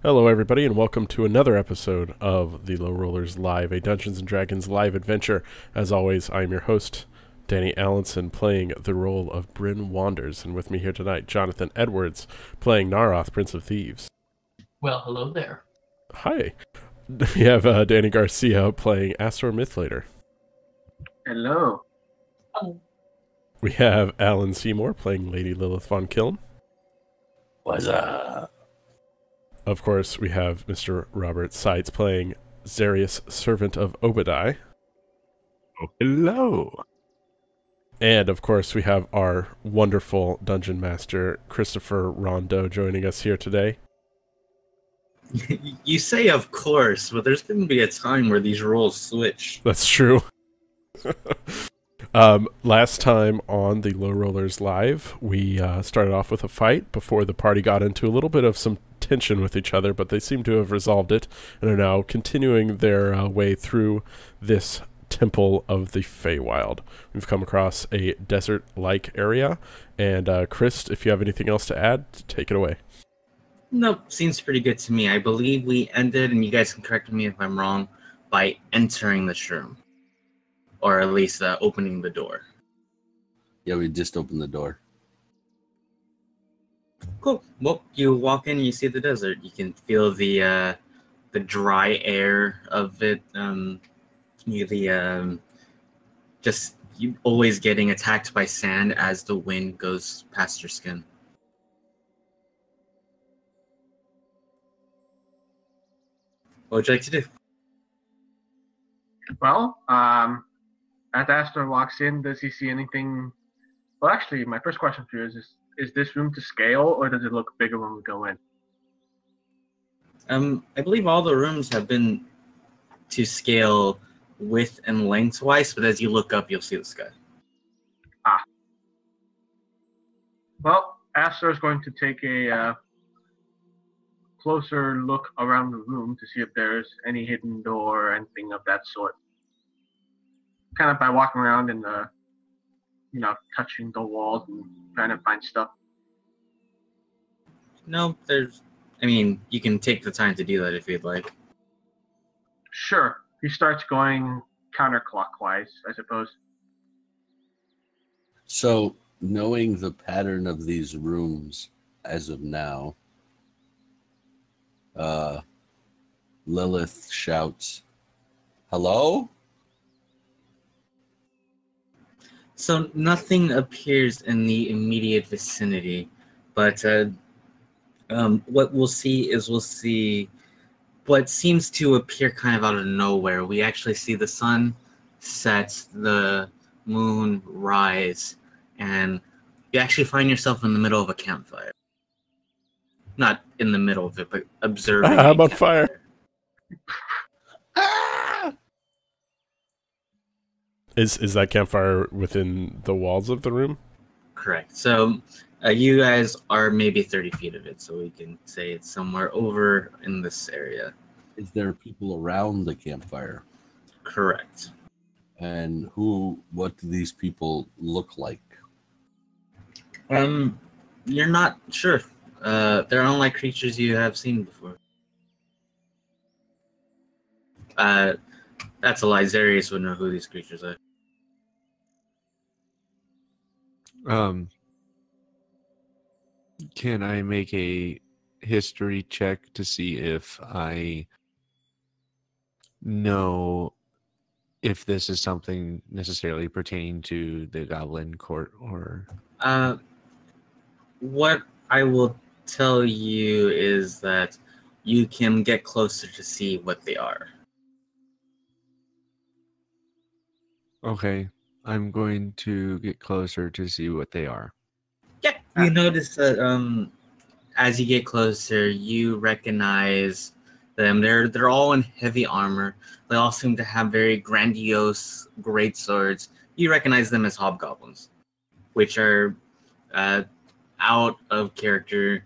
Hello, everybody, and welcome to another episode of the Low Rollers Live, a Dungeons and Dragons live adventure. As always, I'm your host, Danny Allinson, playing the role of Bryn Wanders, and with me here tonight, Jonathan Edwards, playing Narroth, Prince of Thieves. Well, hello there. Hi. We have Danny Garcia playing Astor Mithlader. Hello. Oh. We have Alan Seymour playing Lady Lilith von Kiln. What's up? Of course, we have Mr. Robert Seitz playing Zarrius, servant of Obad-hai. Oh, hello. And, of course, we have our wonderful Dungeon Master, Christopher Rondeau, joining us here today. You say of course, but there's going to be a time where these roles switch. That's true. Last time on the Low Rollers Live, we started off with a fight before the party got into a little bit of some tension with each other, but they seem to have resolved it and are now continuing their way through this temple of the Feywild. We've come across a desert-like area, and Chris, if you have anything else to add, take it away. Nope, seems pretty good to me. I believe we ended, and you guys can correct me if I'm wrong, by entering this room. Or at least opening the door. Yeah, we just opened the door. Cool. Well, you walk in and you see the desert. You can feel the dry air of it. You always getting attacked by sand as the wind goes past your skin. What would you like to do? Well, as Astor walks in, does he see anything? Well, actually, my first question for you is this room to scale, or does it look bigger when we go in? I believe all the rooms have been to scale width and lengthwise, but as you look up, you'll see the sky. Well, Astor is going to take a closer look around the room to see if there's any hidden door or anything of that sort. Kind of by walking around and, touching the walls and trying to find stuff. No, you can take the time to do that if you'd like. Sure. He starts going counterclockwise, I suppose. So, knowing the pattern of these rooms as of now, Lilith shouts, "Hello?" So nothing appears in the immediate vicinity, but what we'll see what seems to appear kind of out of nowhere. We actually see the sun set, the moon rise, and you actually find yourself in the middle of a campfire. Not in the middle of it, but observing. I'm on fire. Is that campfire within the walls of the room? Correct. So you guys are maybe 30 feet of it, so we can say it's somewhere over in this area. Is there people around the campfire? Correct. And what do these people look like? You're not sure. They're unlike creatures you have seen before. That's a lie. Zarrius would know who these creatures are. Can I make a history check to see if I know if this is something necessarily pertaining to the Goblin Court or... What I will tell you is that you can get closer to see what they are. Okay, I'm going to get closer to see what they are. Yeah, you notice that as you get closer, you recognize them. They're all in heavy armor. They all seem to have very grandiose great swords. You recognize them as hobgoblins, which are out of character.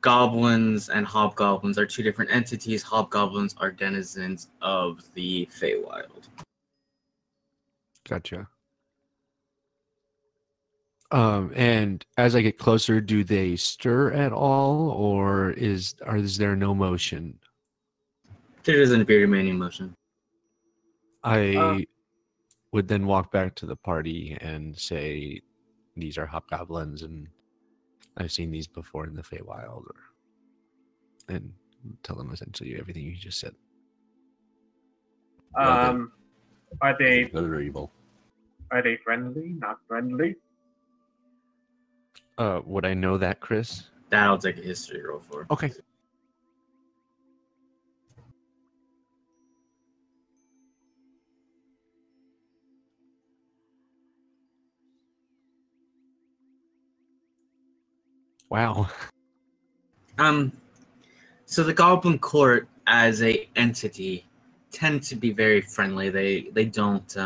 Goblins and hobgoblins are two different entities. Hobgoblins are denizens of the Feywild. Gotcha. And as I get closer, do they stir at all, or is there no motion? There doesn't appear to be any motion. I would then walk back to the party and say, "These are hobgoblins, and I've seen these before in the Feywild," and tell them essentially everything you just said. Are they Good or evil? are they friendly? Not friendly? Would I know that, Chris? That I'll take a history roll for. Okay. Wow. So the Goblin Court as a entity tend to be very friendly. They don't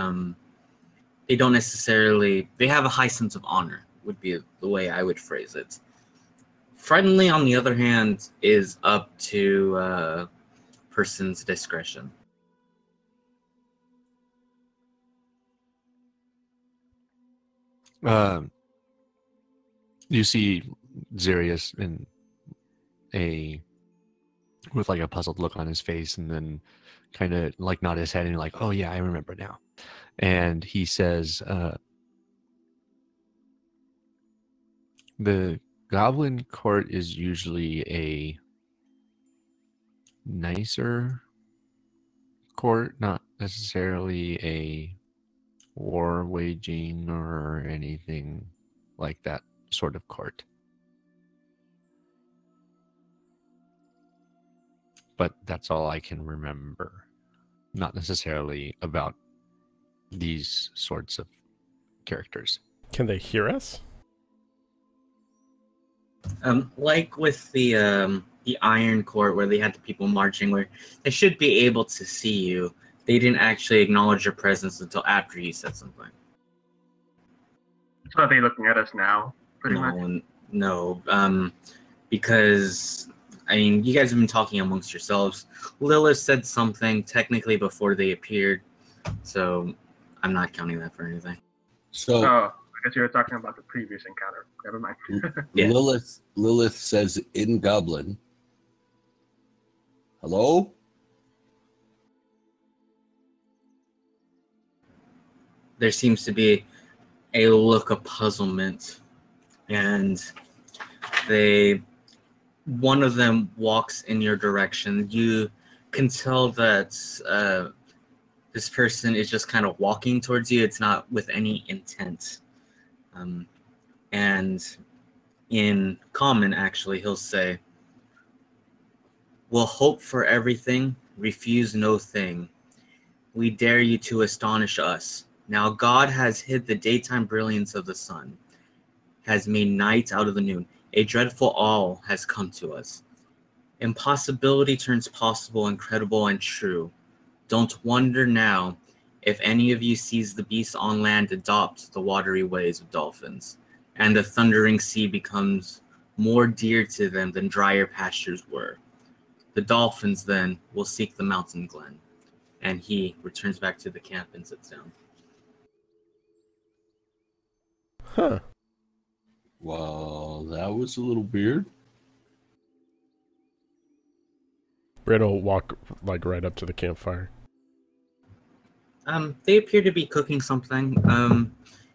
necessarily, they have a high sense of honor, would be the way I would phrase it. Friendly, on the other hand, is up to person's discretion. You see Zarrius with like a puzzled look on his face, and then kind of like nod his head and like, "Oh yeah, I remember now." And he says, "The Goblin Court is usually a nicer court, not necessarily a war waging or anything like that sort of court. But that's all I can remember. Not necessarily about these sorts of characters." Can they hear us? Like with the Iron Court, where they had the people marching, where they should be able to see you. They didn't actually acknowledge your presence until after you said something. So are they looking at us now? Pretty much. No, because I mean, you guys have been talking amongst yourselves. Lilith said something technically before they appeared, so I'm not counting that for anything. So Oh, I guess you were talking about the previous encounter. Never mind. Yeah. Lilith says in Goblin, "Hello?" There seems to be a look of puzzlement, and one of them walks in your direction. You can tell that this person is just kind of walking towards you. It's not with any intent. And in common, actually, he'll say, "We'll hope for everything, refuse no thing. We dare you to astonish us. Now God has hid the daytime brilliance of the sun, has made night out of the noon. A dreadful awe has come to us. Impossibility turns possible, incredible, and true. Don't wonder now if any of you sees the beasts on land adopt the watery ways of dolphins, and the thundering sea becomes more dear to them than drier pastures were. The dolphins then will seek the mountain glen." And he returns back to the camp and sits down. Huh. Well, that was a little weird. Bryn will walk like right up to the campfire. They appear to be cooking something.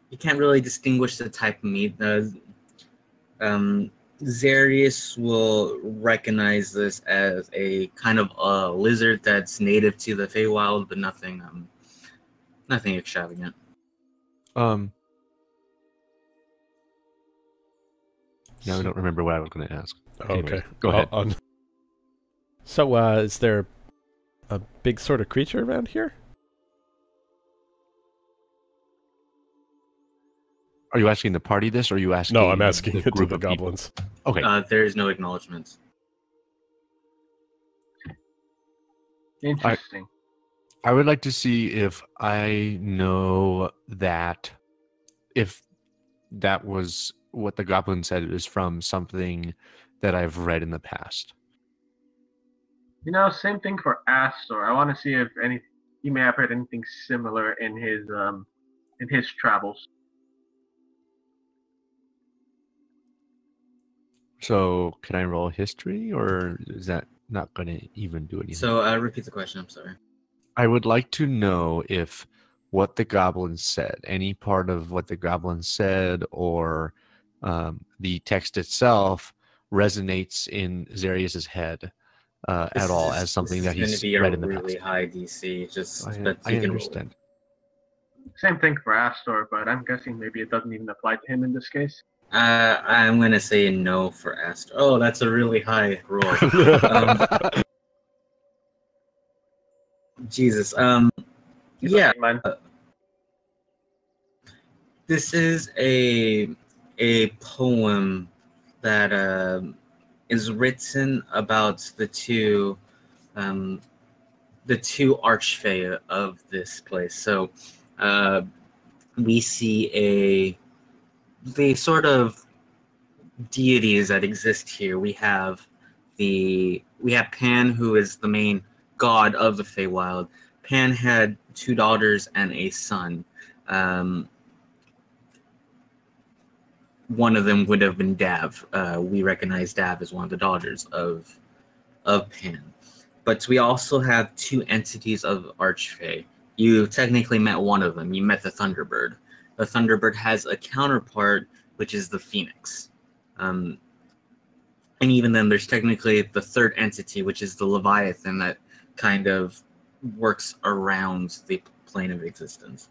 You can't really distinguish the type of meat. Zarrius will recognize this as a kind of a lizard that's native to the Feywild, but nothing extravagant. Now I don't remember what I was going to ask. Okay. Anyways, go ahead. So, is there a big sort of creature around here? Are you asking the party this, or are you asking? No, I'm asking the it to group the of people? goblins. Okay. There is no acknowledgement. Interesting. I would like to see if I know that, if that was what the goblin said is from something that I've read in the past. You know, same thing for Astor. I want to see if he may have heard anything similar in his travels. So can I roll history, or is that not going to even do anything? So repeat the question. I'm sorry. I would like to know if what the goblin said, any part of what the goblin said, or the text itself resonates in Zarrius's head at all as something that This is he's going to be read a in the really past. high DC. Just I you can understand. Same thing for Astor, but I'm guessing maybe it doesn't even apply to him in this case. I'm going to say no for Astor. Oh, that's a really high roll. Jesus. Yeah. Man. This is a poem that is written about the two archfey of this place. So we see the sort of deities that exist here. We have Pan, who is the main god of the Feywild. Pan had 2 daughters and a son. One of them would have been Dav. We recognize Dav as one of the daughters of Pan. But we also have 2 entities of Archfey. You technically met one of them. You met the Thunderbird. The Thunderbird has a counterpart, which is the Phoenix. And even then, there's technically the 3rd entity, which is the Leviathan, that kind of works around the plane of existence.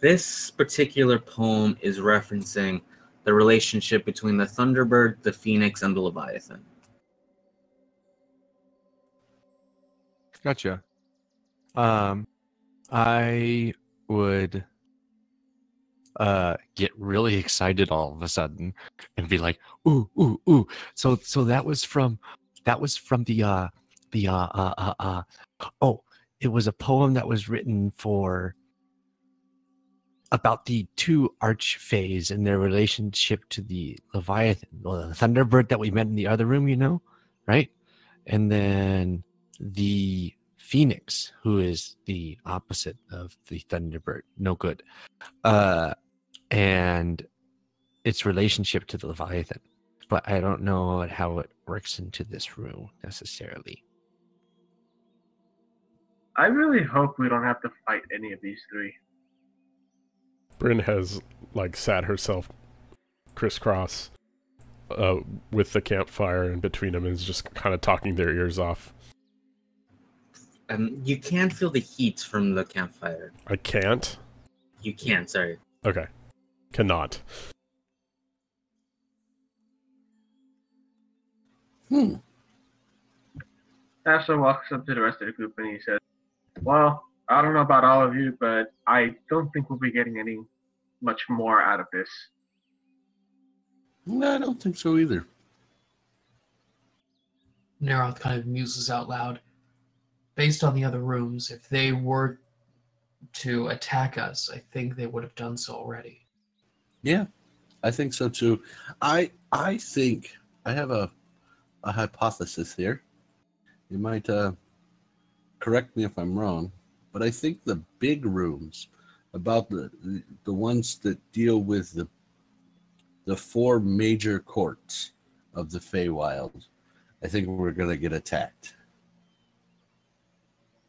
This particular poem is referencing the relationship between the Thunderbird, the Phoenix, and the Leviathan. Gotcha. I would get really excited all of a sudden and be like, ooh, ooh, ooh. So that was from the it was a poem that was written about the 2 archfays and their relationship to the Leviathan, the Thunderbird that we met in the other room, right? And then the Phoenix, who is the opposite of the Thunderbird, no good, and its relationship to the Leviathan. But I don't know how it works into this room necessarily. I really hope we don't have to fight any of these 3. Bryn has sat herself crisscross with the campfire in between them and is just kind of talking their ears off. You can feel the heat from the campfire. I can't? You can, sorry. Okay. Cannot. Astor walks up to the rest of the group and he says, well, I don't know about all of you, but I don't think we'll be getting any much more out of this. No, I don't think so either. Narroth kind of muses out loud. Based on the other rooms, if they were to attack us, I think they would have done so already. Yeah, I think so too. I think I have a hypothesis here. You might correct me if I'm wrong, but I think the big rooms, about the ones that deal with the 4 major courts of the Feywild, I think we're going to get attacked.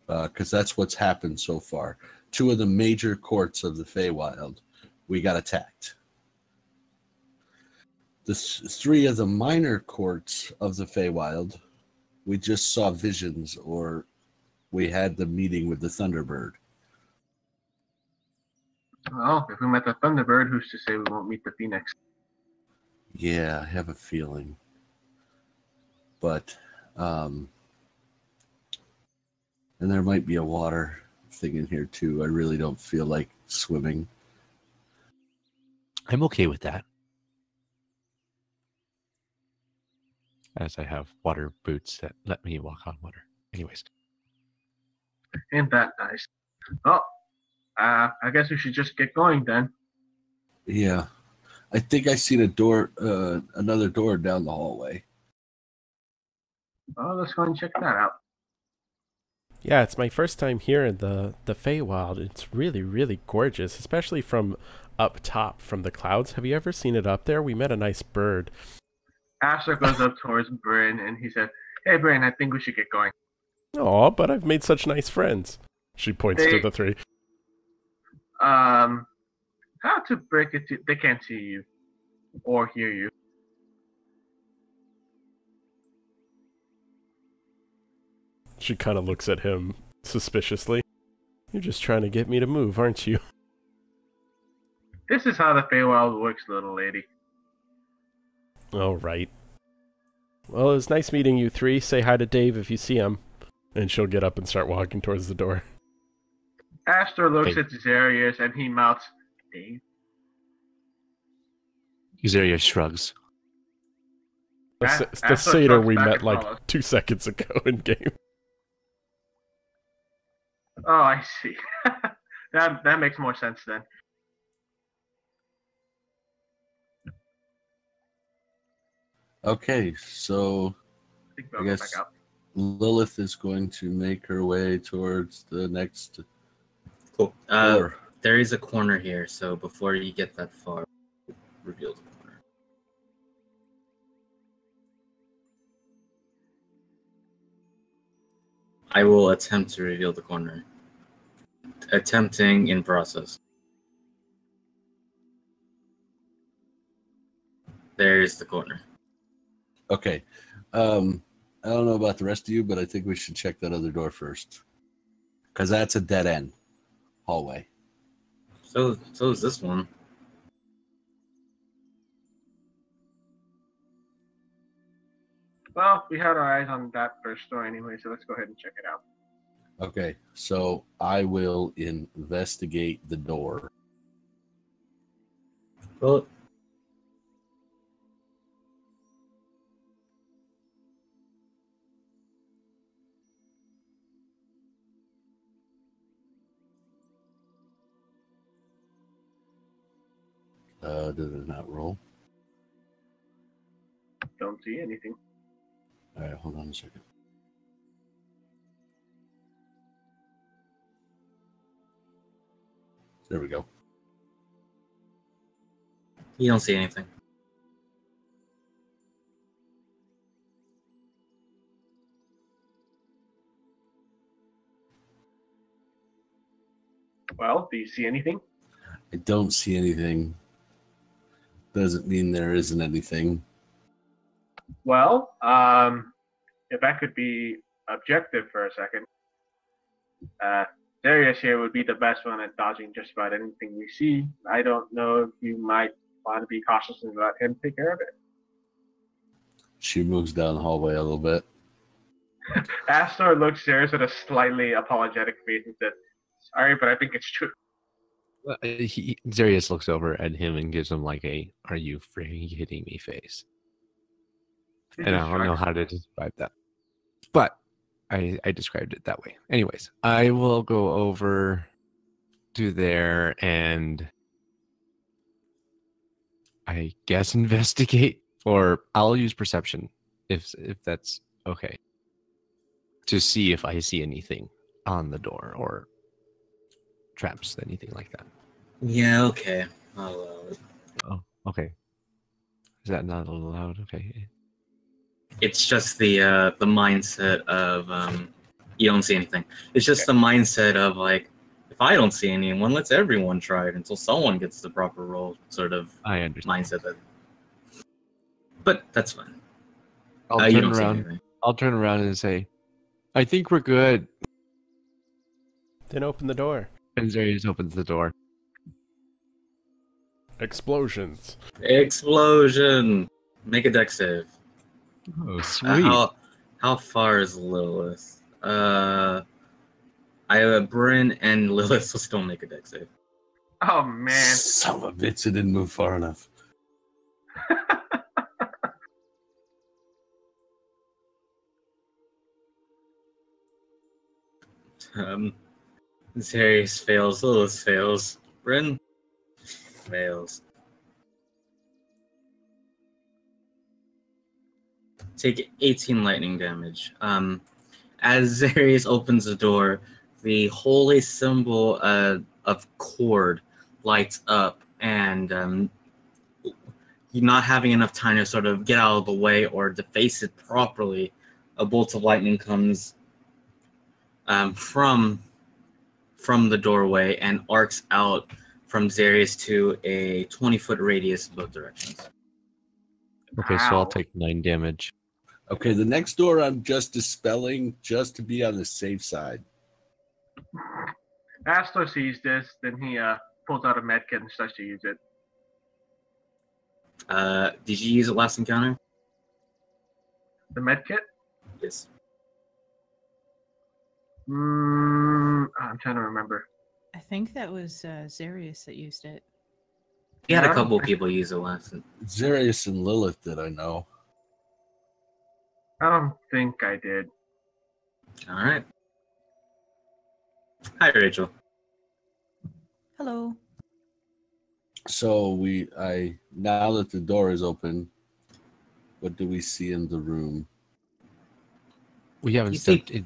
Because that's what's happened so far. 2 of the major courts of the Feywild, we got attacked. The 3 of the minor courts of the Feywild, we just saw visions, or we had the meeting with the Thunderbird. Well, if we met the Thunderbird, who's to say we won't meet the Phoenix? Yeah, I have a feeling. But, and there might be a water thing in here too. I really don't feel like swimming. I'm okay with that. As I have water boots that let me walk on water. Anyways. Ain't that nice? Oh, I guess we should just get going then. Yeah. I think I seen a door, another door down the hallway. Oh, let's go and check that out. Yeah, it's my first time here in the Feywild. It's really, really gorgeous, especially from up top from the clouds. Have you ever seen it up there? We met a nice bird. Astor goes up towards Bryn and he said, "Hey, Bryn, I think we should get going." Aw, but I've made such nice friends. She points to the three. How to break it to... They can't see you or hear you. She kind of looks at him suspiciously. You're just trying to get me to move, aren't you? This is how the Pwrlvl works, little lady. All right. Well, it was nice meeting you three. Say hi to Dave if you see him. And she'll get up and start walking towards the door. Astor looks at Zarrius and he mouths, "Dave?" Zarrius shrugs. The satyr we met like 2 seconds ago in game. Oh, I see. that makes more sense then. Okay, so I guess Lilith is going to make her way towards the next Cool. door. There is a corner here, so before you get that far, reveal the corner. I will attempt to reveal the corner. Attempting in process. There's the corner. Okay. I don't know about the rest of you, but I think we should check that other door first. Because that's a dead end hallway. So is this one. Well, we had our eyes on that first door anyway, so let's go ahead and check it out. Okay, so I will investigate the door. Well, Did it not roll? Don't see anything. All right, hold on a second. There we go. you don't see anything. Well, do you see anything? I don't see anything. Doesn't mean there isn't anything. Well, if I could be objective for a second, Zarrius here would be the best one at dodging just about anything we see. I don't know if you might want to be cautious and let him take care of it. She moves down the hallway a little bit. Astor looks Zarrius with a slightly apologetic face and said, "Sorry, but I think it's true." Zarrius looks over at him and gives him like a "Are you freaking kidding me?" face. And I don't know how to describe that, but I described it that way. Anyways, I will go over to there and I guess investigate, or I'll use perception if that's okay, to see if I see anything on the door or traps, anything like that. Yeah, okay. I'll allow it. Oh, okay. Is that not allowed? Okay. It's just the mindset of you don't see anything. It's just the mindset of like, if I don't see anyone, let's everyone try it until someone gets the proper roll, sort of I understand. mindset. But that's fine. I'll You turn don't see around. anything. I'll turn around and say, "I think we're good." Then open the door. And Zarrius opens the door. Explosions. Explosion! Make a dex save. Oh, sweet. How far is Lilith? I have Bryn and Lilith will still make a dex save. Oh, man. Son of a bitch, it didn't move far enough. Zarrius fails, Lilith fails, Bryn fails. Take 18 lightning damage. As Zarrius opens the door, the holy symbol of cord lights up, and not having enough time to sort of get out of the way or to face it properly, a bolt of lightning comes from the doorway and arcs out from Zarrius to a 20-foot radius in both directions. Okay, so I'll Ow. take 9 damage. Okay, the next door I'm just dispelling just to be on the safe side. Astor sees this, then he pulls out a medkit and starts to use it. Did you use it last encounter? The medkit? Yes. I'm trying to remember. I think that was Zarrius that used it. We had a Yeah. couple of people use it last. Zarrius and Lilith did I know. I don't think I did. All right. Hi, Rachel. Hello. So now that the door is open, what do we see in the room? We haven't You see- stepped in.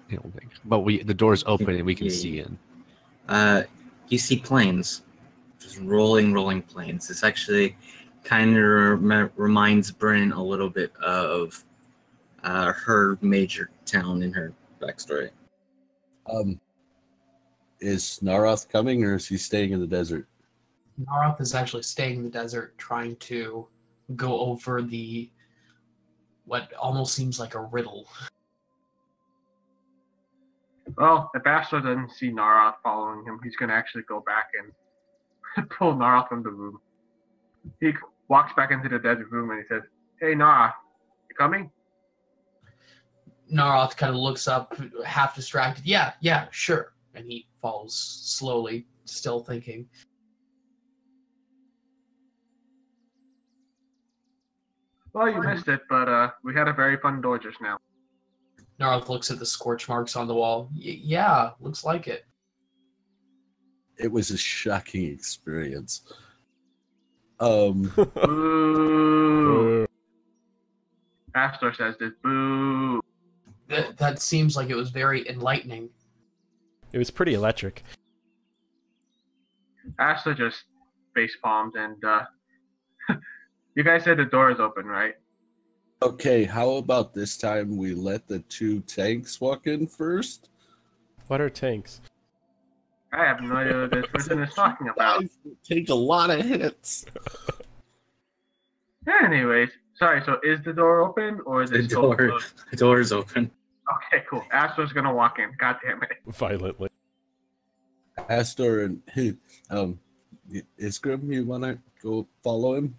I don't think. But the door's open and we can Yeah, see yeah. in. You see planes, just rolling planes. This actually kind of reminds Bryn a little bit of her major town in her backstory. Is Narroth coming or is he staying in the desert? Narroth is actually staying in the desert trying to go over what almost seems like a riddle. Well, if Astor doesn't see Narroth following him, he's going to actually go back and pull Narroth from the room. He walks back into the desert room and he says, "Hey, Narroth, you coming?" Narroth kind of looks up, half distracted. Yeah, sure. And he falls slowly, still thinking. Well, you missed it, but we had a very fun door just now. Narroth looks at the scorch marks on the wall. Yeah, looks like it. It was a shocking experience. Boo! Astor says this. Boo! That seems like it was very enlightening. It was pretty electric. Astor just face palms and you guys said the door is open, right? Okay, how about this time we let the 2 tanks walk in first? What are tanks? I have no idea what this person is talking about. Guys take a lot of hits. Anyways, sorry, so is the door open or is it still closed? The door is open. Okay, cool. Astor's gonna walk in. God damn it. Violently. Astor and Iskrim, you want to go follow him?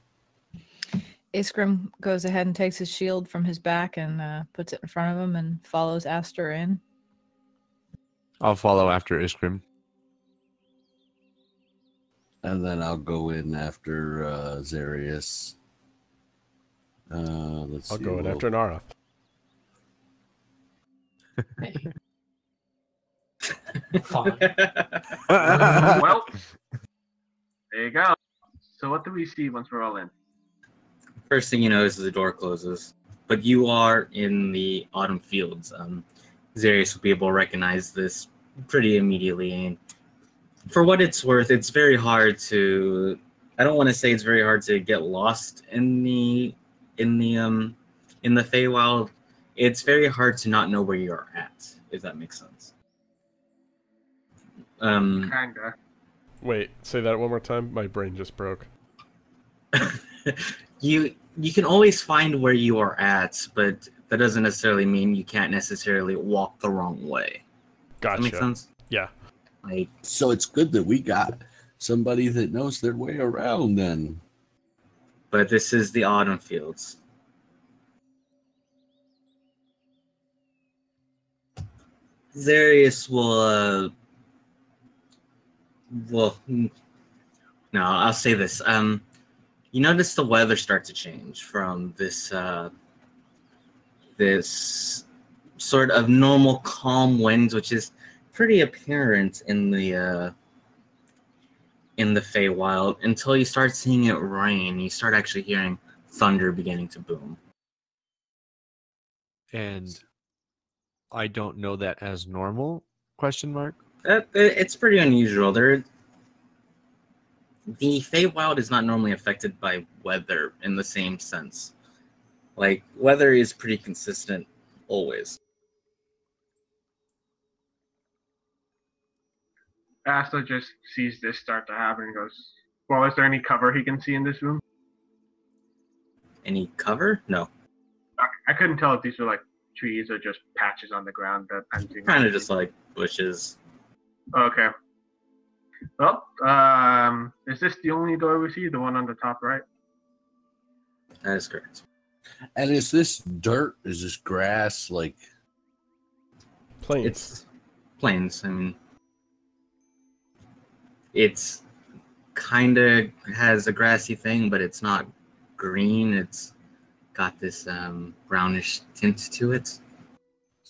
Iskrim goes ahead and takes his shield from his back and puts it in front of him and follows Astor in. I'll follow after Iskrim. And then I'll go in after Zarrius. Let's I'll see. go in after Narroth. Hey. Fine. Well, there you go. So what do we see once we're all in? First thing you notice is the door closes, but you are in the autumn fields. Zarrius will be able to recognize this pretty immediately. And for what it's worth, it's very hard to. I don't want to say it's very hard to get lost in the Feywild. It's very hard to not know where you are at, if that makes sense. Kinda. Wait, say that one more time. My brain just broke. You can always find where you are at, but that doesn't necessarily mean you can't necessarily walk the wrong way. Gotcha. Does that make sense? Yeah. Like, So it's good that we got somebody that knows their way around then. but this is the autumn fields. Zarrius will no, I'll say this. You notice the weather start to change from this this sort of normal calm winds, which is pretty apparent in the Feywild, until you start seeing it rain. You start actually hearing thunder beginning to boom. And I don't know that as normal? Question mark. It's pretty unusual. the Feywild is not normally affected by weather in the same sense. Like, weather is pretty consistent always. Astor just sees this start to happen and goes, well, is there any cover he can see in this room? Any cover? No. I couldn't tell if these were like trees or just patches on the ground that I'm seeing. Kind of just like bushes. Okay. Well, is this the only door we see? The one on the top right? That is correct. And is this dirt? Is this grass? Like, Plains. It's plains. I mean, it's kind of has a grassy thing, but it's not green. It's got this brownish tint to it.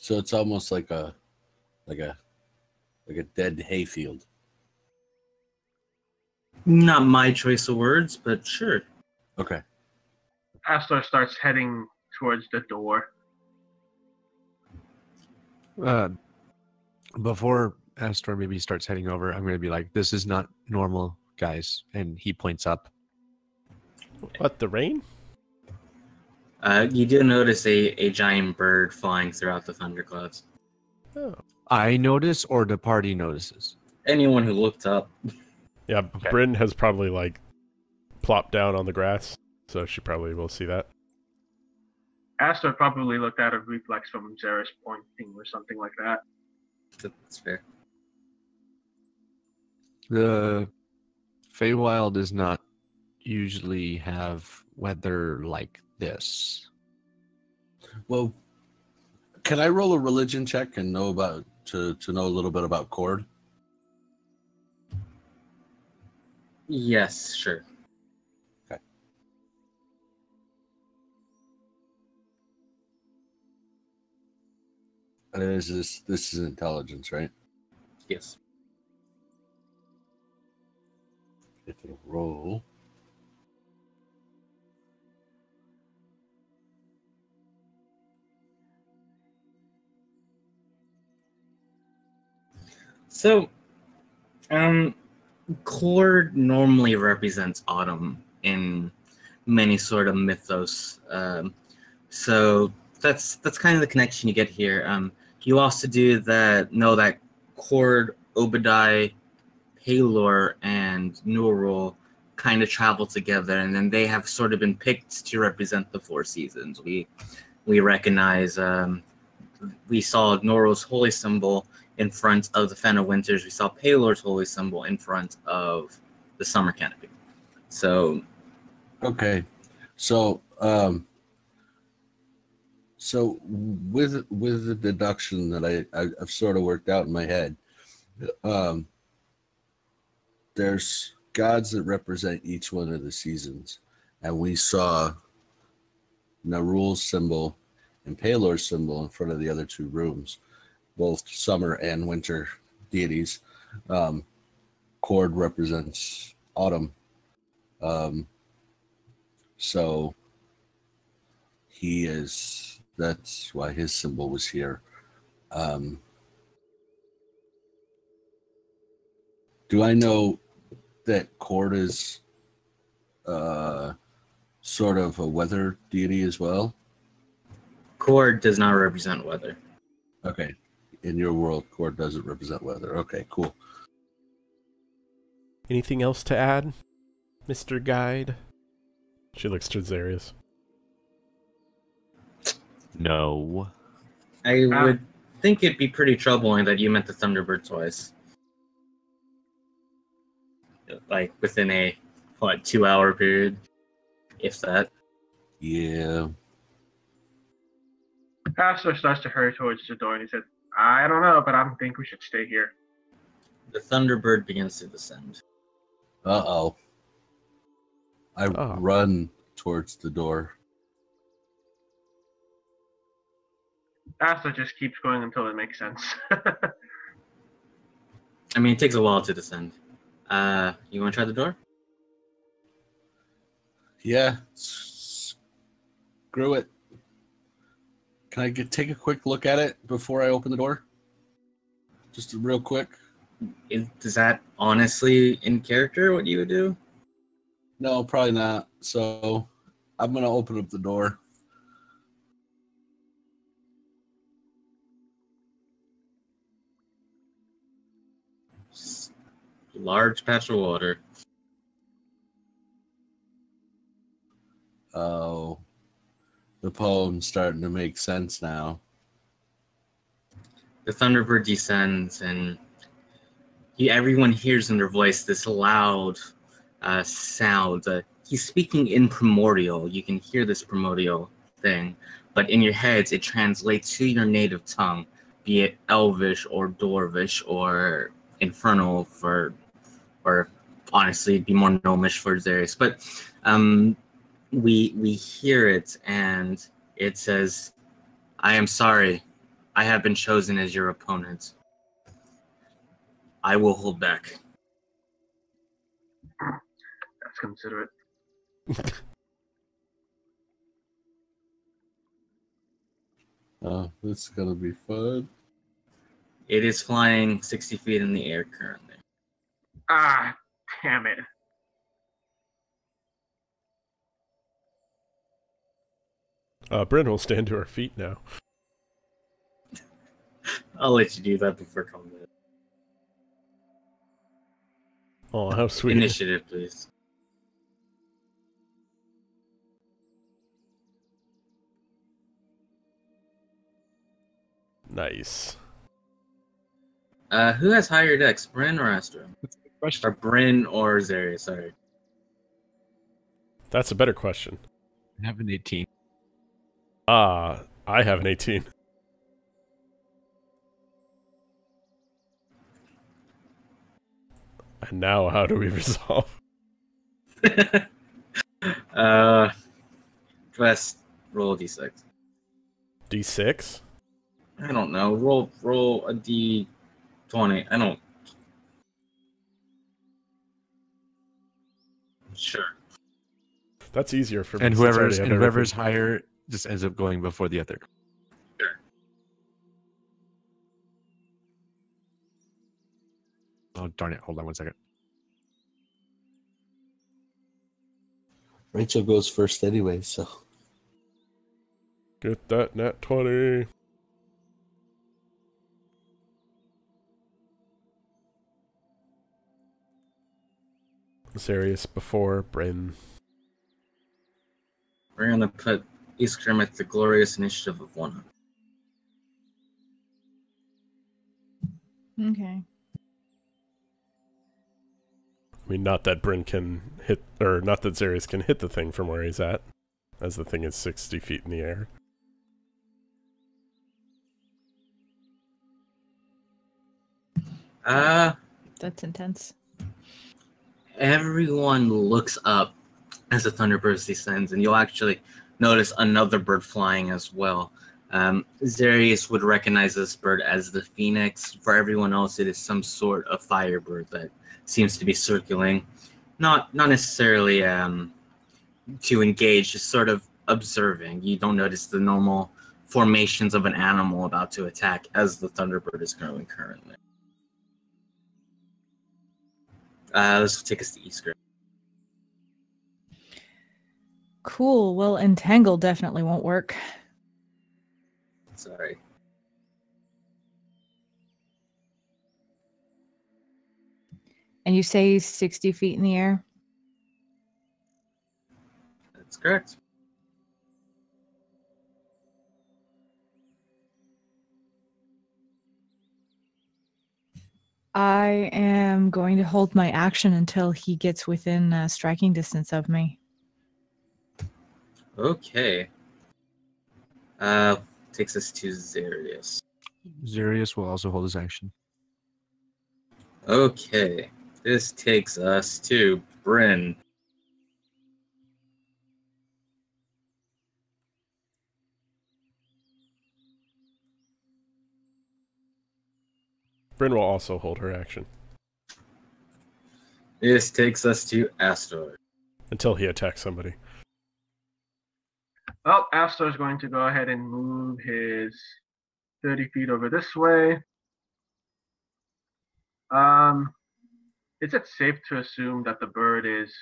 so it's almost like a dead hayfield. Not my choice of words, but sure. Okay. Astor starts heading towards the door. Before Astor maybe starts heading over, I'm going to be like, this is not normal, guys. And he points up. What, the rain? You do notice a giant bird flying throughout the thunderclouds. Oh. I notice, or the party notices? Anyone who looked up. Yeah, Okay. Bryn has probably, like, plopped down on the grass, so she probably will see that. Astor probably looked at a reflex from Zarrius pointing or something like that. That's fair. The Feywild does not usually have weather like this. Well, can I roll a religion check and know about to know a little bit about Cord? Yes, sure. This is intelligence, right? Yes. Get to roll. So, Cord normally represents autumn in many sort of mythos. So that's kind of the connection you get here. You also know that Cord, Obad-hai, Pwrlvl, and Narroth kind of travel together, and then they have sort of been picked to represent the four seasons. We recognize we saw Narroth's holy symbol in front of the Fen of Winters. We saw Pwrlvl's holy symbol in front of the summer canopy. So, Okay, so with the deduction that I've sort of worked out in my head, there's gods that represent each one of the seasons, and we saw Narul's symbol and Pwrlvl's symbol in front of the other two rooms, both summer and winter deities. Cord represents autumn, so he is. That's why his symbol was here. Do I know that Cord is sort of a weather deity as well? Cord does not represent weather. Okay. In your world, Cord doesn't represent weather. Okay, cool. Anything else to add, Mr. Guide? She looks to Zarrius. No. I would think it'd be pretty troubling that you met the Thunderbird twice. Like, within a, 2-hour period, if that. Yeah. Astor starts to hurry towards the door and he says, I don't know, but I think we should stay here. The Thunderbird begins to descend. Uh-oh. I Oh. run towards the door. Astor just keeps going until it makes sense. I mean, it takes a while to descend. You want to try the door? Yeah. Screw it. Can I take a quick look at it before I open the door? Just real quick. Is that honestly in character what you would do? No, probably not. So I'm gonna open up the door. Just large patch of water. Oh, the poem's starting to make sense now. The Thunderbird descends, and everyone hears in their voice this loud sound. He's speaking in primordial. You can hear this primordial thing, but in your heads, it translates to your native tongue, be it Elvish or Dwarvish or Infernal or honestly, it'd be more Gnomish for Zarrius. But we hear it, and it says, "I am sorry. I have been chosen as your opponent. I will hold back." That's considerate. Oh, this is gonna be fun. It is flying 60 feet in the air currently. Ah, damn it. Bryn will stand to her feet now. I'll let you do that before combat. Oh, how sweet. Initiative, please. Nice. Who has higher dex, Bryn or Astor? Question. Or Bryn or Zarrius, sorry. That's a better question. I have an 18. I have an 18. And now how do we resolve? Best roll a d6. D6? I don't know. Roll a d20. I don't. Sure. That's easier for me. And since I already whoever's have and whoever's everything. higher just ends up going before the other. Sure. Oh darn it! Hold on one second. Rachel goes first anyway, so Get that nat 20. Zarrius before Bryn. We're gonna put Iskrim at the glorious initiative of 100. Okay. I mean, not that Bryn can hit, or not that Zarrius can hit the thing from where he's at, as the thing is 60 feet in the air. That's intense. Everyone looks up as the Thunderbird descends, and you'll actually notice another bird flying as well. Zarrius would recognize this bird as the Phoenix. For everyone else, it is some sort of firebird that seems to be circling. Not necessarily to engage, just sort of observing. You don't notice the normal formations of an animal about to attack as the Thunderbird is growing currently. This will take us to Iskrim. Cool. Well, entangle definitely won't work. Sorry. And you say 60 feet in the air? That's correct. I am going to hold my action until he gets within striking distance of me. Okay. Takes us to Zarrius. Zarrius will also hold his action. Okay. This takes us to Bryn. Bryn will also hold her action. This takes us to Astor. Until he attacks somebody. Well, Astor's going to go ahead and move his 30 feet over this way. Is it safe to assume that the bird is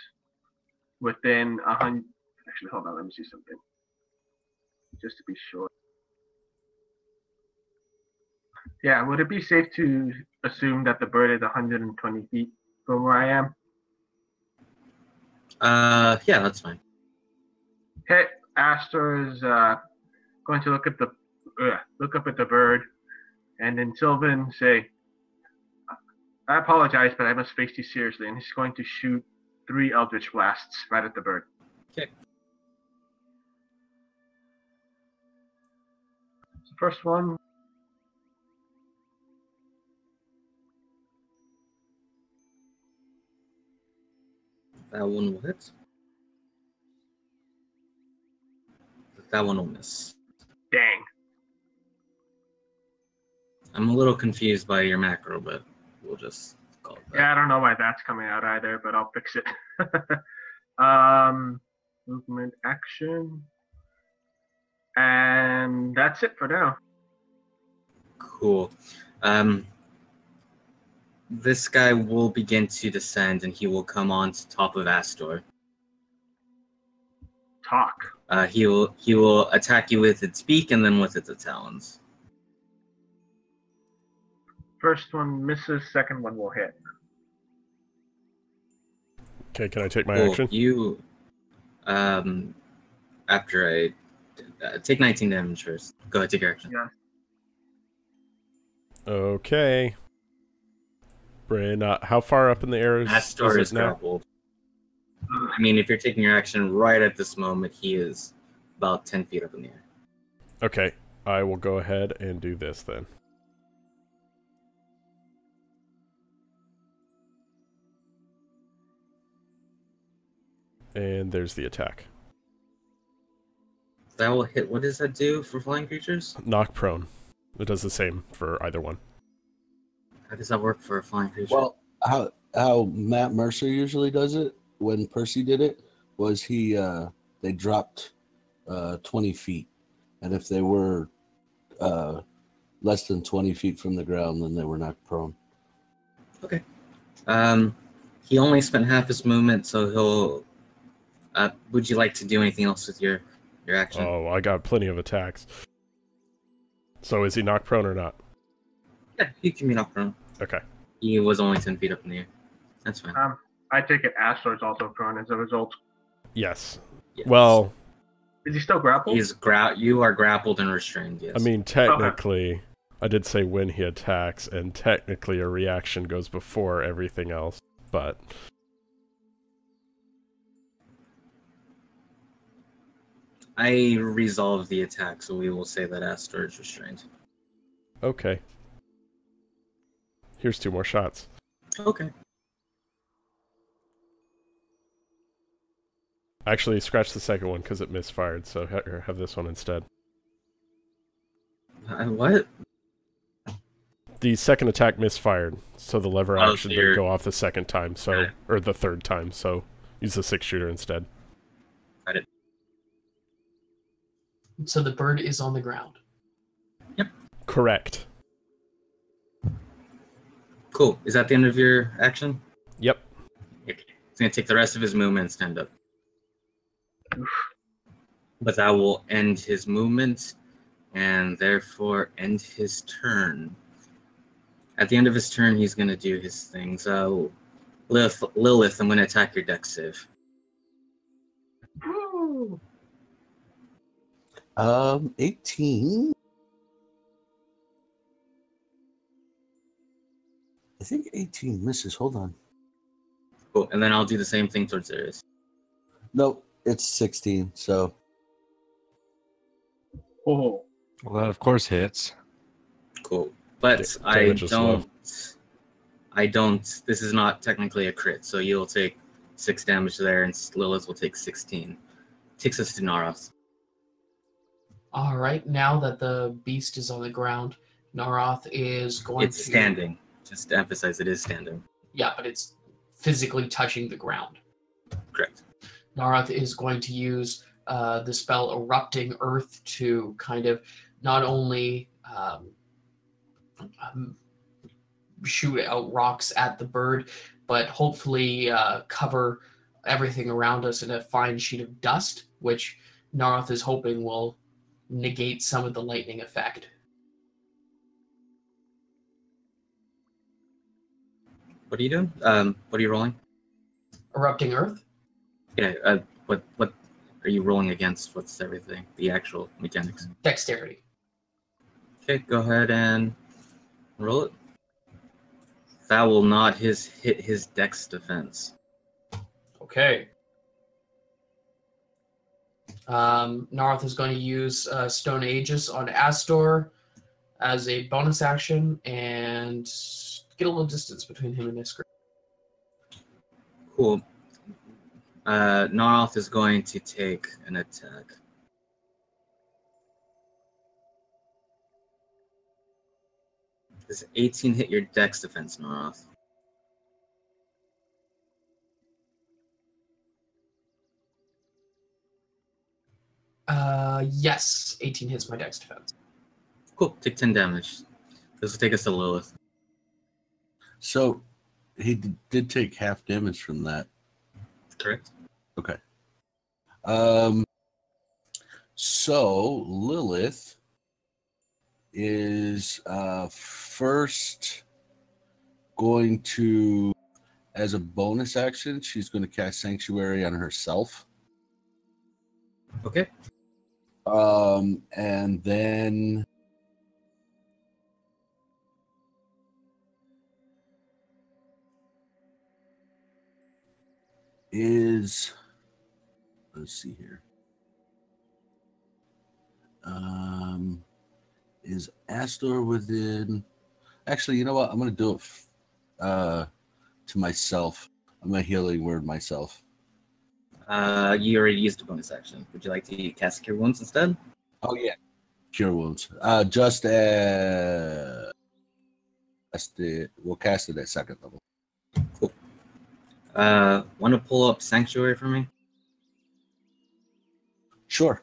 within 100? Actually, hold on. Let me see something. Just to be sure. Yeah, would it be safe to assume that the bird is 120 feet from where I am? Yeah, that's fine. Hey, Astor is going to look up at the bird, and then Sylvan say, "I apologize, but I must face you seriously." And he's going to shoot 3 Eldritch Blasts right at the bird. Okay. The first one. That one will hit. That one will miss. Dang. I'm a little confused by your macro, but we'll just call it that. Yeah, I don't know why that's coming out either, but I'll fix it. Movement, action. And that's it for now. Cool. This guy will begin to descend, and he will come on to top of Astor. Talk. He will attack you with its beak and then with its talons. First one misses, second one will hit. Okay, can I take my Cool. action? You, after I take 19 damage first. Go ahead, take your action. Yeah. Okay. Bryn, how far up in the air Astor is is it now? grappled. I mean, if you're taking your action right at this moment, he is about 10 feet up in the air. Okay, I will go ahead and do this then. And there's the attack. That will hit. What does that do for flying creatures? Knock prone. It does the same for either one. How does that work for a flying creature? Well, how Matt Mercer usually does it when Percy did it was they dropped 20 feet, and if they were less than 20 feet from the ground, then they were knocked prone. Okay. He only spent half his movement, so he'll. Would you like to do anything else with your action? Oh, I got plenty of attacks. So is he knocked prone or not? Yeah, he can be knocked prone. Okay. He was only 10 feet up in the air. That's fine. I take it Astor is also prone as a result. Yes. Yes. Well, Is he still grappled? You are grappled and restrained, yes. I mean, technically, I did say when he attacks, and technically a reaction goes before everything else, but... I resolved the attack, so we will say that Astor is restrained. Okay. Here's 2 more shots. Okay. Actually, scratch the second one because it misfired, so have this one instead. What? The second attack misfired, so the lever action so didn't go off the second time, so or the third time, so use the 6-shooter instead. Got it. So the bird is on the ground. Yep. Correct. Cool. Is that the end of your action? Yep. Okay. He's going to take the rest of his movement and stand up. But that will end his movement and therefore end his turn. At the end of his turn, he's going to do his thing. So, Lilith, I'm going to attack your dex save. 18. I think 18 misses. Hold on. Cool. And then I'll do the same thing towards Zarrius. Nope, it's 16. So. Oh. Well, that of course hits. Cool. But Damage is low. I don't. This is not technically a crit, so you'll take 6 damage there, and Lilith will take 16. Takes us to Narroth. All right, now that the beast is on the ground, Narroth is going It's standing. Just to emphasize, it is standing. Yeah, but it's physically touching the ground. Correct. Narroth is going to use the spell Erupting Earth to kind of not only shoot out rocks at the bird, but hopefully cover everything around us in a fine sheet of dust, which Narroth is hoping will negate some of the lightning effect. What are you doing? What are you rolling? Erupting Earth? Yeah, what are you rolling against? What's everything? The actual mechanics. Dexterity. Okay, go ahead and roll it. That will not hit his dex defense. Okay. Narroth is going to use Stone Aegis on Astor as a bonus action and get a little distance between him and Iskra. Cool. Narroth is going to take an attack. Does 18 hit your dex defense, Narroth? Yes, 18 hits my dex defense. Cool. Take 10 damage. This will take us to Lilith. So he did take half damage from that. Correct. Okay. So Lilith is first going to, as a bonus action, she's going to cast Sanctuary on herself. Okay. And then let's see here. Is Astor within? Actually, you know what? I'm going to do it to myself. I'm going to healing word myself. You already used a bonus action. Would you like to cast Cure Wounds instead? Oh yeah, Cure Wounds. Just we'll cast it at second level. Cool. Want to pull up Sanctuary for me? Sure.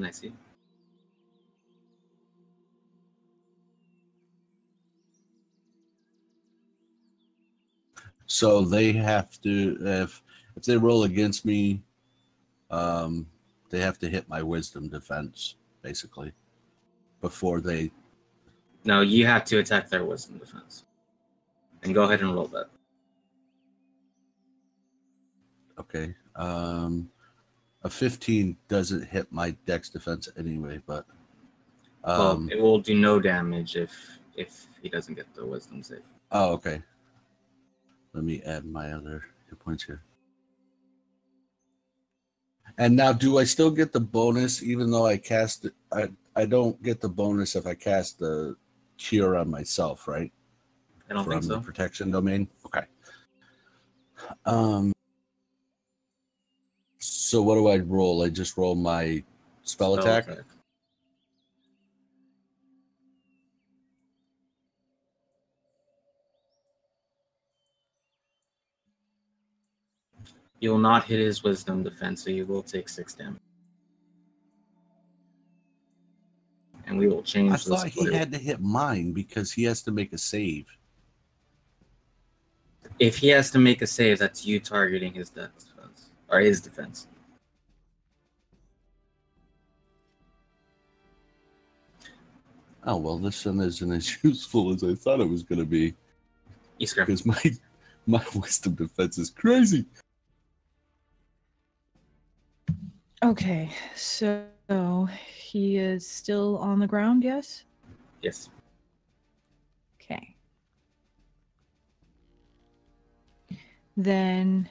I see. So they have to, if they roll against me, they have to hit my wisdom defense, basically, before they. No, you have to attack their wisdom defense. And go ahead and roll that. Okay. A 15 doesn't hit my dex defense anyway, but. Well, it will do no damage if he doesn't get the wisdom save. Oh, okay. Let me add my other hit points here. And now, do I still get the bonus even though I cast it? I don't get the bonus if I cast the cure on myself, right? I don't think so. The protection domain? Okay. So what do I roll? I just roll my spell attack? You will not hit his wisdom defense, so you will take 6 damage. And we will change I this. thought he had to hit mine because he has to make a save. If he has to make a save, that's you targeting his defense. Or his defense. Oh, well, this one isn't as useful as I thought it was going to be. Because my wisdom defense is crazy. Okay, so he is still on the ground, yes? Yes. Okay. Then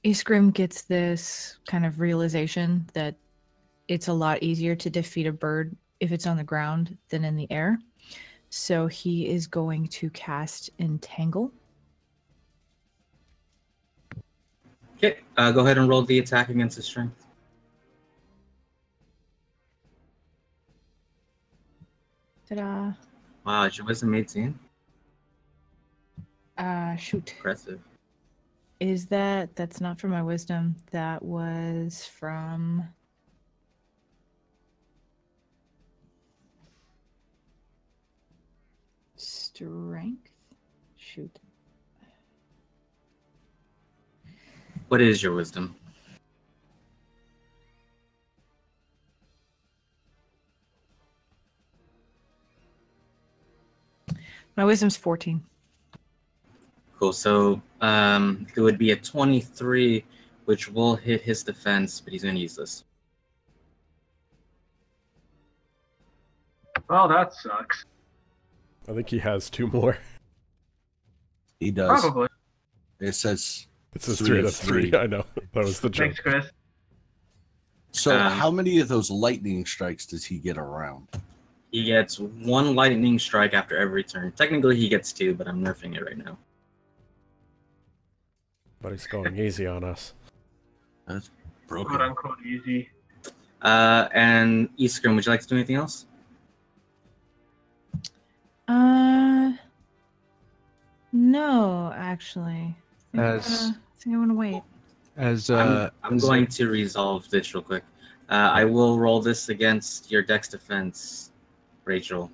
Iskrim gets this kind of realization that it's a lot easier to defeat a bird if it's on the ground than in the air. So he is going to cast Entangle. Okay, go ahead and roll the attack against his strength. Ta-da. Wow, is your wisdom 18? Shoot. Impressive. Is that's not from my wisdom. That was from... strength. Shoot. What is your wisdom? My wisdom's 14. Cool. So it would be a 23, which will hit his defense, but he's going to use this. Well, that sucks. I think he has 2 more. He does. Probably. It says It says 3 3 of out of 3. 3. I know. That was the joke. Thanks, Chris. So Um, how many of those lightning strikes does he get around? He gets 1 lightning strike after every turn. Technically, he gets 2, but I'm nerfing it right now. But he's going easy on us. That's Quote broken. unquote easy. And Iskrim, would you like to do anything else? No, actually. As- I think I want to wait. As I'm going to resolve this real quick. I will roll this against your dex defense, Rachel.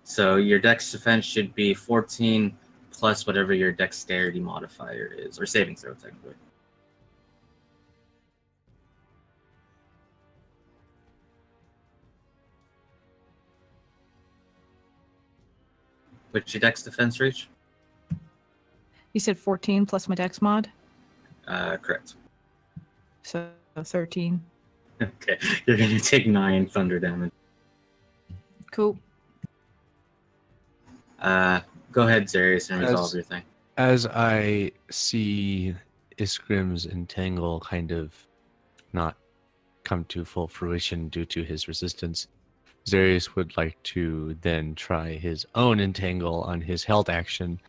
So your dex defense should be 14 plus whatever your dexterity modifier is, or saving throw, technically. What's your dex defense, Rach? You said 14 plus my dex mod, Correct. so 13. Okay, you're going to take 9 thunder damage. Cool. Go ahead, Zarrius, and resolve your thing. as I see Iskrim's entangle kind of not come to full fruition due to his resistance, Zarrius would like to then try his own entangle on his held action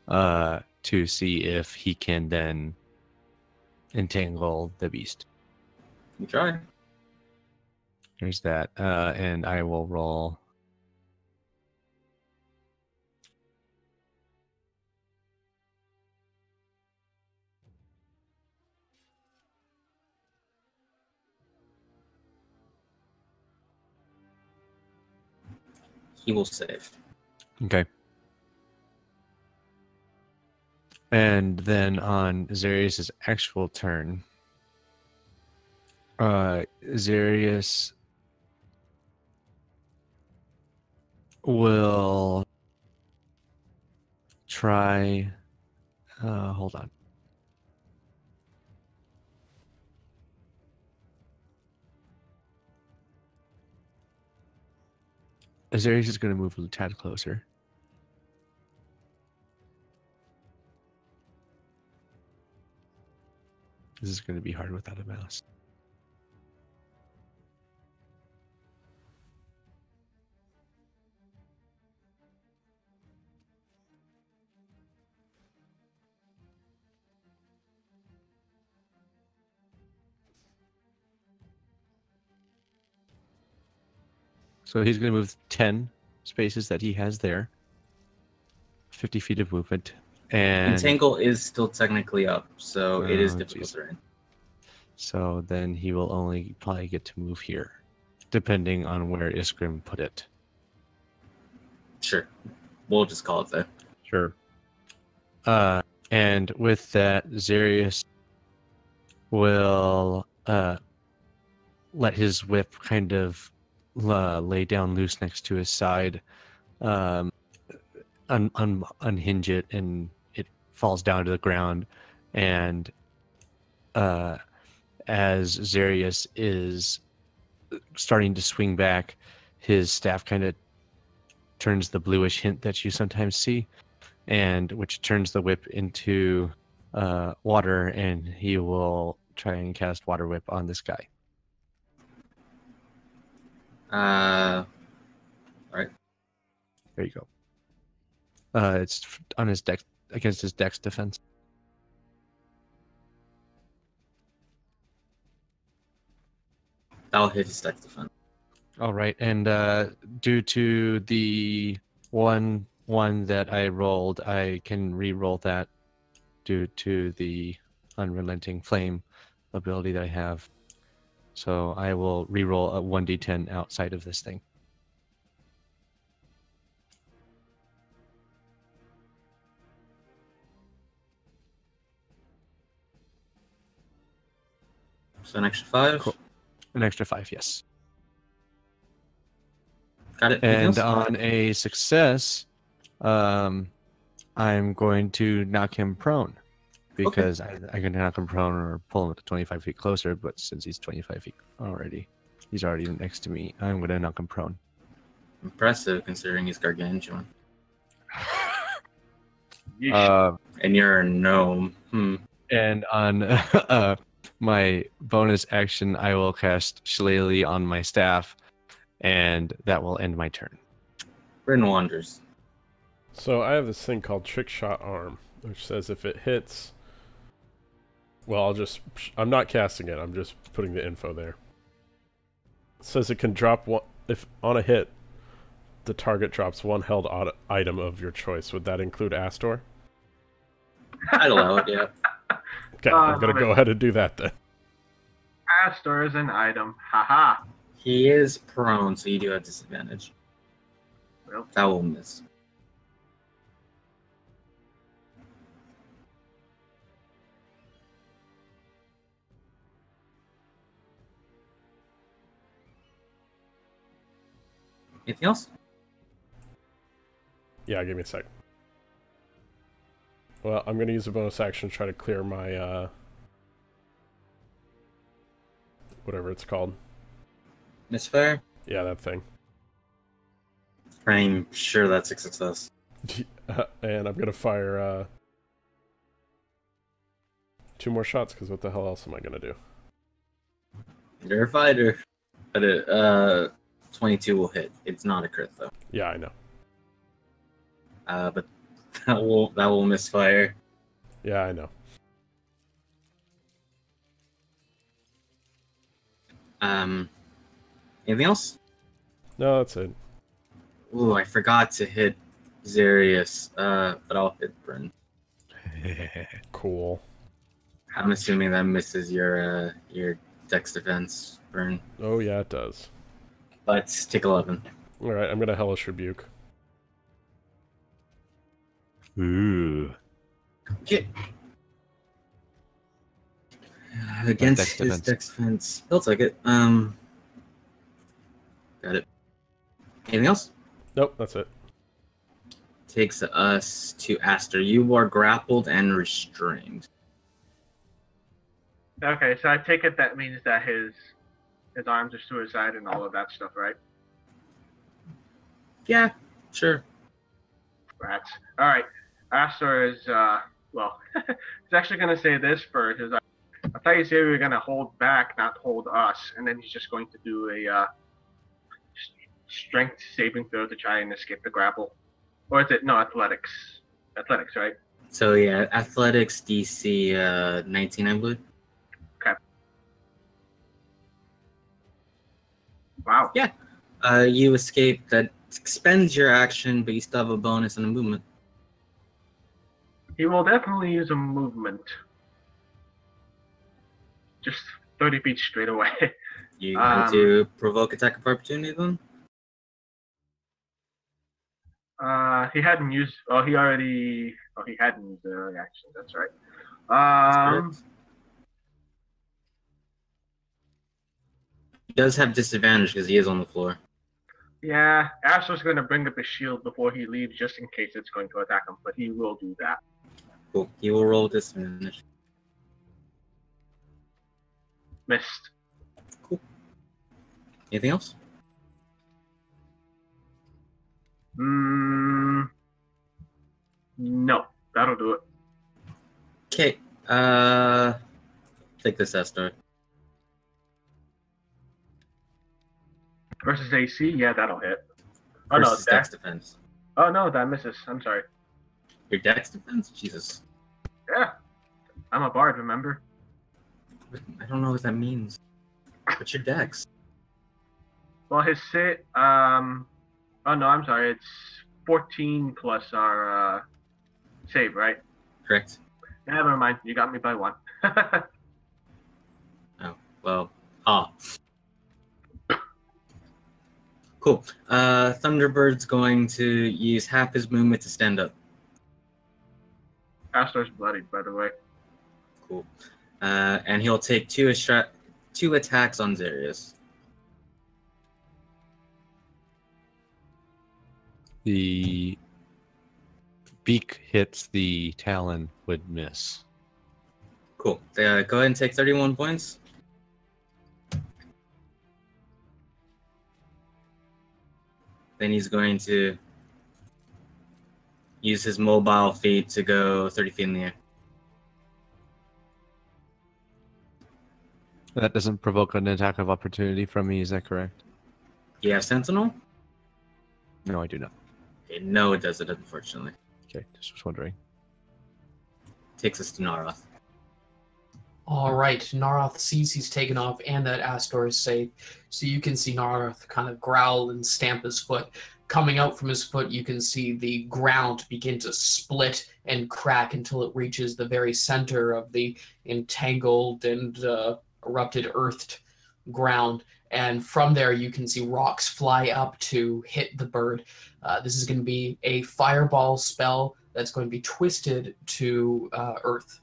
to see if he can then entangle the beast. You try. There's that. And I will roll. He will save. Okay. And then on Zarrius' actual turn, Zarrius will try. Hold on. Zarrius is going to move a tad closer. This is going to be hard without a mouse. So he's going to move 10 spaces that he has there. 50 feet of movement. And Entangle is still technically up, so it is Oh, difficult jeez. to run. so then he will only probably get to move here, depending on where Iskrim put it. Sure. We'll just call it that. Sure. And with that, Zarrius will let his whip kind of lay down loose next to his side, unhinge it, and it falls down to the ground. And as Zarrius is starting to swing back, his staff kind of turns the bluish hint that you sometimes see, and which turns the whip into water, and he will try and cast Water Whip on this guy. Right. There you go. It's on his dex against his dex defense. That'll hit his dex defense. All right, and due to the one that I rolled, I can re-roll that due to the unrelenting flame ability that I have. So I will re-roll a 1d10 outside of this thing. So an extra 5. Cool. An extra 5, yes. Got it. Anything And else? on a success, I'm going to knock him prone. Because I can knock him prone or pull him to 25 feet closer, but since he's 25 feet already, he's already next to me. I'm going to knock him prone. Impressive, considering he's gargantuan. Yeesh. And you're a gnome. And on my bonus action, I will cast Shillelagh on my staff, and that will end my turn. Bryn wanders. So I have this thing called Trick Shot Arm, which says if it hits... Well, I'm not casting it, I'm just putting the info there. It says it can drop one... If on a hit, the target drops one held item of your choice. Would that include Astor? I'd allow it, yeah. Okay, I'm going to go ahead and do that then. Astor is an item. Haha. He is prone, so you do have disadvantage. Well, That will miss. Anything else? Yeah, give me a sec. Well, I'm going to use a bonus action to try to clear my, whatever it's called. Misfire? Yeah, that thing. I'm sure that's a success. And I'm going to fire, 2 more shots, because what the hell else am I going to do? You're a fighter. But 22 will hit. It's not a crit, though. Yeah, I know. But that will misfire. Yeah, I know. Anything else? No, that's it. Ooh, I forgot to hit Zarrius, but I'll hit Bryn. Cool. I'm assuming that misses your dex defense, Bryn. Oh, yeah, it does. But take 11. Alright, I'm going to Hellish Rebuke. Ooh. Okay. Against Dex his defense. dex defense. He'll take it. Got it. Anything else? Nope, that's it. Takes us to Astor. You are grappled and restrained. okay, so I take it that means that his arms are suicide and all of that stuff, right? Yeah, sure. Rats. All right. Astor is, well, he's actually going to say this first. Is I thought you said we were going to hold back, not hold us. And then he's just going to do a strength saving throw to try and escape the grapple. Or is it, no, athletics. Athletics, right? So yeah, athletics DC 19, I believe. Wow. Yeah. You escape. That expends your action, but you still have a bonus and a movement. He will definitely use a movement. Just 30 feet straight away. You going to provoke attack of opportunity then? He hadn't used. Oh, he already. Oh, he hadn't used the reaction. That's right. Correct. He does have disadvantage because he is on the floor. Yeah, Astor's going to bring up his shield before he leaves, just in case it's going to attack him. But he will do that. Cool. He will roll disadvantage. Missed. Cool. Anything else? No, that'll do it. Okay. Take this, Astor. Versus AC, yeah, that'll hit. Oh no, Versus dex defense. Oh no, that misses. I'm sorry. Your dex defense? Jesus. Yeah, I'm a bard. Remember? I don't know what that means. What's your dex? Well, his sit. Oh no, I'm sorry. It's 14 plus our save, right? Correct. Never mind. You got me by 1. Oh, well. Cool. Thunderbird's going to use half his movement to stand up. Astor's bloodied, by the way. Cool. And he'll take two 2 attacks on Zarrius. The beak hits, the talon would miss. Cool. Go ahead and take 31 points. Then he's going to use his mobile feat to go 30 feet in the air. That doesn't provoke an attack of opportunity from me, is that correct? You have Sentinel? No, I do not. Okay, no, it doesn't, unfortunately. Okay, just was wondering. Takes us to Narroth. All right, Narroth sees he's taken off and that Astor is safe. So you can see Narroth kind of growl and stamp his foot. Coming out from his foot, you can see the ground begin to split and crack until it reaches the very center of the entangled and erupted earthed ground. And from there, you can see rocks fly up to hit the bird. This is going to be a fireball spell that's going to be twisted to earth.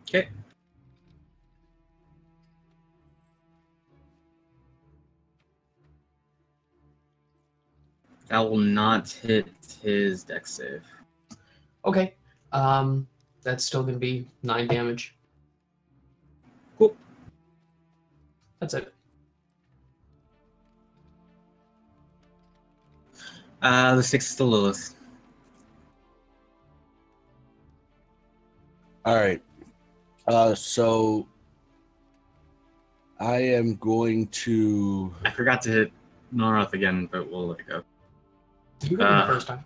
Okay. That will not hit his dex save. Okay. That's still going to be 9 damage. Cool. That's it. The 6 is to Lilith. All right. So I am going to. I forgot to hit Narroth again, but we'll let it go. You hit me the first time.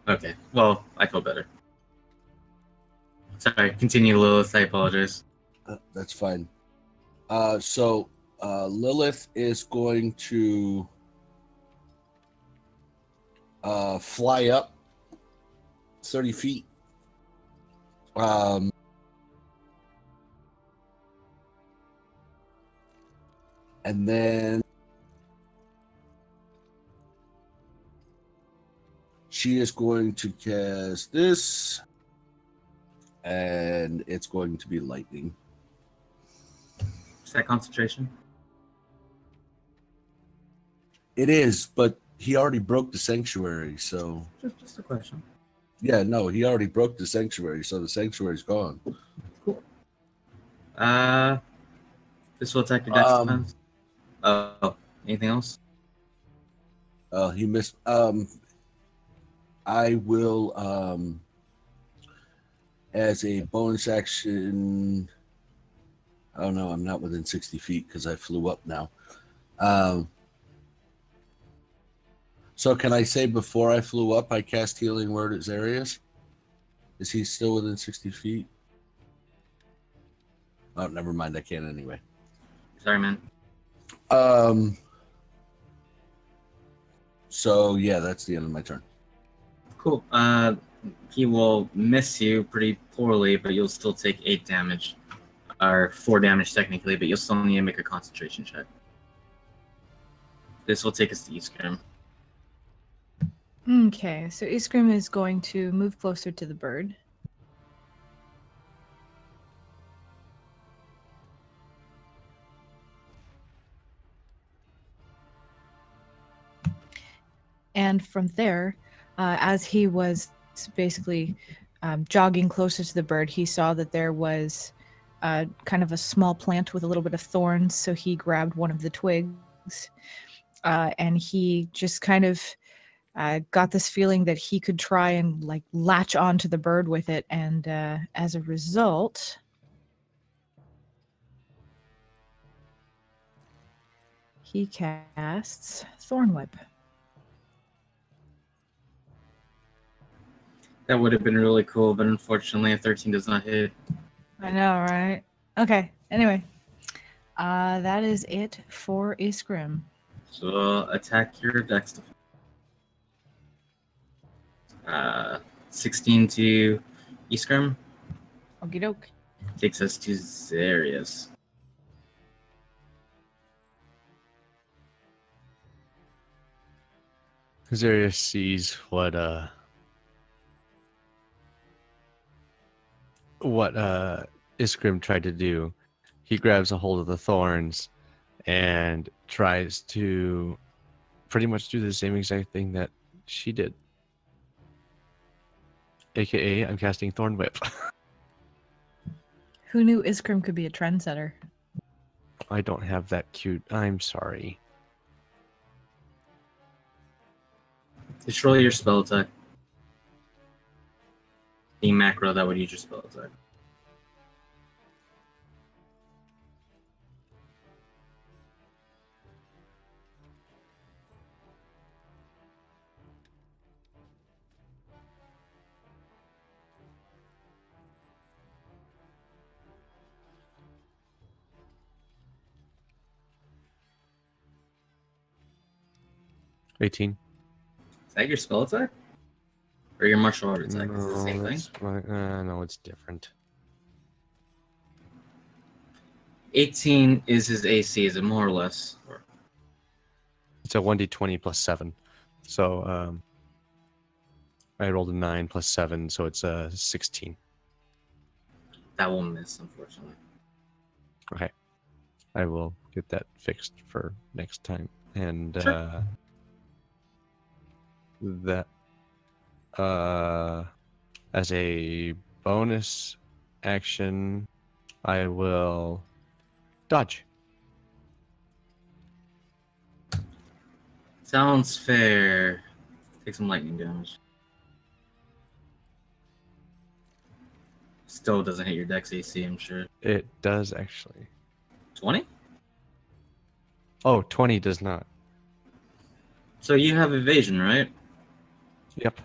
Okay. Well, I feel better. Sorry. Continue, Lilith. I apologize. That's fine. So Lilith is going to fly up 30 feet. And then she is going to cast this, and it's going to be lightning. Is that concentration? It is, but he already broke the sanctuary, so Just a question. yeah, no, he already broke the sanctuary, so the sanctuary's gone. Cool. This will attack your dex defense. Oh, anything else? He missed. I will, as a bonus action. Oh no, I'm not within 60 feet because I flew up now. So can I say before I flew up, I cast Healing Word at Zarrius? Is he still within 60 feet? Oh, never mind. I can't anyway. Sorry, man. So yeah, that's the end of my turn. Cool. He will miss you pretty poorly, but you'll still take 8 damage. Or 4 damage technically, but you'll still need to make a concentration check. This will take us to Iskrim. Okay, so Iskrim is going to move closer to the bird. And from there, as he was basically jogging closer to the bird, he saw that there was kind of a small plant with a little bit of thorns, so he grabbed one of the twigs, and he just kind of got this feeling that he could try and like latch onto the bird with it, and as a result, he casts Thorn Whip. That would have been really cool, but unfortunately a 13 does not hit. I know, right? Okay, anyway. That is it for Iskrim. So attack your dex defense. 16 to Iskrim. Okie doke. Takes us to Zarrius. Zarrius sees what what Iskrim tried to do. He grabs a hold of the thorns and tries to pretty much do the same exact thing that she did. AKA, I'm casting Thorn Whip. Who knew Iskrim could be a trendsetter? I don't have that cute. I'm sorry. Just roll your spell attack. The macro that would use your spell attack. $18. Is that your spell attack? Or your martial art attack? Is it the same thing? No, it's different. 18 is his AC, is it more or less? Or... It's a 1d20 plus 7. So I rolled a 9 plus 7, so it's a 16. That will miss, unfortunately. Okay. I will get that fixed for next time. And Sure. That as a bonus action, I will dodge. Sounds fair. Take some lightning damage. Still doesn't hit your dex AC, I'm sure. It does actually. 20? Oh, 20 does not. So you have evasion, right? Yep.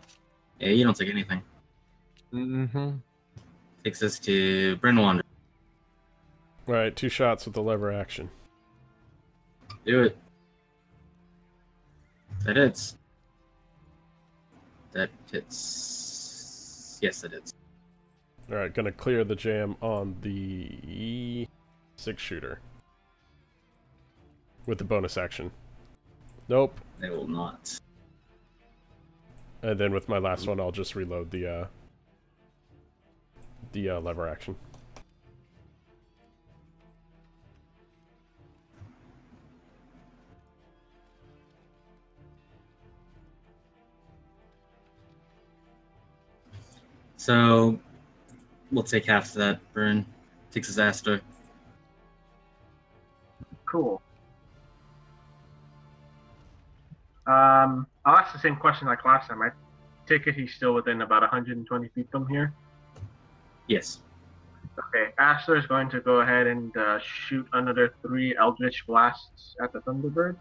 Yeah, you don't take anything. Mm-hmm. Takes us to Bryn Wander. Right, 2 shots with the lever action. Do it. That hits. That hits. Yes, that hits. Alright, gonna clear the jam on the 6-shooter. With the bonus action. Nope. They will not. And then with my last one, I'll just reload the lever action. So we'll take half of that. Bryn takes his Astor. Cool. I'll ask the same question like last time. I take it he's still within about 120 feet from here. Yes. Okay, Astor is going to go ahead and shoot another 3 Eldritch Blasts at the Thunderbird.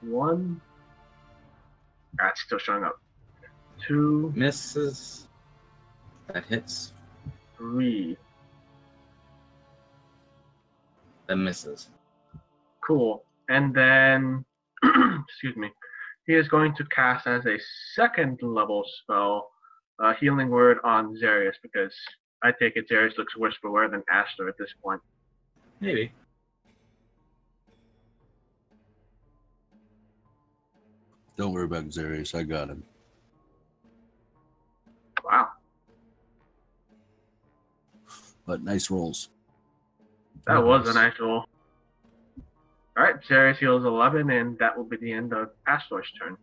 1. That's still showing up. 2. Misses. That hits. 3. That misses. Cool. And then, excuse me, he is going to cast as a 2nd level spell, Healing Word on Zarrius, because I take it Zarrius looks worse for wear than Astor at this point. Maybe. Don't worry about Zarrius. I got him. Wow. But nice rolls. That was a nice roll. Alright, Zarrius heals 11, and that will be the end of Astor's turn.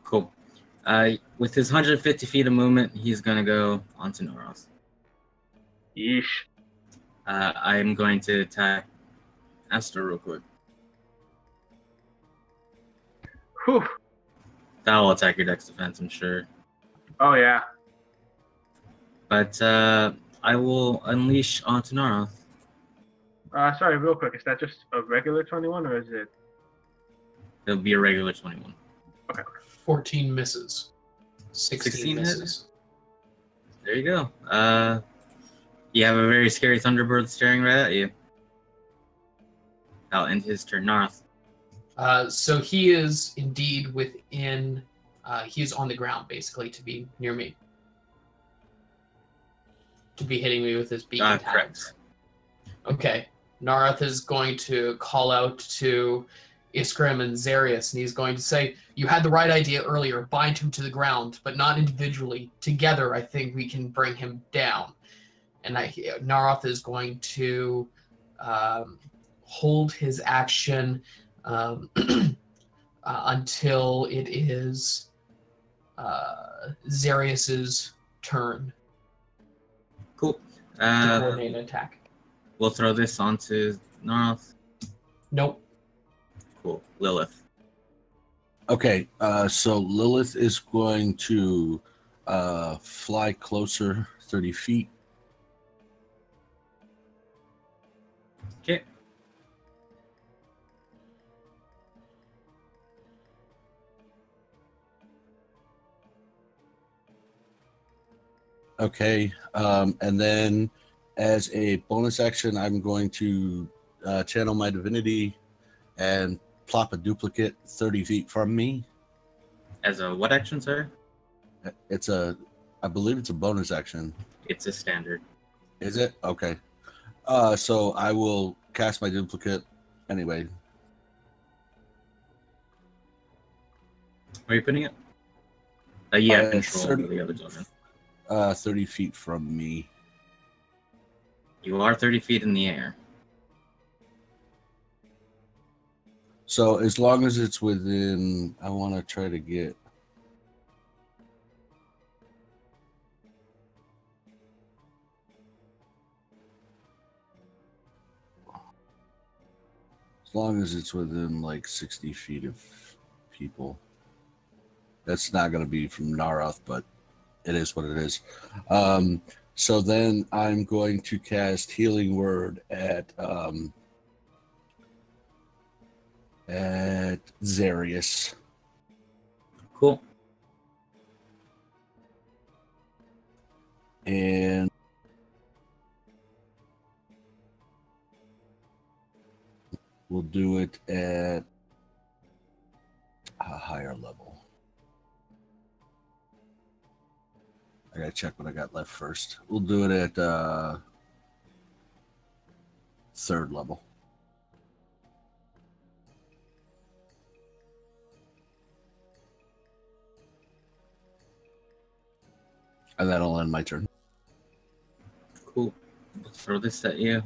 Cool. With his 150 feet of movement, he's going to go onto Narroth. Yeesh. I'm going to attack Astor real quick. Whew. That'll attack your dex defense, I'm sure. Oh, yeah. But I will unleash onto Narroth. Sorry, real quick. Is that just a regular 21, or is it... It'll be a regular 21. Okay. 14 misses. 16 misses. Hits? There you go. You have a very scary Thunderbird staring right at you. I'll end his turn. Narroth. So he is indeed within... he is on the ground, basically, to be near me. To be hitting me with his beak and Correct. talons. Okay. Narroth is going to call out to Iskrim and Zarrius, and he's going to say, "You had the right idea earlier. Bind him to the ground, but not individually. Together, I think we can bring him down." And Narroth is going to hold his action until it is Zarrius's turn Cool. to coordinate an attack. We'll throw this onto Narroth. Nope. Cool. Lilith. Okay, so Lilith is going to fly closer, 30 feet. Okay. Okay, and then as a bonus action, I'm going to channel my divinity and plop a duplicate 30 feet from me. As a what action, sir? I believe it's a bonus action. It's a standard. Is it? Okay. So I will cast my duplicate anyway. Where are you putting it? You have control 30 over the other children. 30 feet from me. You are 30 feet in the air. So as long as it's within, I want to try to get. As long as it's within like 60 feet of people. That's not going to be from Narroth, but it is what it is. So then I'm going to cast Healing Word at Zarrius. Cool. And we'll do it at a higher level. I gotta check what I got left first. We'll do it at 3rd level. And that'll end my turn. Cool. Let's throw this at you.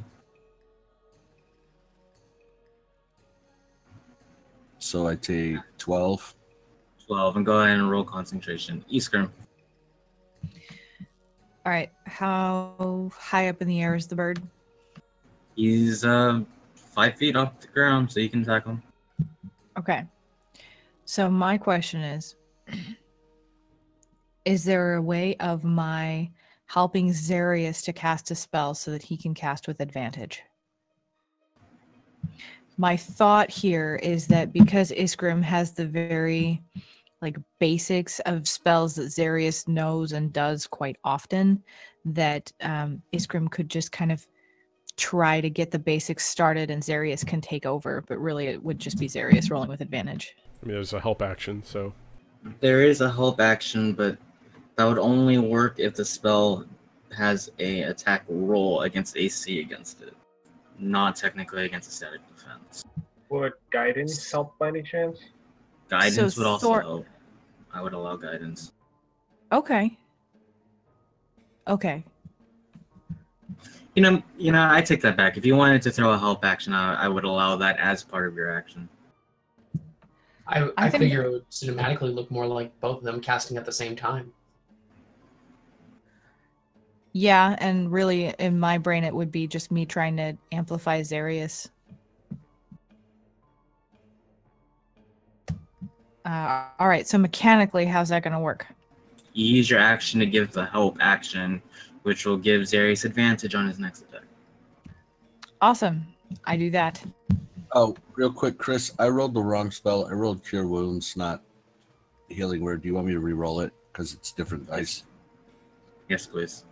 So I take 12. 12, and go ahead and roll concentration. Iskrim. All right. How high up in the air is the bird? He's 5 feet off the ground, so you can tackle him. Okay. So my question is there a way of my helping Zarrius to cast a spell so that he can cast with advantage? My thought here is that because Iskrim has the very basics of spells that Zarrius knows and does quite often, that Iskrim could just kind of try to get the basics started and Zarrius can take over, but really it would just be Zarrius rolling with advantage. I mean, there's a help action, so. There is a help action, but that would only work if the spell has a attack roll against AC against it, not technically against a static defense. Would guidance help by any chance? Guidance So would also help. I would allow guidance. Okay. You know, I take that back. If you wanted to throw a help action, I would allow that as part of your action. I figure it would cinematically look more like both of them casting at the same time. Yeah, and really in my brain it would be just me trying to amplify Zarrius. All right, so mechanically, how's that going to work? You use your action to give the help action, which will give Zarrius advantage on his next attack. Awesome. I do that. Oh, real quick, Chris, I rolled the wrong spell. I rolled Cure Wounds, not Healing Word. Do you want me to re-roll it? Because it's different dice. Yes, please.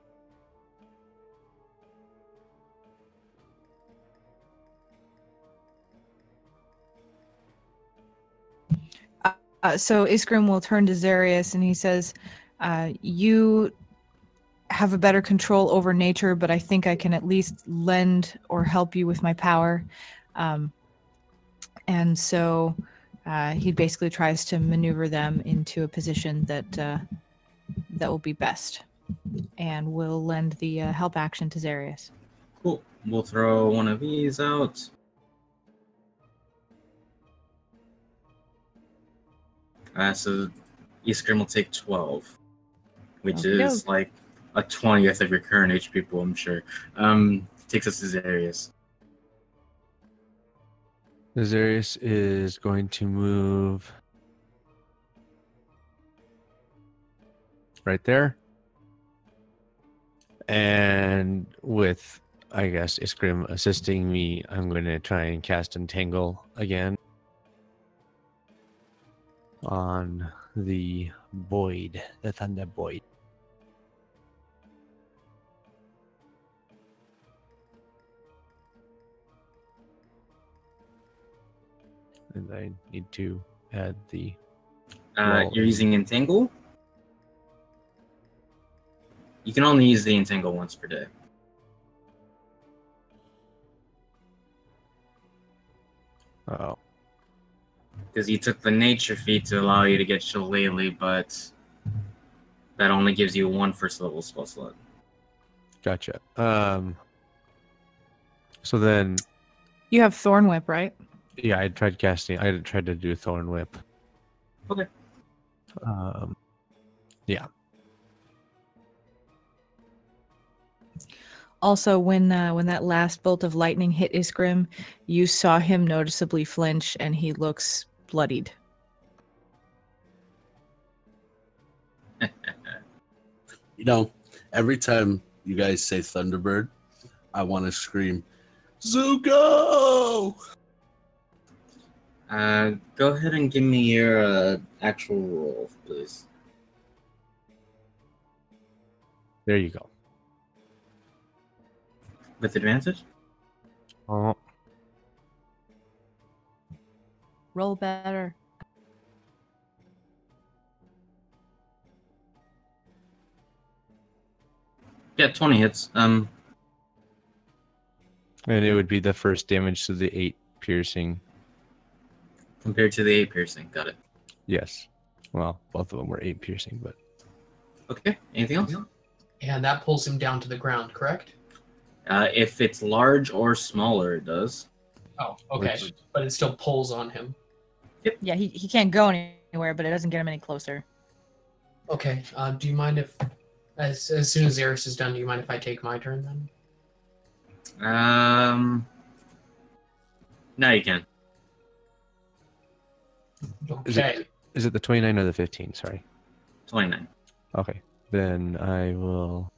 So Iskrim will turn to Zarrius and he says, you have a better control over nature, but I think I can at least lend or help you with my power. And so he basically tries to maneuver them into a position that that will be best. And we'll lend the help action to Zarrius. Cool. We'll throw one of these out. So Iskrim will take 12, which is like a 20th of your current HP pool, I'm sure. Takes us to Zarrius. Zarrius is going to move right there. And with, I guess, Iskrim assisting me, I'm going to try and cast Entangle again on the Void, the Thunder Void. And I need to add the... You're using Entangle? You can only use the Entangle once per day. Oh. Because you took the nature feat to allow you to get Shillelagh, but that only gives you one first level spell slot. Gotcha. So then... You have Thorn Whip, right? Yeah, I tried casting. I tried to do Thorn Whip. Okay. Yeah. Also, when that last bolt of lightning hit Iskrim, you saw him noticeably flinch, and he looks bloodied. You know, every time you guys say Thunderbird, I want to scream, Zuko! Go ahead and give me your actual roll, please. There you go. With advantage? Oh. Roll better. Yeah, 20 hits. And it would be the first damage to the 8 piercing. Compared to the 8 piercing. Got it. Yes. Well, both of them were 8 piercing, but... Okay, anything else? And that pulls him down to the ground, correct? If it's large or smaller, it does. Oh, okay. But it still pulls on him. Yep. Yeah, he can't go anywhere, but it doesn't get him any closer. Okay. Do you mind if, as soon as Zarrius is done, do you mind if I take my turn then? No, you can. Okay. Is it the 29 or the 15? Sorry. 29. Okay. Then I will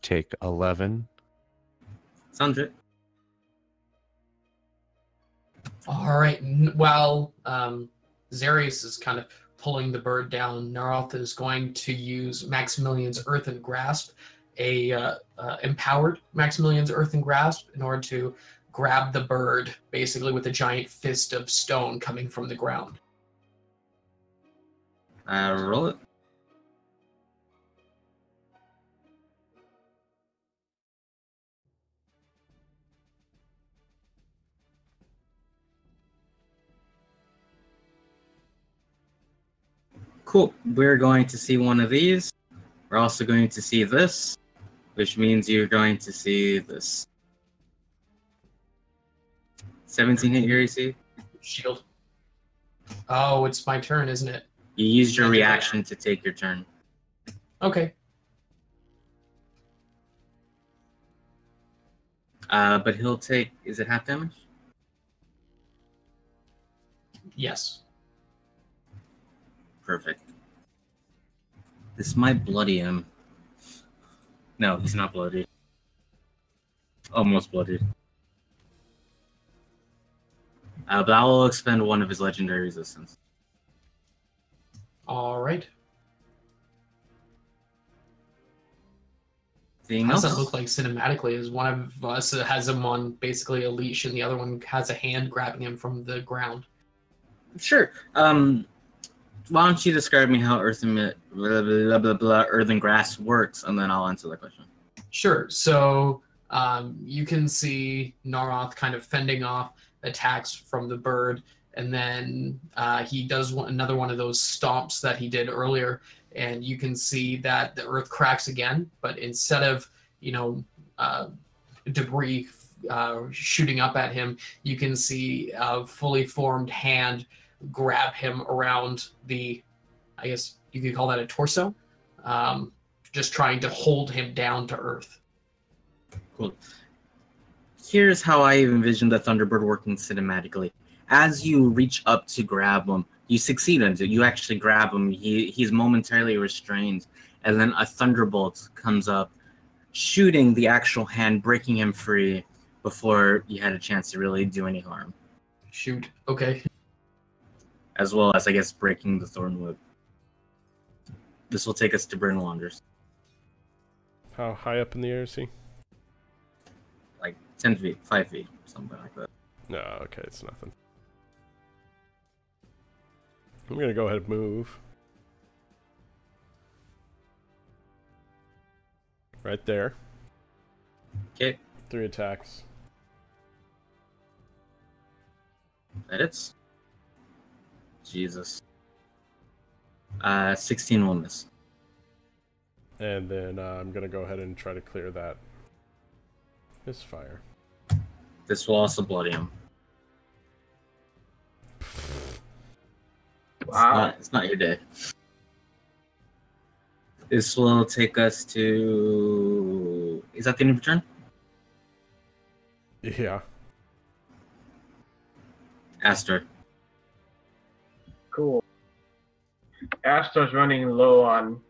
take 11. Sounds good. All right. While Zarrius is kind of pulling the bird down, Narroth is going to use Maximilian's Earthen Grasp, a empowered Maximilian's Earthen Grasp, in order to grab the bird, basically with a giant fist of stone coming from the ground. Roll it. Cool. We're going to see one of these. We're also going to see this, which means you're going to see this. 17 hit your AC. Shield. Oh, it's my turn, isn't it? You used your reaction to take your turn. Okay. But he'll take, is it half damage? Yes. Perfect. This might bloody him. No, he's not bloody. Almost bloody. But I will expend one of his legendary resistance. All right. Anything How else? does that look like cinematically? Is one of us has him on basically a leash, and the other one has a hand grabbing him from the ground? Sure. Why don't you describe me how earthen grass works, and then I'll answer that question. Sure. So you can see Narroth kind of fending off attacks from the bird, and then he does another one of those stomps that he did earlier, and you can see that the earth cracks again, but instead of, debris shooting up at him, you can see a fully formed hand grab him around the, I guess you could call that a torso, just trying to hold him down to earth. Cool. Here's how I envision the Thunderbird working cinematically. As you reach up to grab him, you succeed in it. You actually grab him. He's momentarily restrained, and then a thunderbolt comes up, shooting the actual hand, breaking him free before you had a chance to really do any harm. Shoot. Okay. As well as, I guess, breaking the thorn whip. This will take us to Bryn Wanders. How high up in the air is he? Like 10 feet, 5 feet, something like that. No, okay, it's nothing. I'm gonna go ahead and move. Right there. Okay. 3 attacks. That hits. Jesus. 16 will miss. And then I'm gonna go ahead and try to clear that misfire. This will also bloody him. Wow. It's not your day. This will take us to... Is that the end of your turn? Yeah. Astor. Cool. Astor's running low on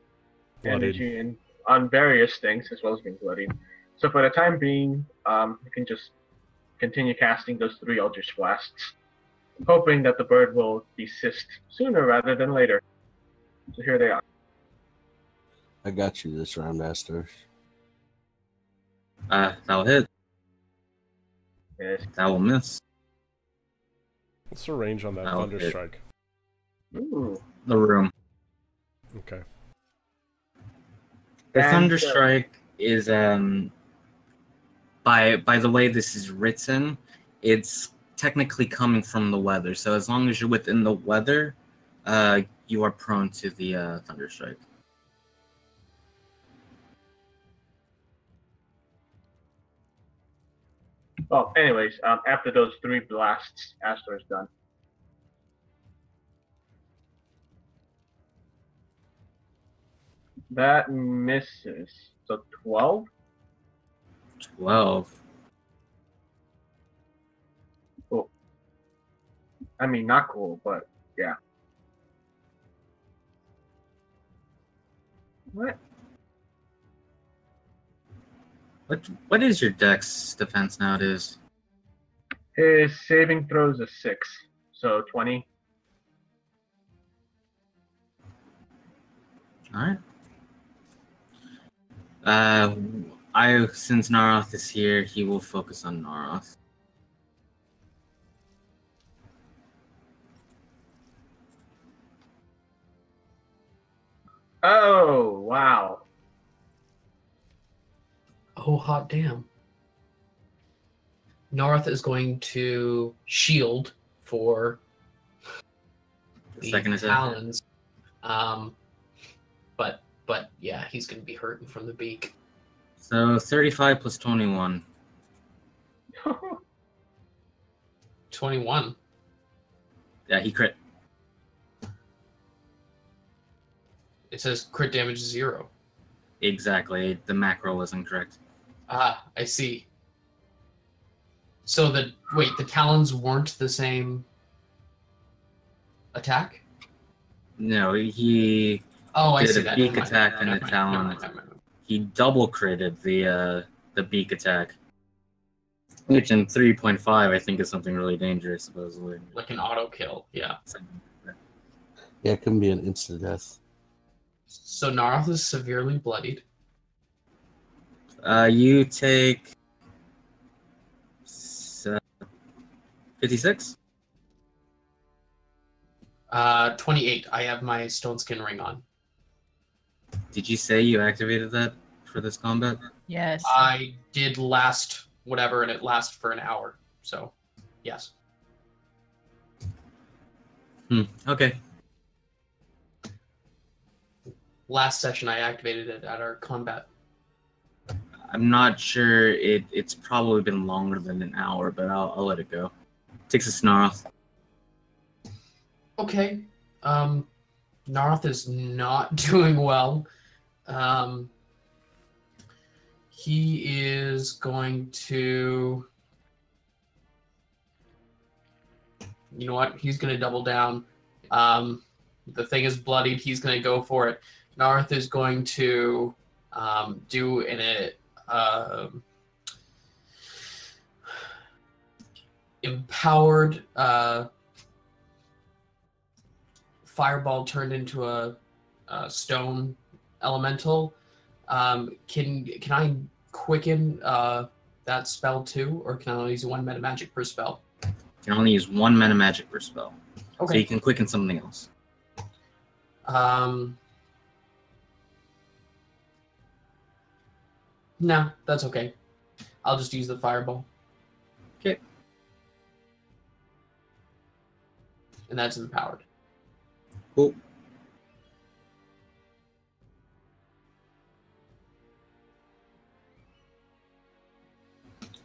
Bloodied. energy and on various things, as well as being bloodied. So for the time being, you can just continue casting those 3 Eldritch Blasts, hoping that the bird will desist sooner rather than later. So here they are. I got you this round, Astor. That'll hit. Yes. That will miss. What's the range on that That'll Thunder hit. Strike? Ooh. The room. Okay. The And, Thunder Strike is, by the way this is written, it's technically coming from the weather. So as long as you're within the weather, you are prone to the Thunder Strike. Well, anyways, after those 3 blasts, Astor is done. That misses. So 12? 12. Cool. I mean, not cool, but yeah. What? What is your dex defense nowadays? His saving throws a 6, so 20. Alright. Since Narroth is here, he will focus on Narroth. Oh, wow. Oh, hot damn. Narroth is going to shield for the Second attack. talons. But yeah, he's going to be hurting from the beak. So 35 plus 21. 21. Yeah, he crit. It says crit damage 0. Exactly. The macro was incorrect. Ah, I see. So the talons weren't the same attack? No, he Oh, I did see a that. beak Never mind. attack and Never a mind. talon. Never mind. He double critted the beak attack. Which in 3.5 I think is something really dangerous, supposedly. Like an auto kill, yeah. Yeah, it can be an instant death. So Narroth is severely bloodied. You take 56? 28. I have my stone skin ring on. Did you say you activated that for this combat? Yes. I did last whatever, and it lasts for an hour. So, yes. Okay. Last session I activated it at our combat. I'm not sure. It's probably been longer than an hour, but I'll let it go. Takes a Narroth. Okay. Narroth is not doing well. He is going to... You know what? He's going to double down. The thing is bloodied. He's going to go for it. Narroth is going to do an empowered fireball turned into a stone elemental. Can I quicken that spell too, or can I only use one meta magic per spell? You can only use one meta magic per spell. Okay. So you can quicken something else. No, that's okay. I'll just use the fireball. Okay. And that's empowered. Cool.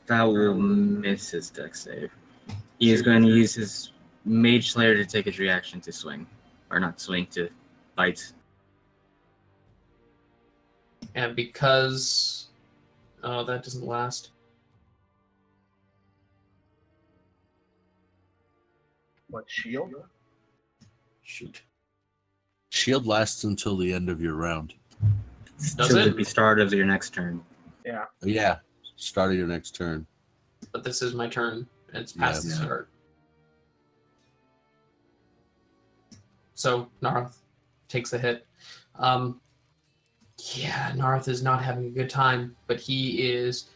That will miss his dex save. He is going to use his Mage Slayer to take his reaction to swing. Or not swing, to bite. And because... Oh, that doesn't last. What, shield? Shoot. Shield lasts until the end of your round. Does Till it? the start of your next turn. Yeah. Yeah, start of your next turn. But this is my turn. And it's past the Yeah. start. So, Narroth takes the hit. Yeah, Narroth is not having a good time, but he is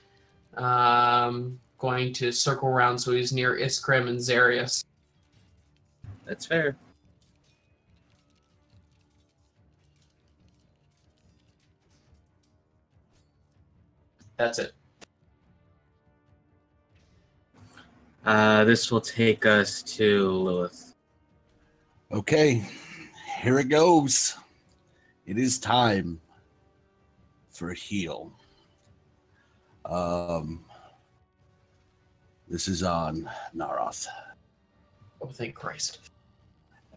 going to circle around so he's near Iskrim and Zarrius. That's fair. That's it. This will take us to Lilith. Okay, here it goes. It is time for a heal. This is on Narroth. Oh, thank Christ.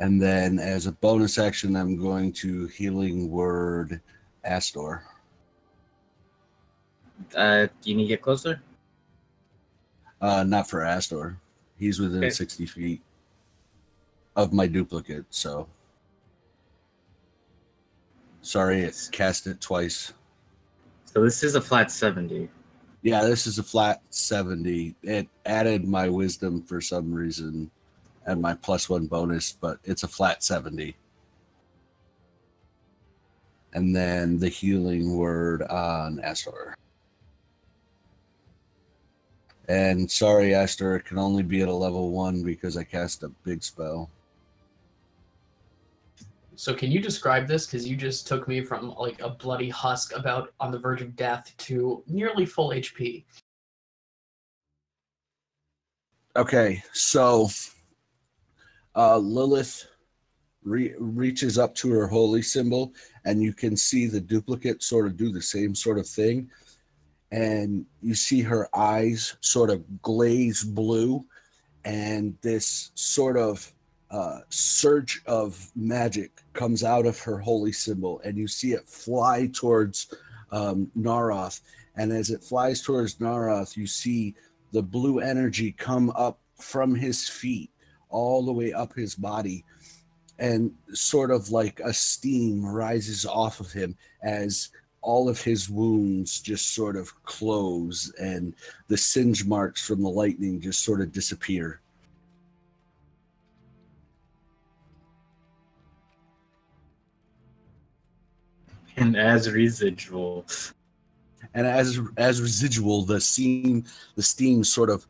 And then as a bonus action, I'm going to healing word Astor. Do you need to get closer? Not for Astor. He's within Okay. 60 feet of my duplicate, so. Sorry, it's cast it twice. So this is a flat 70. Yeah, this is a flat 70. It added my wisdom for some reason and my +1 bonus, but it's a flat 70. And then the healing word on Astor. And sorry, Astor, it can only be at a level 1 because I cast a big spell. So can you describe this? Because you just took me from like a bloody husk about on the verge of death to nearly full HP. Okay, so Lilith reaches up to her holy symbol, and you can see the duplicate sort of do the same sort of thing. And you see her eyes sort of glaze blue, and this sort of surge of magic comes out of her holy symbol, and you see it fly towards Narroth. And as it flies towards Narroth, you see the blue energy come up from his feet all the way up his body, and sort of like a steam rises off of him as all of his wounds just sort of close, and the singe marks from the lightning just sort of disappear. And as residual. And as residual, the steam sort of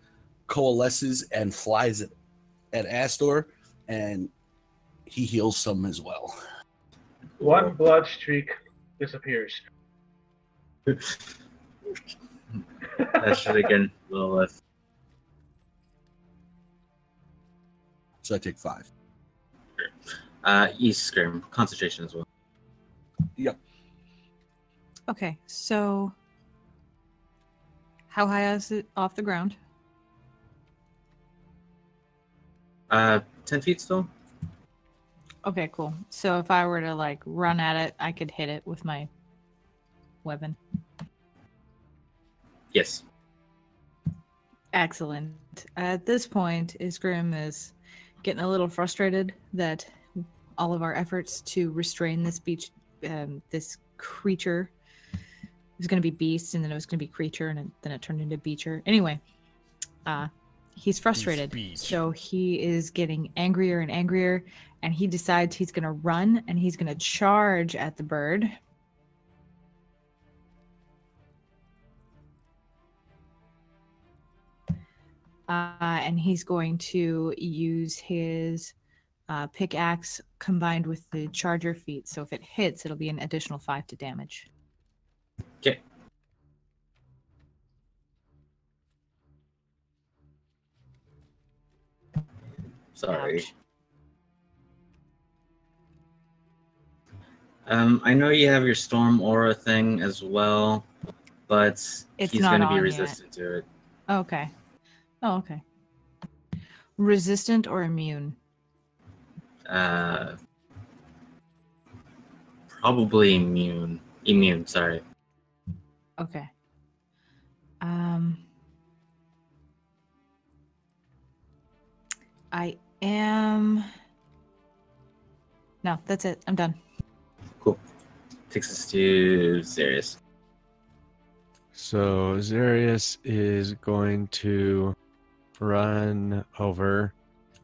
coalesces and flies at Astor, and he heals some as well. One blood streak disappears. That should again Lilith. So I take 5. East Scrim. Concentration as well. Yep. Okay, so how high is it off the ground? 10 feet still? Okay, cool. So if I were to like run at it, I could hit it with my weapon. Yes. Excellent. At this point, Isgrim is getting a little frustrated that all of our efforts to restrain this creature, it was going to be beast, and then it was going to be creature, and then it turned into beacher. Anyway, he's frustrated, so he is getting angrier and angrier, and he decides he's going to run and he's going to charge at the bird. And he's going to use his pickaxe combined with the charger feat. So if it hits, it'll be an additional 5 to damage. Okay. Sorry. Ouch. I know you have your storm aura thing as well, but It's he's not going to be on resistant to it. Okay. Oh, okay. Resistant or immune? Probably immune. Immune, sorry. Okay. I am... No, that's it. I'm done. Cool. Takes us to Zarrius. So Zarrius is going to run over,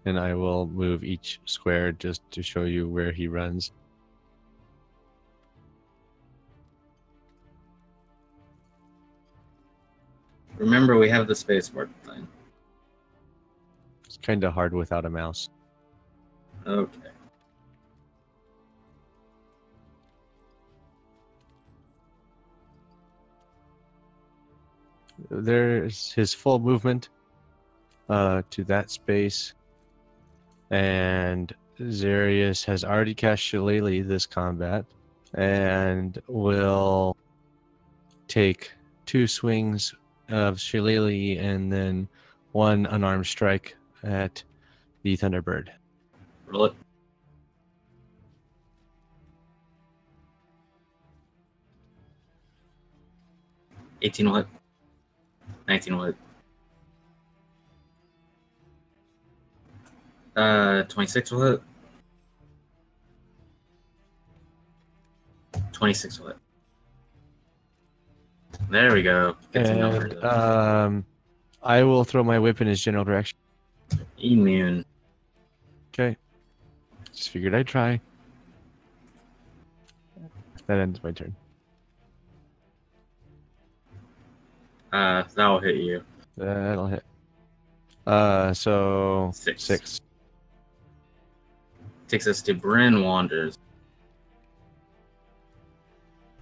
and I will move each square just to show you where he runs. Remember, we have the space bar thing. It's kind of hard without a mouse. Okay. There's his full movement to that space, and Zarrius has already cast Shillelagh this combat, and will take 2 swings of Shillelagh and then 1 unarmed strike at the Thunderbird. Roll it. $18 will hit. 19 will hit. 26 will hit. 26 will hit. There we go. Good to know for And those. I will throw my whip in his general direction. Immune. Okay. Just figured I'd try. That ends my turn. That will hit you. That'll hit. So 6. Takes us to Bryn Wanders.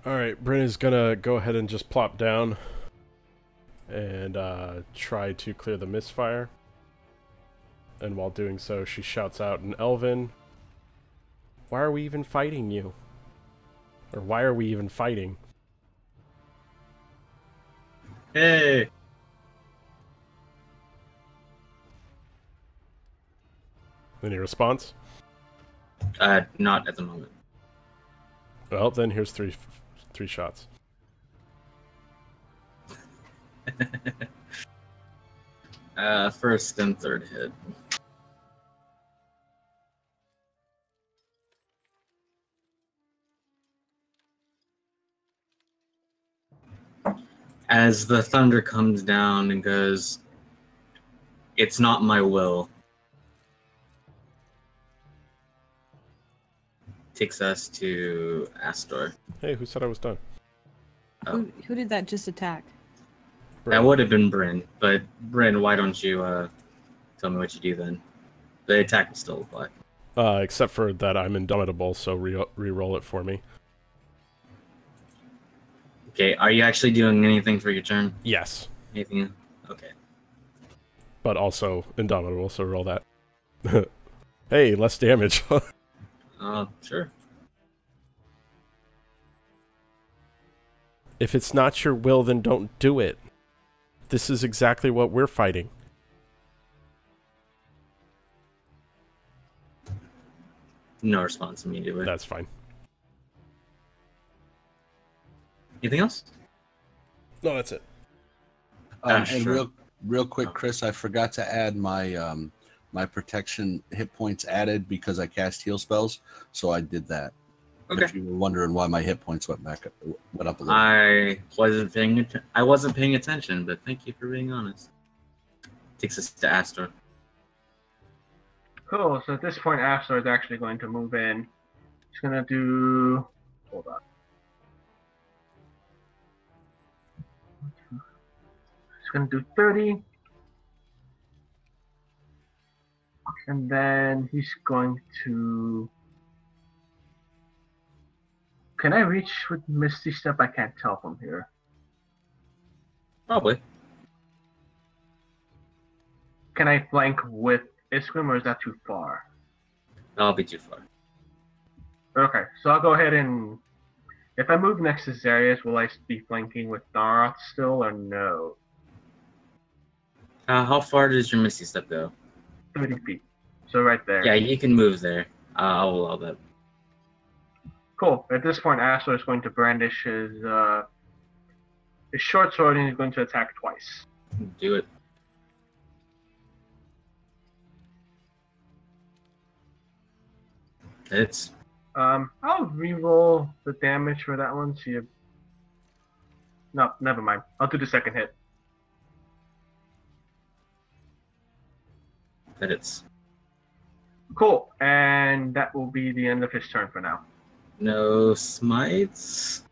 All right, Bryn is gonna go ahead and just plop down and try to clear the misfire. And while doing so, she shouts out in Elven, "Why are we even fighting you? Or why are we even fighting?" Hey! Any response? Not at the moment. Well, then here's three shots. First and third hit. As the thunder comes down and goes, "It's not my will." Takes us to Astor. Hey, who said I was done? Oh. Who did that just attack? That would have been Bryn, but Bryn, why don't you tell me what you do then? The attack will still apply. Except for that I'm indomitable, so re-roll it for me. Okay, are you actually doing anything for your turn? Yes, Anything? Okay. but also indomitable, so roll that. Hey, less damage. Sure. If it's not your will, then don't do it. This is exactly what we're fighting. No response immediately. That's fine. Anything else? No, that's it. And Sure. real quick, Chris, I forgot to add my my protection hit points added because I cast heal spells, so I did that. Okay. If you were wondering why my hit points went up a little. I wasn't paying attention, but thank you for being honest. Takes us to Astor. Cool. So at this point, Astor is actually going to move in. He's gonna do. Hold on. He's gonna do 30, and then he's going to. Can I reach with Misty Step? I can't tell from here. Probably. Can I flank with Iskrim, or is that too far? That'll be too far. Okay, so I'll go ahead and. If I move next to Zarrius, will I be flanking with Narroth still, or no? How far does your Misty Step go? 30 feet. So right there. Yeah, you can move there. I'll allow that. Cool. At this point, Astor is going to brandish his short sword and he's going to attack twice. Do it. It's I'll re-roll the damage for that one. See if... No, never mind. I'll do the second hit. it's Cool. And that will be the end of his turn for now. no smites.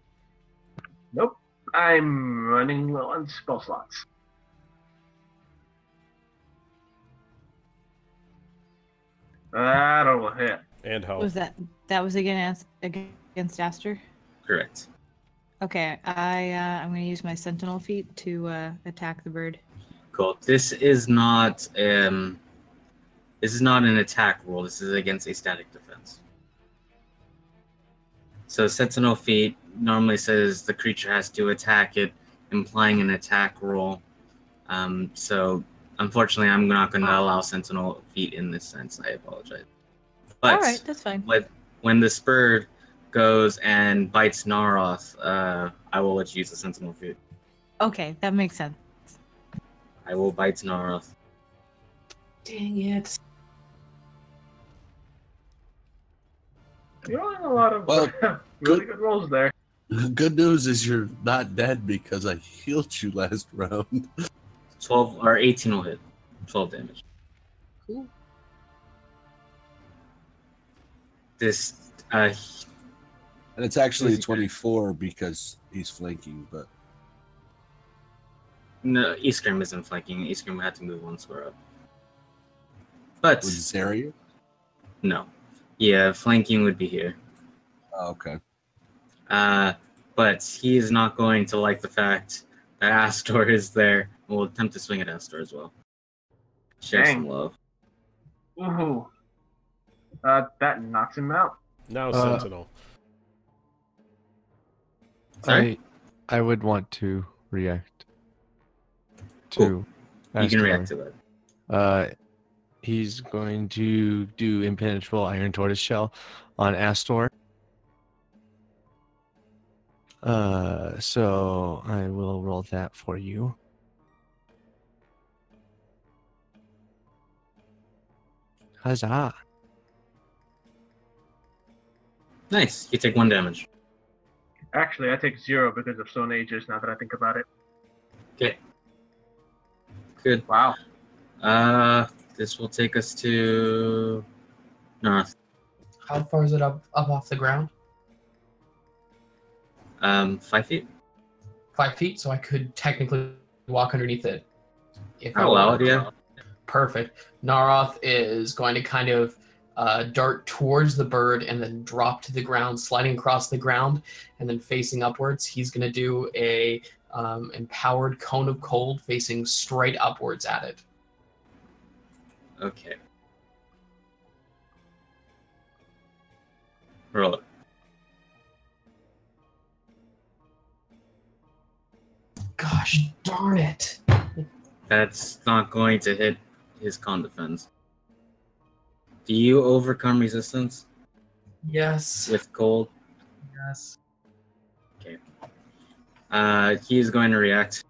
Nope. I'm running low on spell slots. That'll hit. And health. Was that was against Astor? Correct. Okay, I'm gonna use my Sentinel feat to attack the bird. Cool. This is not an attack roll. This is against a static defense. So Sentinel feat normally says the creature has to attack it, implying an attack roll. So unfortunately, I'm not going to allow Sentinel feat in this sense. I apologize. But All right, that's fine. when this bird goes and bites Narroth, I will let you use the Sentinel feat. Okay, that makes sense. I will bite Narroth. Dang it. You're rolling a lot of Well, really good rolls there. Good news is you're not dead because I healed you last round. 12 or 18 will hit. 12 damage. Cool. This And it's actually Easy. 24 because he's flanking, but no, Iskrim isn't flanking. Iskrim had to move one square up. But with Zarrius? no. Yeah, flanking would be here. Oh, okay. But he is not going to like the fact that Astor is there. We'll attempt to swing at Astor as well. Share Dang. some love. Ooh. That knocks him out. Now Sentinel. Sorry? I would want to react to Cool. You can Astor. react to that. He's going to do impenetrable iron tortoise shell on Astor. So I will roll that for you. Huzzah! Nice. You take 1 damage. Actually, I take 0 because of Stone Ages now that I think about it. Okay. Good. Wow. This will take us to Narroth. How far is it up off the ground? 5 feet. 5 feet, so I could technically walk underneath it. If I I'll allow it, wanted. yeah. Perfect. Narroth is going to kind of dart towards the bird and then drop to the ground, sliding across the ground, and then facing upwards. He's going to do a empowered cone of cold facing straight upwards at it. Okay. Roll it. Gosh darn it. That's not going to hit his con defense. Do you overcome resistance Yes. with cold? Yes. Okay. He is going to react.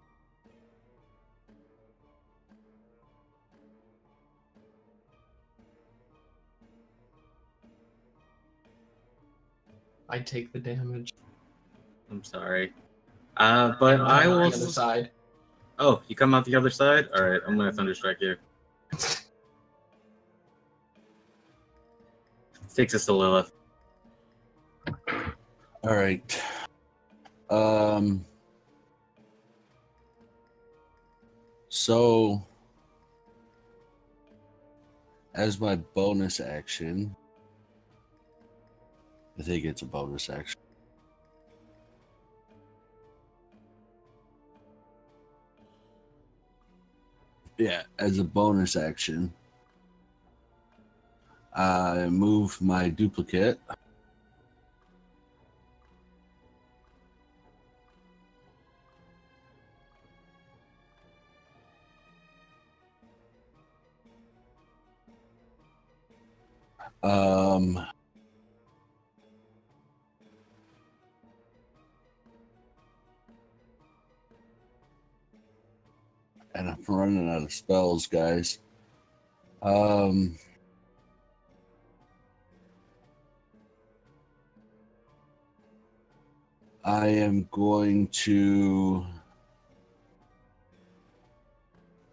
I take the damage. I'm sorry. But I will. On the other side. Oh, you come out the other side? Alright, I'm gonna Thunderstrike you. Takes us to Lilith. All right. So, as my bonus action, I think it's a bonus action. Yeah, as a bonus action, I move my duplicate. And I'm running out of spells, guys. I am going to...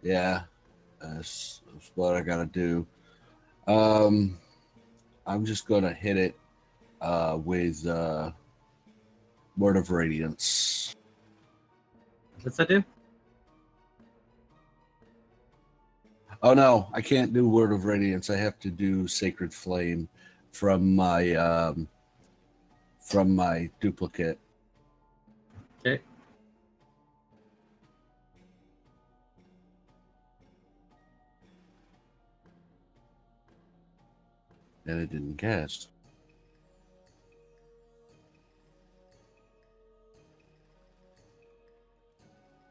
Yeah, that's what I gotta do. I'm just gonna hit it with Word of Radiance. What's that do? Oh no, I can't do Word of Radiance. I have to do Sacred Flame from my duplicate. Okay. And it didn't cast.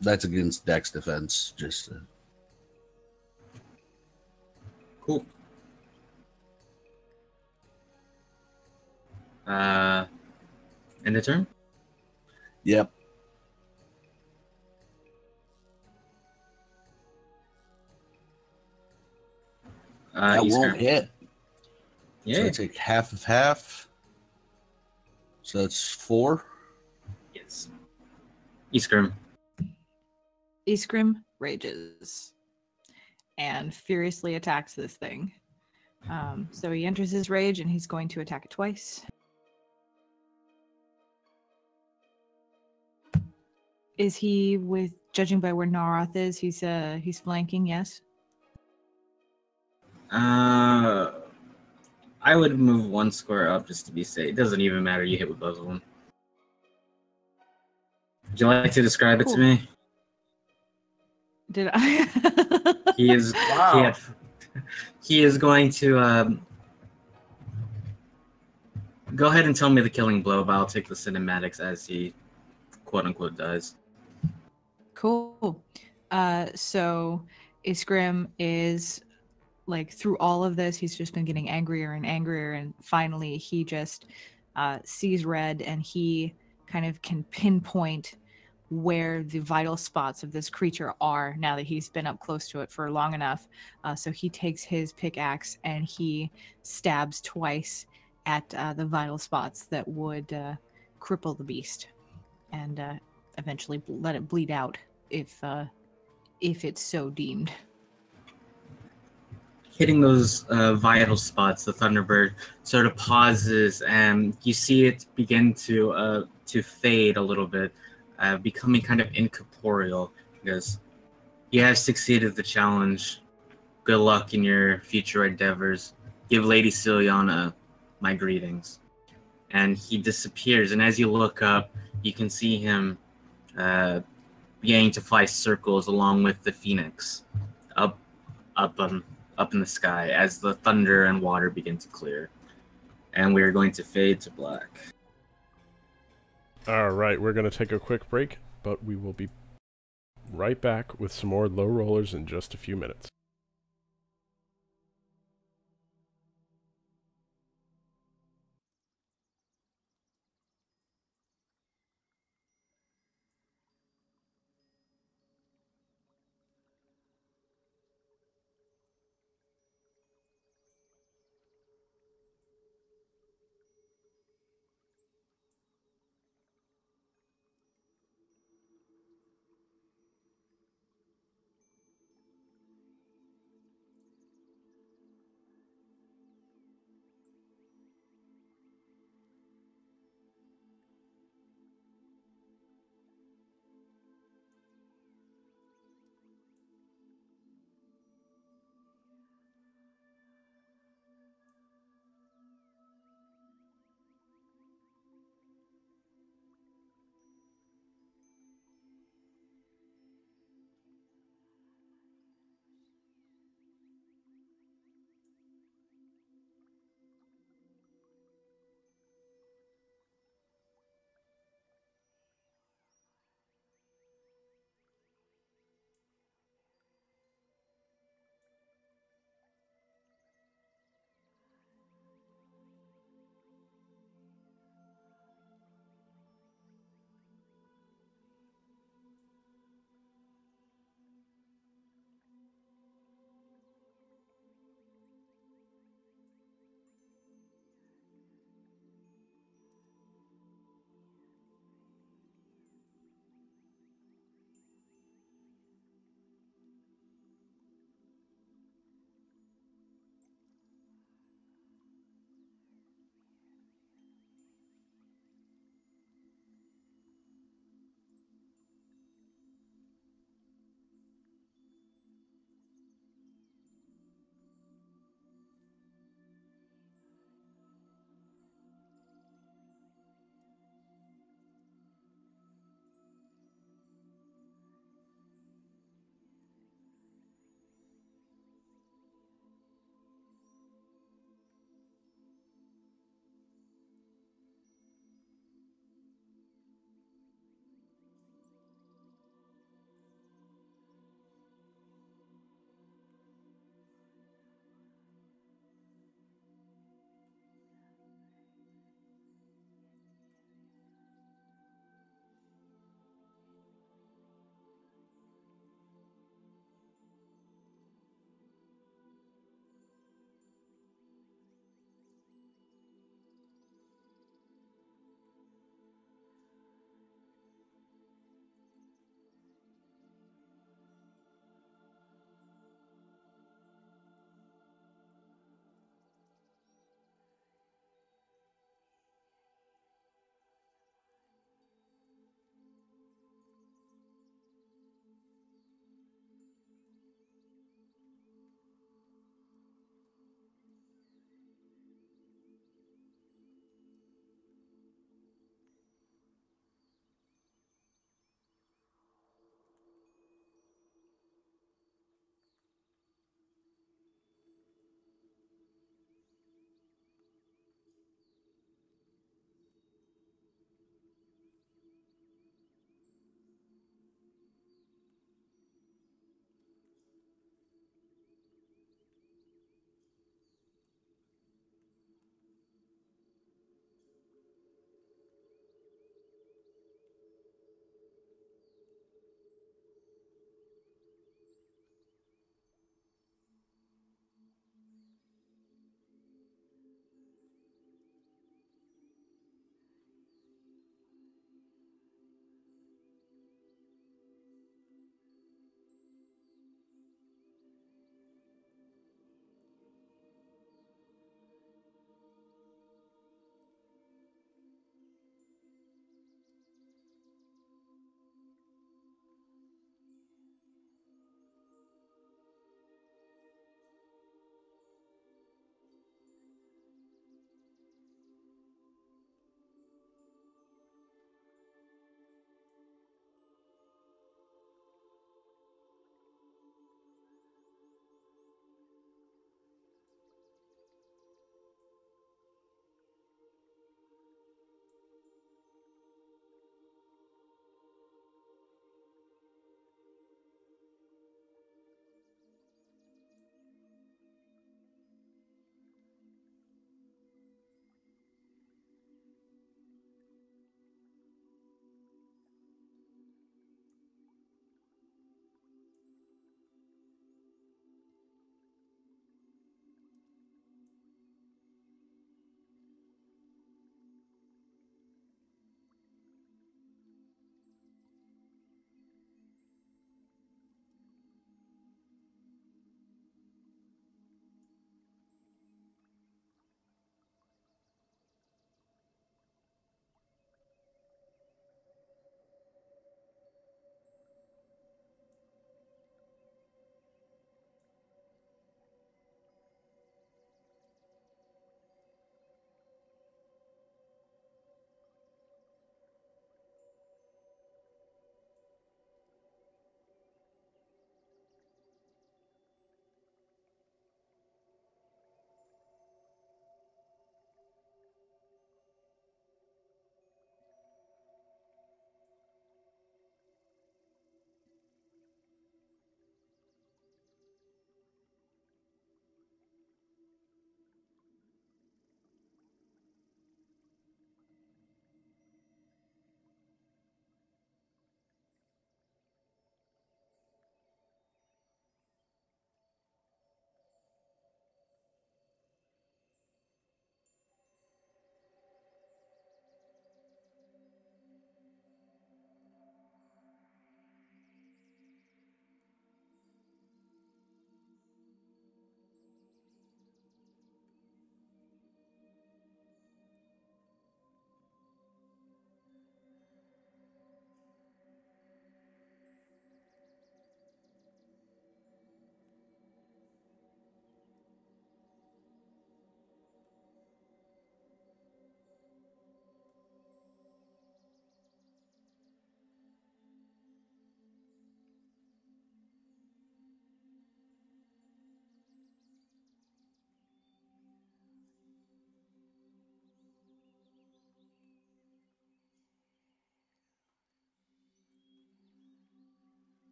That's against Dex defense, just Cool. End of turn? Yep. That won't hit. Yeah. So I take half of half. So that's 4. Yes. Iskrim. Iskrim rages and furiously attacks this thing. So he enters his rage and he's going to attack it twice. Is he with, judging by where Narroth is, he's flanking, yes? I would move one square up just to be safe. It doesn't even matter. You hit with both of them. Would you like to describe it to me? Did I? He is. Wow. He is going to go ahead and tell me the killing blow, but I'll take the cinematics as he, quote unquote, does. Cool. So Iskrim is like through all of this, he's just been getting angrier and angrier, and finally he just sees red, and he kind of can pinpoint where the vital spots of this creature are now that he's been up close to it for long enough. So he takes his pickaxe and he stabs twice at the vital spots that would cripple the beast, and eventually let it bleed out if it's so deemed. Hitting those vital spots, the Thunderbird sort of pauses, and you see it begin to fade a little bit, becoming kind of incorporeal. Because you have succeeded the challenge. Good luck in your future endeavors. Give Lady Ciliana my greetings. And he disappears, and as you look up, you can see him beginning to fly circles along with the Phoenix up in the sky as the thunder and water begin to clear. and we're going to fade to black. All right, we're going to take a quick break, but we will be right back with some more low rollers in just a few minutes.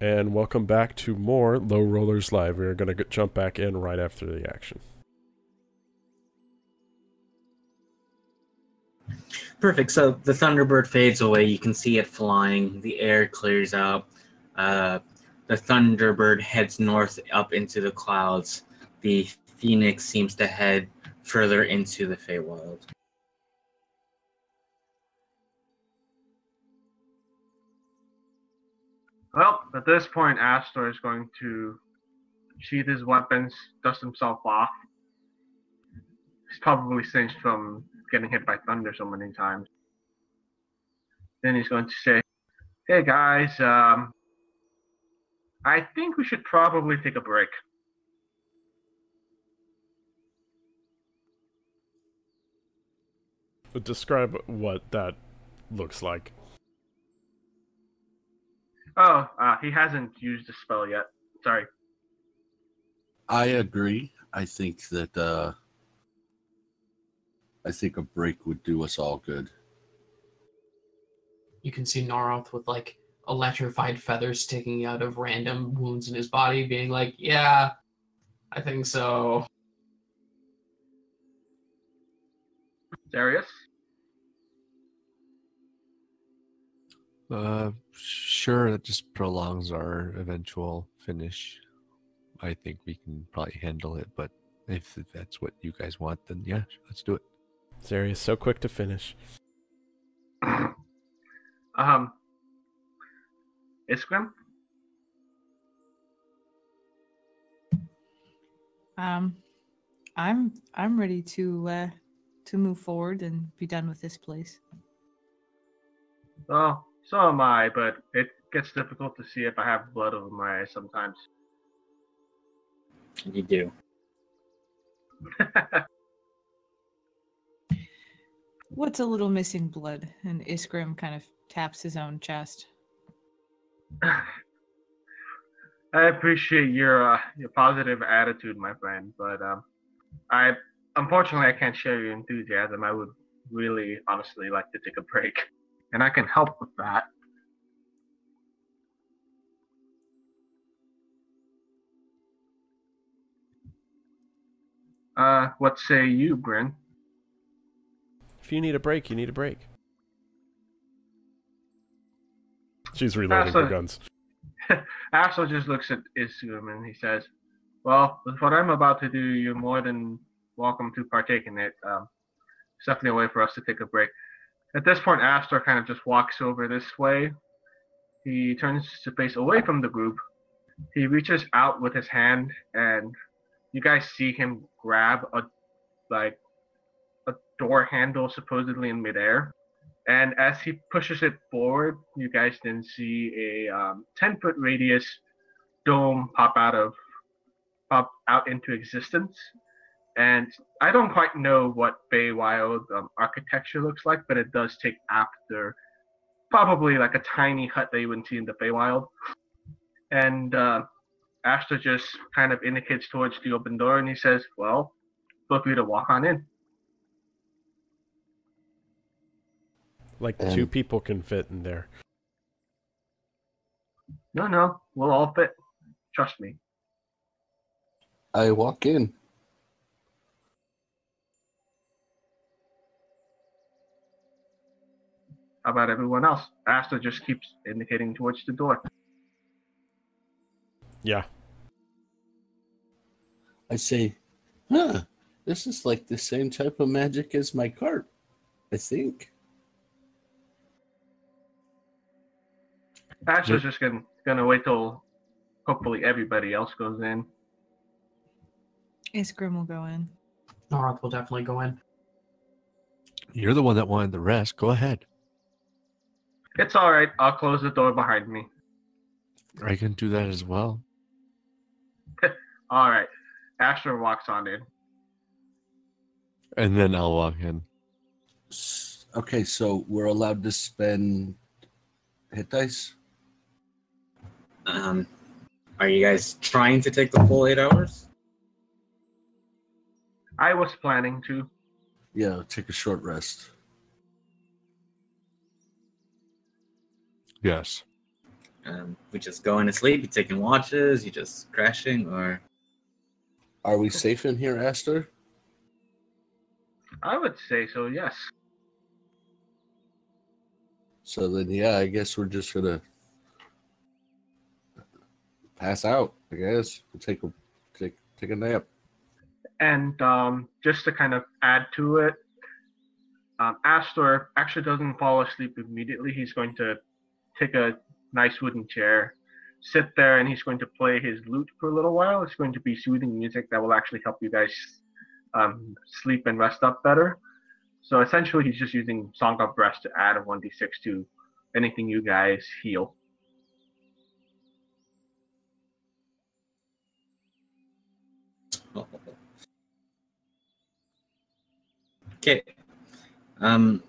And welcome back to more Low Rollers Live. We're going to jump back in right after the action. Perfect. So the Thunderbird fades away. You can see it flying. The air clears out. The Thunderbird heads north up into the clouds. The Phoenix seems to head further into the Feywild. Well, at this point, Astor is going to sheath his weapons, dust himself off. He's probably singed from getting hit by thunder so many times. Then he's going to say, "Hey guys, I think we should probably take a break." Describe what that looks like. Oh, he hasn't used the spell yet. Sorry. I agree. I think that I think a break would do us all good. You can see Narroth with like electrified feathers sticking out of random wounds in his body, being like, "Yeah, I think so." Zarrius? Sure, that just prolongs our eventual finish. I think we can probably handle it, but if that's what you guys want, then yeah, let's do it. Zarrius so quick to finish. Iskrim? I'm ready to move forward and be done with this place. Well, so am I, but it gets difficult to see if I have blood over my eyes sometimes. You do. What's a little missing blood? And Iskrim kind of taps his own chest. I appreciate your positive attitude, my friend, but unfortunately I can't share your enthusiasm. I would really, honestly like to take a break, and I can help with that. What say you, Bryn? If you need a break, you need a break. She's reloading her guns. Astor just looks at Iskrim and he says, "Well, with what I'm about to do, you're more than welcome to partake in it. It's definitely a way for us to take a break." At this point, Astor kind of just walks over this way. He turns to face away from the group. He reaches out with his hand, and you guys see him grab a door handle supposedly in midair. And as he pushes it forward, you guys then see a 10-foot radius dome pop out into existence. And I don't quite know what Feywild architecture looks like, but it does take after probably like a tiny hut that you wouldn't see in the Feywild. And Astor just kind of indicates towards the open door, and he says, "Well, feel free to walk on in." Like 2 people can fit in there. No, we'll all fit. Trust me. I walk in. How about everyone else? Astor just keeps indicating towards the door. Yeah. I say, this is like the same type of magic as my cart, I think. Astor's just gonna wait till hopefully everybody else goes in. Iskrim will go in. Narroth will definitely go in. You're the one that wanted the rest. Go ahead. It's alright, I'll close the door behind me. I can do that as well. Alright. Astor walks on in. And then I'll walk in. Okay, so we're allowed to spend hit dice? Are you guys trying to take the full 8 hours? I was planning to. Yeah, take a short rest. Yes. We just going to sleep? You taking watches? You just crashing? Or Are we safe in here, Astor? I would say so, yes. So then, yeah, I guess we're just gonna pass out. I guess we'll take a nap. And just to kind of add to it, Astor actually doesn't fall asleep immediately. He's going to take a nice wooden chair, sit there, and he's going to play his lute for a little while. It's going to be soothing music that will actually help you guys sleep and rest up better. So essentially, he's just using Song of Rest to add a 1d6 to anything you guys heal. okay. You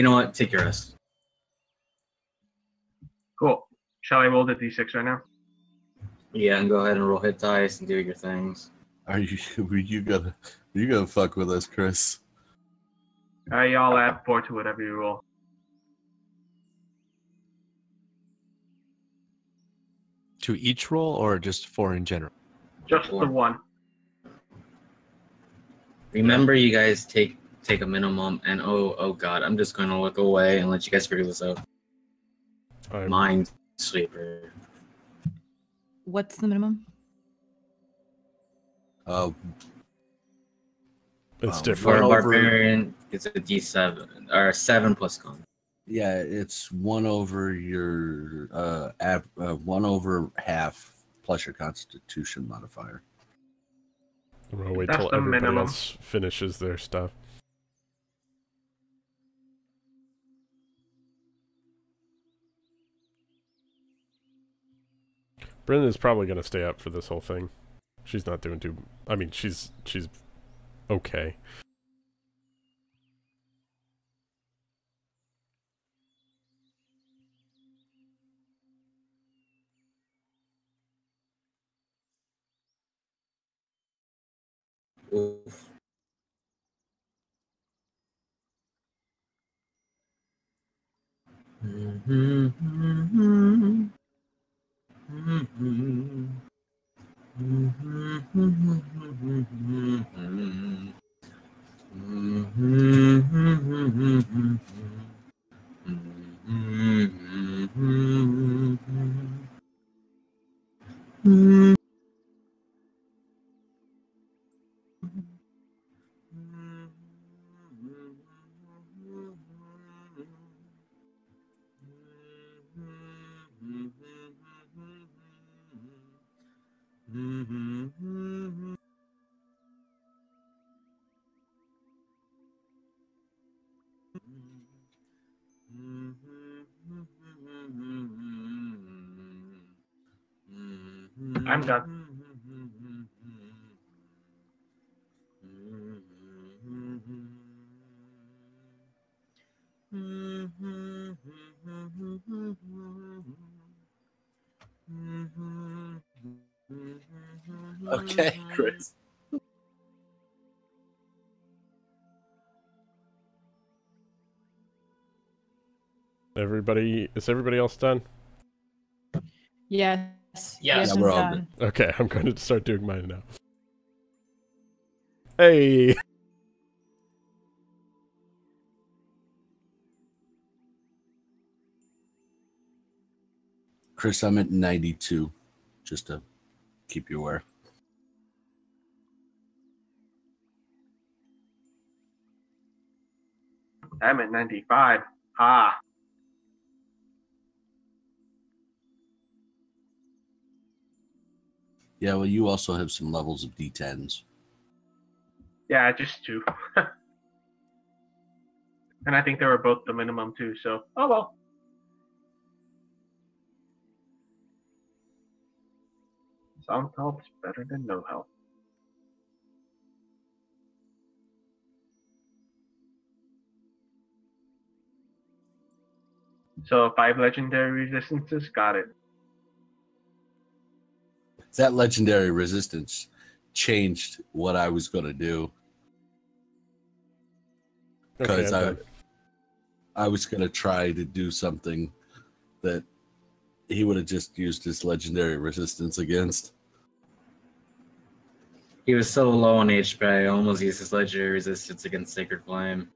know what? Take your rest. Cool. Shall I roll the d6 right now? Yeah, and go ahead and roll hit dice and do your things. Are you gonna fuck with us, Chris? Y'all add 4 to whatever you roll. To each roll or just 4 in general? Just 4. the one. Remember, you guys take a minimum, and oh god, I'm just gonna look away and let you guys figure this out. Mind sleeper. What's the minimum? It's For different. a barbarian, it's a D7 or 7 plus con. Yeah, it's 1 over your 1 over half plus your Constitution modifier. I'm gonna wait That's till the everybody minimum. else finishes their stuff. Bryn is probably gonna stay up for this whole thing. She's not doing too. I mean, she's okay. Oof. I'm done. Okay, Chris. Is everybody else done? Yes. Yes. Yes, Yeah, we're I'm all done. Okay, I'm going to start doing mine now. Hey! Chris, I'm at 92, just to keep you aware. I'm at 95. Ah. Yeah, well, you also have some levels of D10s. Yeah, just 2. And I think they were both the minimum too, so oh well. Some help is better than no help. So 5 legendary resistances, got it. That legendary resistance changed what I was going to do. Okay, Because I'm done. I was going to try to do something that he would have just used his legendary resistance against. He was so low on HP, I almost used his legendary resistance against Sacred Flame.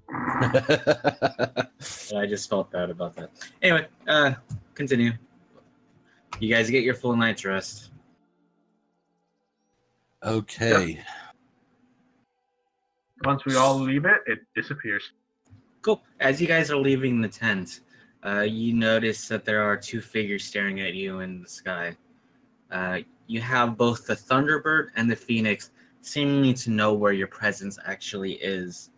But I just felt bad about that. Anyway, continue. You guys get your full night's rest. Okay. Yep. Once we all leave it, it disappears. Cool. As you guys are leaving the tent, you notice that there are two figures staring at you in the sky. You have both the Thunderbird and the Phoenix seemingly to know where your presence actually is.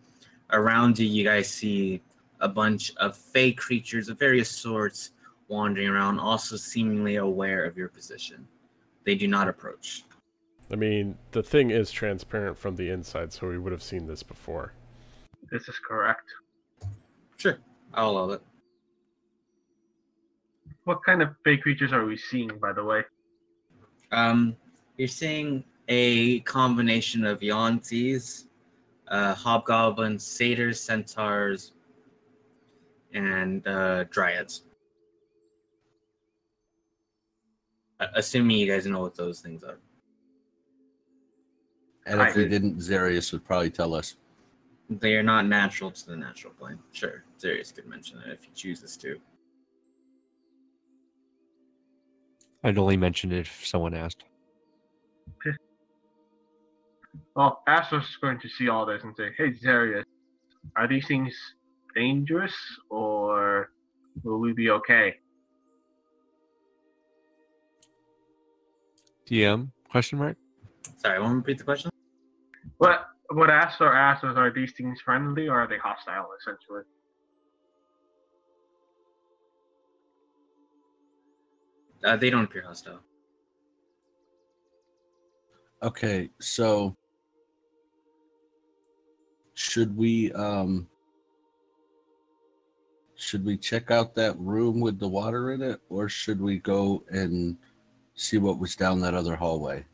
Around you, you guys see a bunch of fey creatures of various sorts wandering around, also seemingly aware of your position. They do not approach. I mean, the thing is transparent from the inside, so we would have seen this before. This is correct. Sure, I'll allow it. What kind of fey creatures are we seeing, by the way? You're seeing a combination of Yuan-Tis, hobgoblins, satyrs, centaurs, and dryads. Assuming you guys know what those things are. And if we didn't, Zarrius would probably tell us. They are not natural to the natural plane. Sure, Zarrius could mention it if he chooses to. I'd only mention it if someone asked. Well, Astor's going to see all this and say, "Hey, Zarrius, are these things dangerous, or will we be okay?" DM? Question mark? Sorry, want to repeat the question? What Astor asked was, are these things friendly or are they hostile, essentially? They don't appear hostile. Okay, so should we check out that room with the water in it, or should we go and see what was down that other hallway?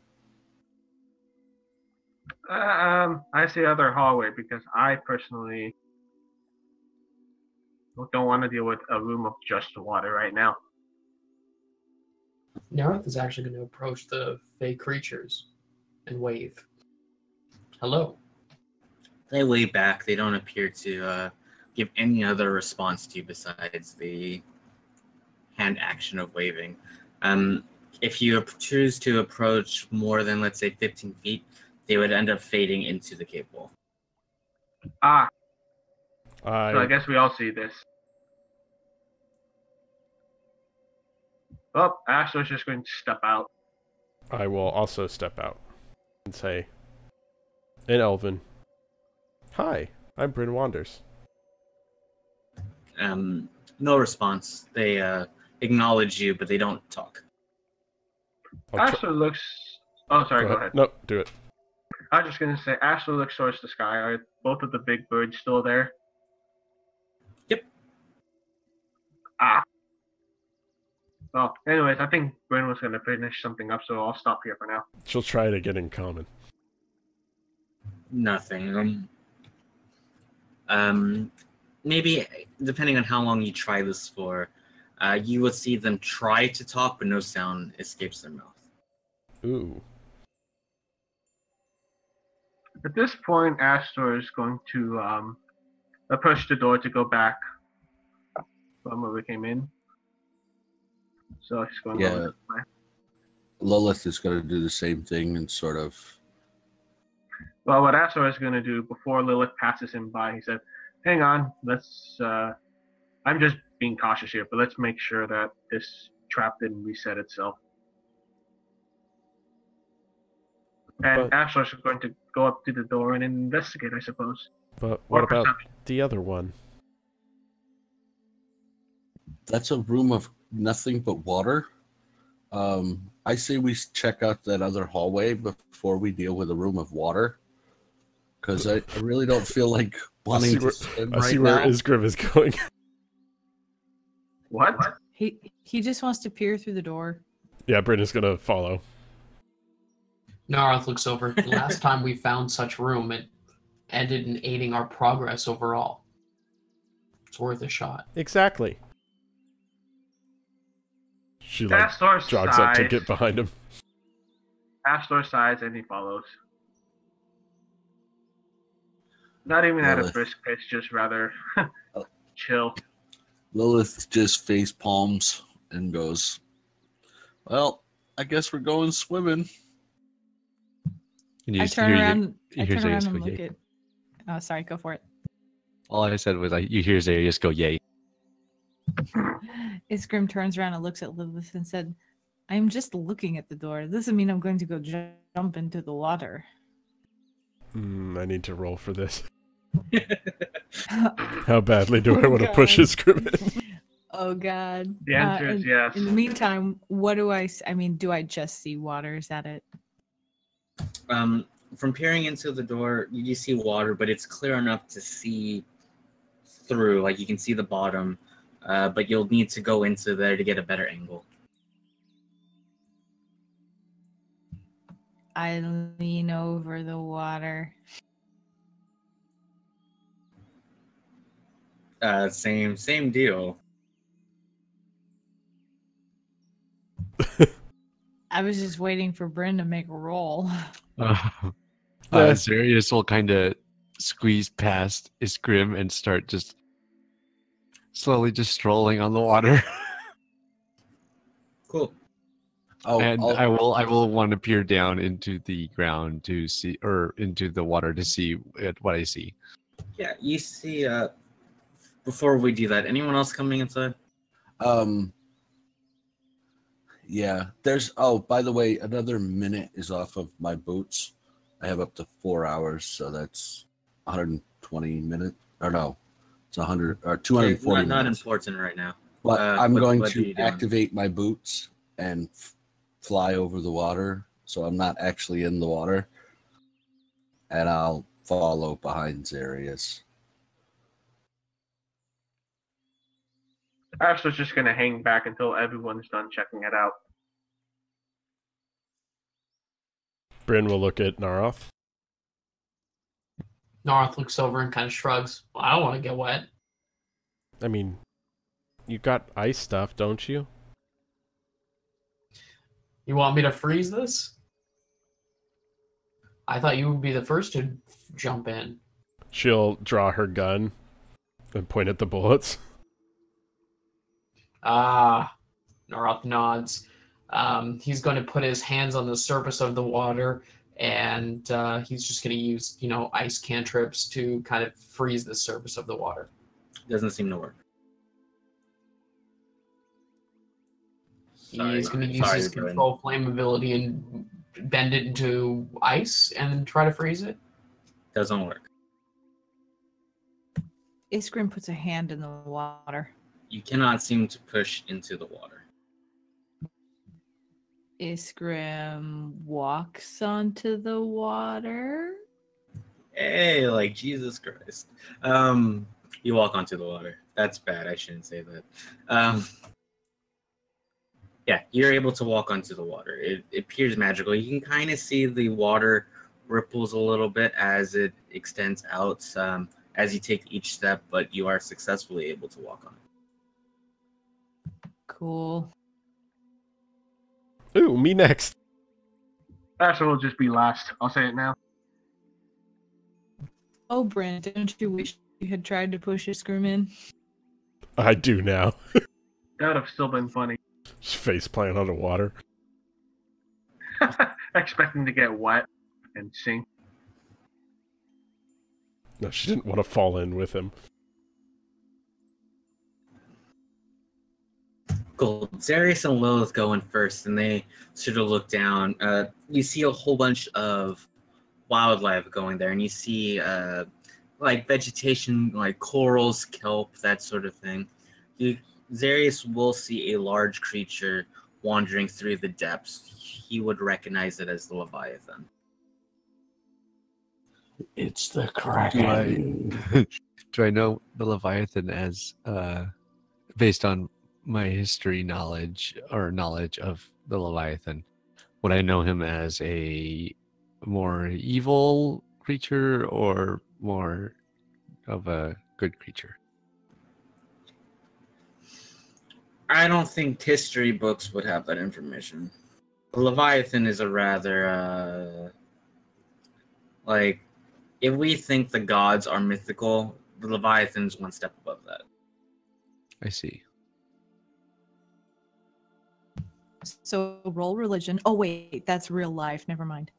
I say other hallway because I personally don't want to deal with a room of just water right now. Narroth is actually going to approach the fey creatures and wave. Hello. They wave back. They don't appear to give any other response to you besides the hand action of waving. If you choose to approach more than, let's say, 15 feet, they would end up fading into the cave wall. So I guess we all see this. Well, Astor's just going to step out. I will also step out and say, in Elven, "Hi, I'm Bryn Wanders." No response. They acknowledge you, but they don't talk. Astor looks... Oh, sorry, go ahead. No, do it. I was just going to say, Astor looks towards the sky. Are both of the big birds still there? Yep. Well, anyways, I think Bryn was going to finish something up, so I'll stop here for now. She'll try it again in common. Nothing. Maybe, depending on how long you try this for, you will see them try to talk, but no sound escapes their mouth. Ooh. At this point, Astor is going to approach the door to go back from where we came in. So he's going over this way. Lilith is going to do the same thing and sort of... Well, what Astor is going to do before Lilith passes him by, he said, "Hang on, let's... I'm just being cautious here, but let's make sure that this trap didn't reset itself." And Astor's going to go up to the door and investigate, I suppose. But what Or about perception. the other one? That's a room of nothing but water. I say we check out that other hallway before we deal with a room of water. Because I really don't feel like wanting to swim right now. I see where Isgrim is going. What? He just wants to peer through the door. Yeah, Bryn is going to follow. Narroth looks over. The last time we found such room, it ended in aiding our progress overall. It's worth a shot. Exactly. She like Astor jogs up to sighs. get behind him. Astor sighs and he follows. Not even at a Lilith. brisk pace, just rather chill. Lilith just face palms and goes, "Well, I guess we're going swimming." And you I just turn hear around. you I hear turn around Zarrius and go, look "Yay." at. Oh, sorry. Go for it. All I said was like, you hear Zarrius go, "Yay." Iskrim turns around and looks at Lilith and said, "I'm just looking at the door. It doesn't mean I'm going to go jump into the water." I need to roll for this. How badly do I want to push God. Iskrim in? Oh God. The answer is yes. In the meantime, what do I mean, do I just see water? Is that it? From peering into the door, you see water, but it's clear enough to see through. Like you can see the bottom, but you'll need to go into there to get a better angle. I lean over the water. Same deal. I was just waiting for Bryn to make a roll. Zarrius will kind of squeeze past Iskrim and start just slowly just strolling on the water. Cool. Oh, And I will want to peer down into the ground to see, or into the water to see what I see. Yeah, you see. Before we do that, anyone else coming inside? Yeah. There's. Oh, by the way, another minute is off of my boots. I have up to 4 hours, so that's 120 minutes. Or no, it's 100 or 240 Not minutes. important right now. But I'm going what are to you doing? activate my boots and fly over the water, so I'm not actually in the water. And I'll follow behind Zarrius. Astor's just gonna hang back until everyone's done checking it out. Bryn will look at Narroth. Narroth looks over and kind of shrugs. Well, I don't want to get wet. I mean, you got ice stuff, don't you? You want me to freeze this? I thought you would be the first to jump in. She'll draw her gun and point at the bullets. Narroth nods. He's going to put his hands on the surface of the water, and he's just going to use, ice cantrips to kind of freeze the surface of the water. Doesn't seem to work. He's going to use his control flame ability and bend it into ice and then try to freeze it. Doesn't work. Iskrim puts a hand in the water. You cannot seem to push into the water. Iskrim walks onto the water. Hey, like Jesus Christ. You walk onto the water. That's bad. I shouldn't say that. Yeah, you're able to walk onto the water. It appears magical. You can kind of see the water ripples a little bit as it extends out as you take each step, but you are successfully able to walk on it. Cool. Ooh, me next. Astor will just be last. I'll say it now. Oh, Bryn, don't you wish you had tried to push Iskrim in? I do now. That would have still been funny. Just face plant underwater. Expecting to get wet and sink. No, she didn't want to fall in with him. Cool. Zarrius and Lilith go in first, and they sort of look down. You see a whole bunch of wildlife going there, and you see like vegetation, like corals, kelp, that sort of thing. Zarrius will see a large creature wandering through the depths. He would recognize it as the Leviathan. It's the Kraken. Do I know the Leviathan as, based on my history knowledge or knowledge of the Leviathan, would I know him as a more evil creature or more of a good creature? I don't think history books would have that information. The Leviathan is a rather, like, if we think the gods are mythical, the Leviathan's one step above that. I see. So roll religion. Oh wait, that's real life. Never mind.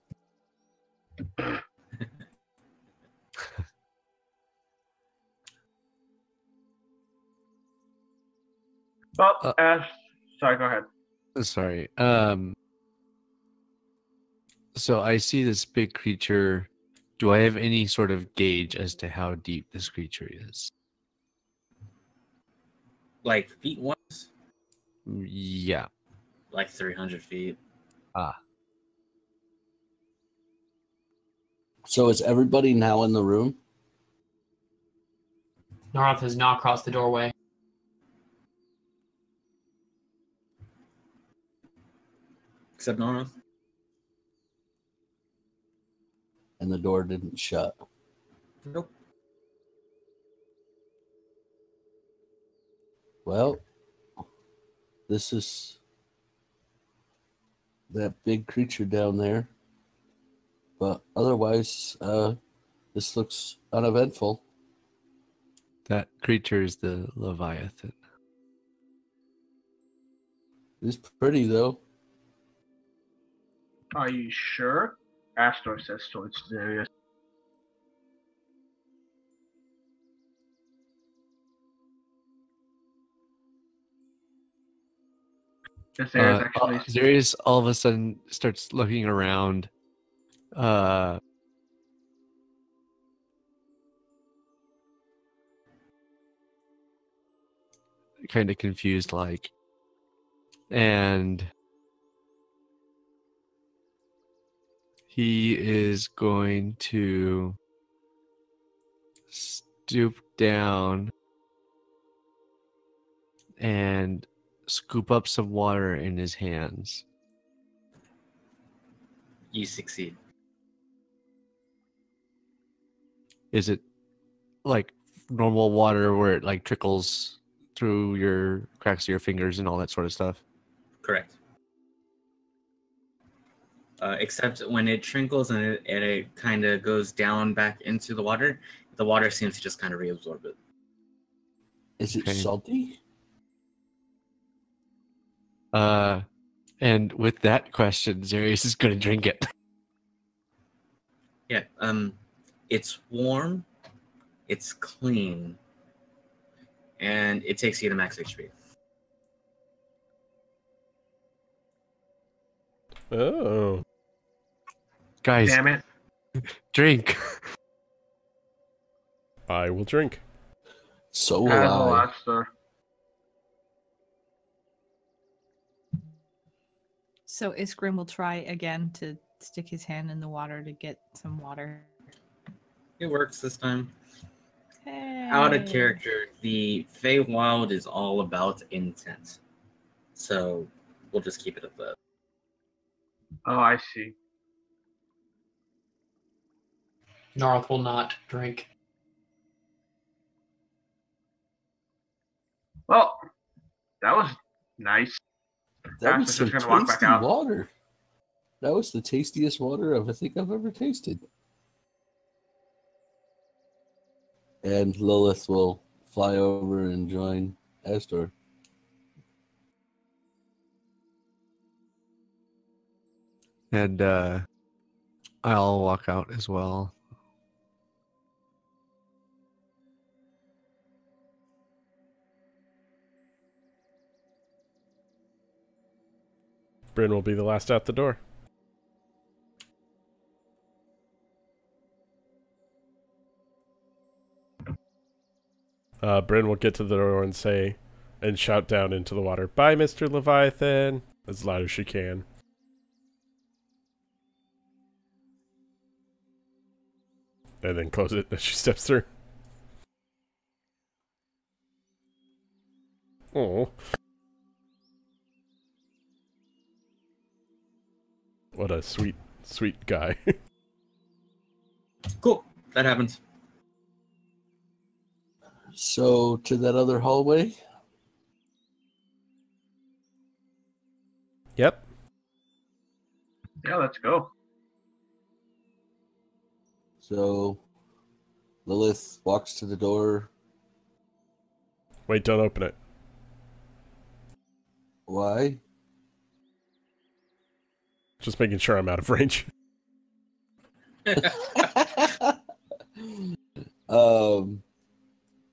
Well, sorry, go ahead. Sorry. So I see this big creature. Do I have any sort of gauge as to how deep this creature is? Like feet wise? Yeah. Like 300 feet. Ah. So is everybody now in the room? Narroth has not crossed the doorway. Except Narroth? And the door didn't shut. Nope. Well, this is that big creature down there. But otherwise, this looks uneventful. That creature is the Leviathan. It's pretty, though. Are you sure? Astor says towards Zarrius. Zarrius actually. Zarrius all of a sudden starts looking around. Kind of confused, like, and he is going to stoop down and scoop up some water in his hands. You succeed. Is it like normal water where it like trickles through your cracks of your fingers and all that sort of stuff? Correct. Except when it trickles and it kind of goes down back into the water seems to just kind of reabsorb it. Is it Okay. salty? And with that question, Zarrius is going to drink it. Yeah. It's warm, it's clean, and it takes you to max HP. Oh. Guys, Damn it. drink. I will drink. So will As will I. Astor. So Iskrim will try again to stick his hand in the water to get some water. It works this time. Hey. Out of character, the Feywild is all about intent. So we'll just keep it at that. Oh, I see. Narroth will not drink. Well, that was nice. That was Astor's some just gonna walk back tasty out. water. That was the tastiest water I think I've ever tasted. And Lilith will fly over and join Astor. And I'll walk out as well. Bryn will be the last out the door. Bryn will get to the door and say, and shout down into the water, "Bye, Mr. Leviathan," as loud as she can. And then close it as she steps through. Oh. What a sweet, sweet guy. Cool. That happens. So to that other hallway. Yep. Yeah, let's go. So Lilith walks to the door. Wait, don't open it. Why? Just making sure I'm out of range.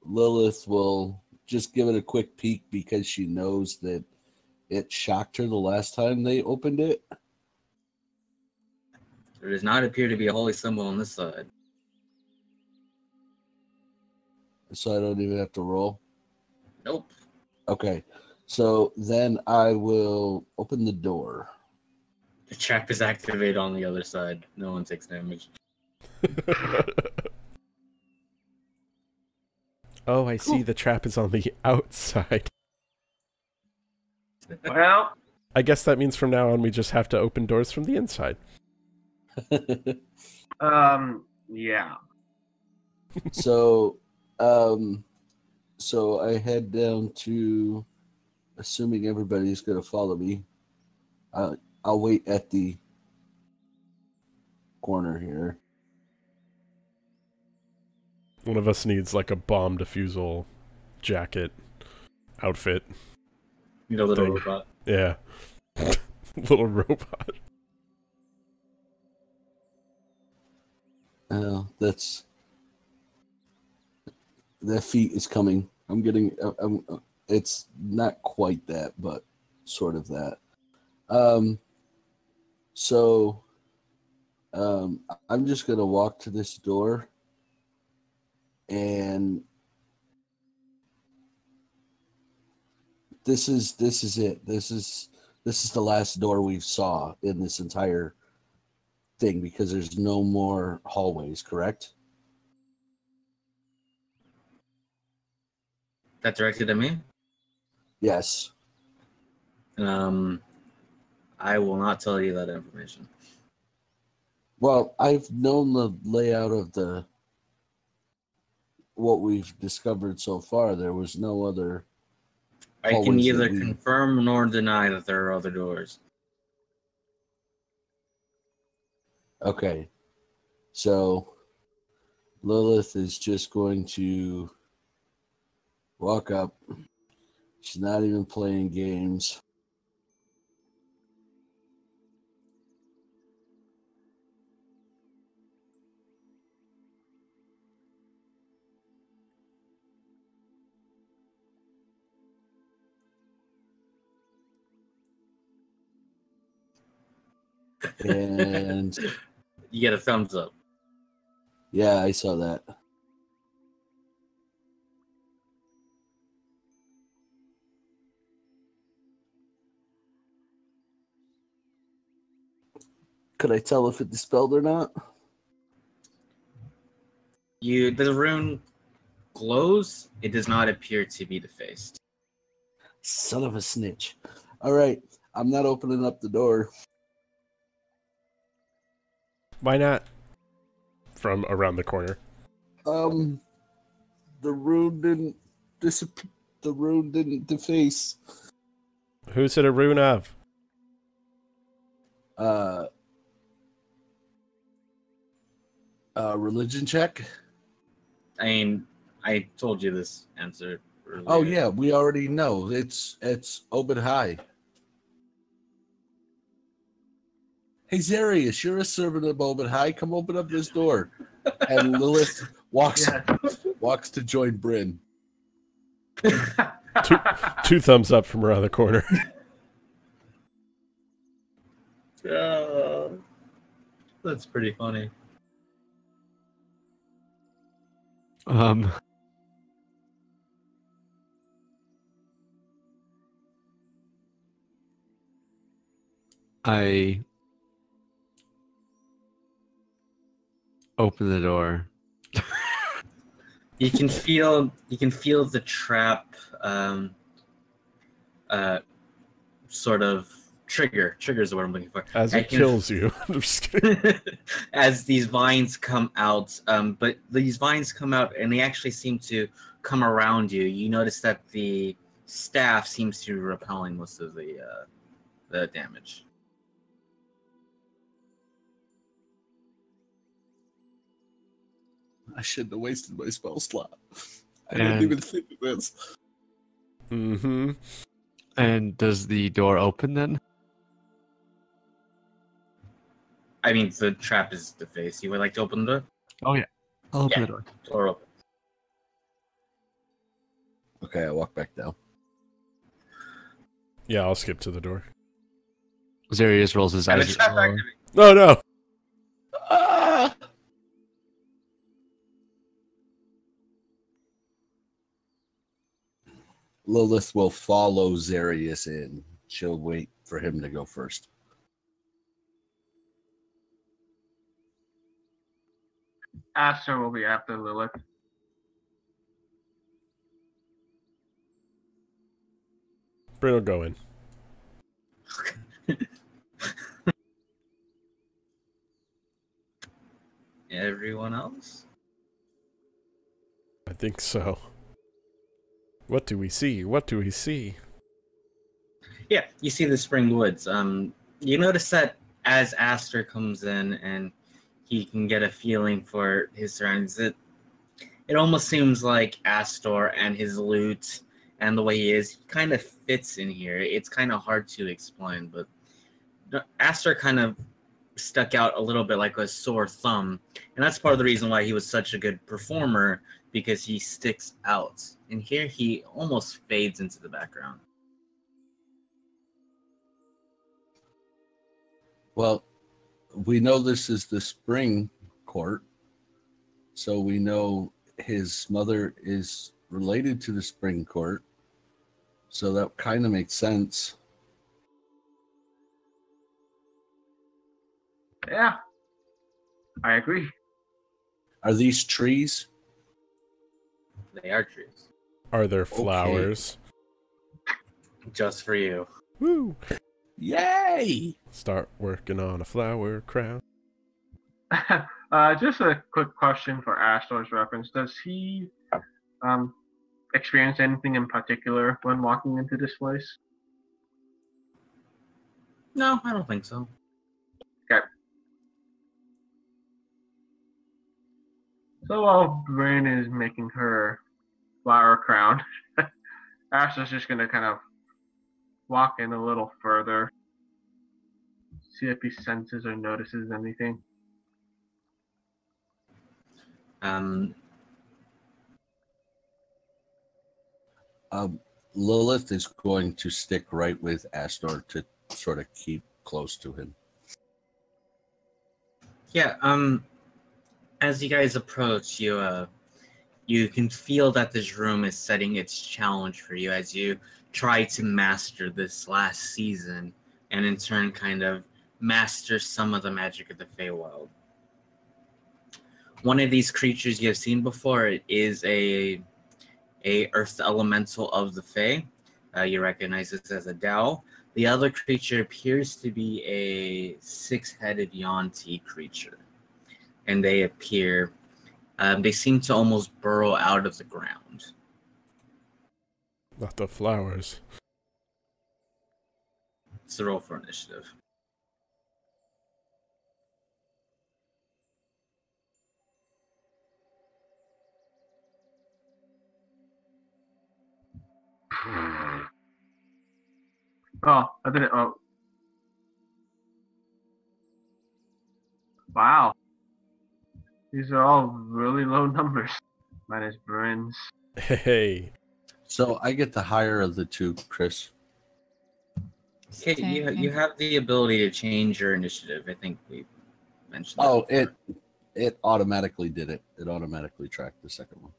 Lilith will just give it a quick peek because she knows that it shocked her the last time they opened it. There does not appear to be a holy symbol on this side. So I don't even have to roll. Nope. Okay. So then I will open the door. The trap is activated on the other side. No one takes damage. Oh, I see. The trap is on the outside. Well, I guess that means from now on we just have to open doors from the inside. yeah. So I head down to, assuming everybody's going to follow me, I'll wait at the corner here. One of us needs like a bomb defusal jacket outfit. You know, little thing. robot. Yeah. Little robot. That feat is coming. It's not quite that, but sort of that. I'm just gonna walk to this door, and this is it. This is the last door we saw in this entire thing because there's no more hallways, correct? That directed at me? Yes. I will not tell you that information. Well, I've known the layout of what we've discovered so far. There was no other. I can hallways neither that we- confirm nor deny that there are other doors. Okay. So Lilith is just going to walk up. She's not even playing games. And You get a thumbs up. yeah, I saw that. Could I tell if it dispelled or not? The rune glows. It does not appear to be defaced. Son of a snitch. All right, I'm not opening up the door. Why not? From around the corner. The rune didn't disappear. The rune didn't deface. Who's it a rune of? Religion check. I mean, I told you this answer earlier. Oh yeah, we already know. It's Obad-hai. Hey Zarrius, you're a servant of Obad-hai. Come open up this door. And Lilith walks to join Bryn. Two thumbs up from around the corner. That's pretty funny. I open the door. You can feel the trap sort of trigger. Trigger is the word I'm looking for. As it kills you. I'm just kidding. As these vines come out, but these vines come out and they actually seem to come around you. You notice that the staff seems to be repelling most of the the damage. I shouldn't have wasted my spell slot. I didn't even think of this. Mm-hmm. And does the door open then? I mean, the trap is the face. You would like to open the door? Oh yeah. I'll open Yeah. the door. Door open. Okay, I walk back down. Yeah, I'll skip to the door. Zarrius rolls his And the eyes. trap activates. No, no. Ah! Lilith will follow Zarrius in. She'll wait for him to go first. Astor will be after Lilith. Bryn will go in. Everyone else? I think so. What do we see? What do we see? Yeah, you see the spring woods. You notice that as Astor comes in and he can get a feeling for his surroundings, it almost seems like Astor and his loot and the way he is, he kind of fits in here. It's kind of hard to explain, but Astor kind of stuck out a little bit like a sore thumb, and that's part of the reason why he was such a good performer, because he sticks out. And here he almost fades into the background. Well, we know this is the spring court, so we know his mother is related to the spring court, so that kind of makes sense. Yeah, I agree. Are these trees? They are trees. Are there flowers? Just for you. Woo! Yay! Start working on a flower crown. Just a quick question for Astor's reference. Does he experience anything in particular when walking into this place? No, I don't think so. Okay. So while Bryn is making her flower crown, Astor's just going to kind of walk in a little further, see if he senses or notices anything. Lilith is going to stick right with Astor to sort of keep close to him. Yeah, as you guys approach, you can feel that this room is setting its challenge for you as you try to master this last season, and in turn kind of master some of the magic of the Feywild. One of these creatures you have seen before is a earth elemental of the Fey. You recognize this as a Dao. The other creature appears to be a six-headed Yuan-Ti creature, and they appear. They seem to almost burrow out of the ground. Not the flowers. It's a roll for initiative. Oh, I did it. Oh. Wow. These are all really low numbers. Mine is Bryn's. Hey. So I get the higher of the two, Chris. Okay, you have the ability to change your initiative. I think we mentioned that. Oh, it automatically did it. It automatically tracked the second one.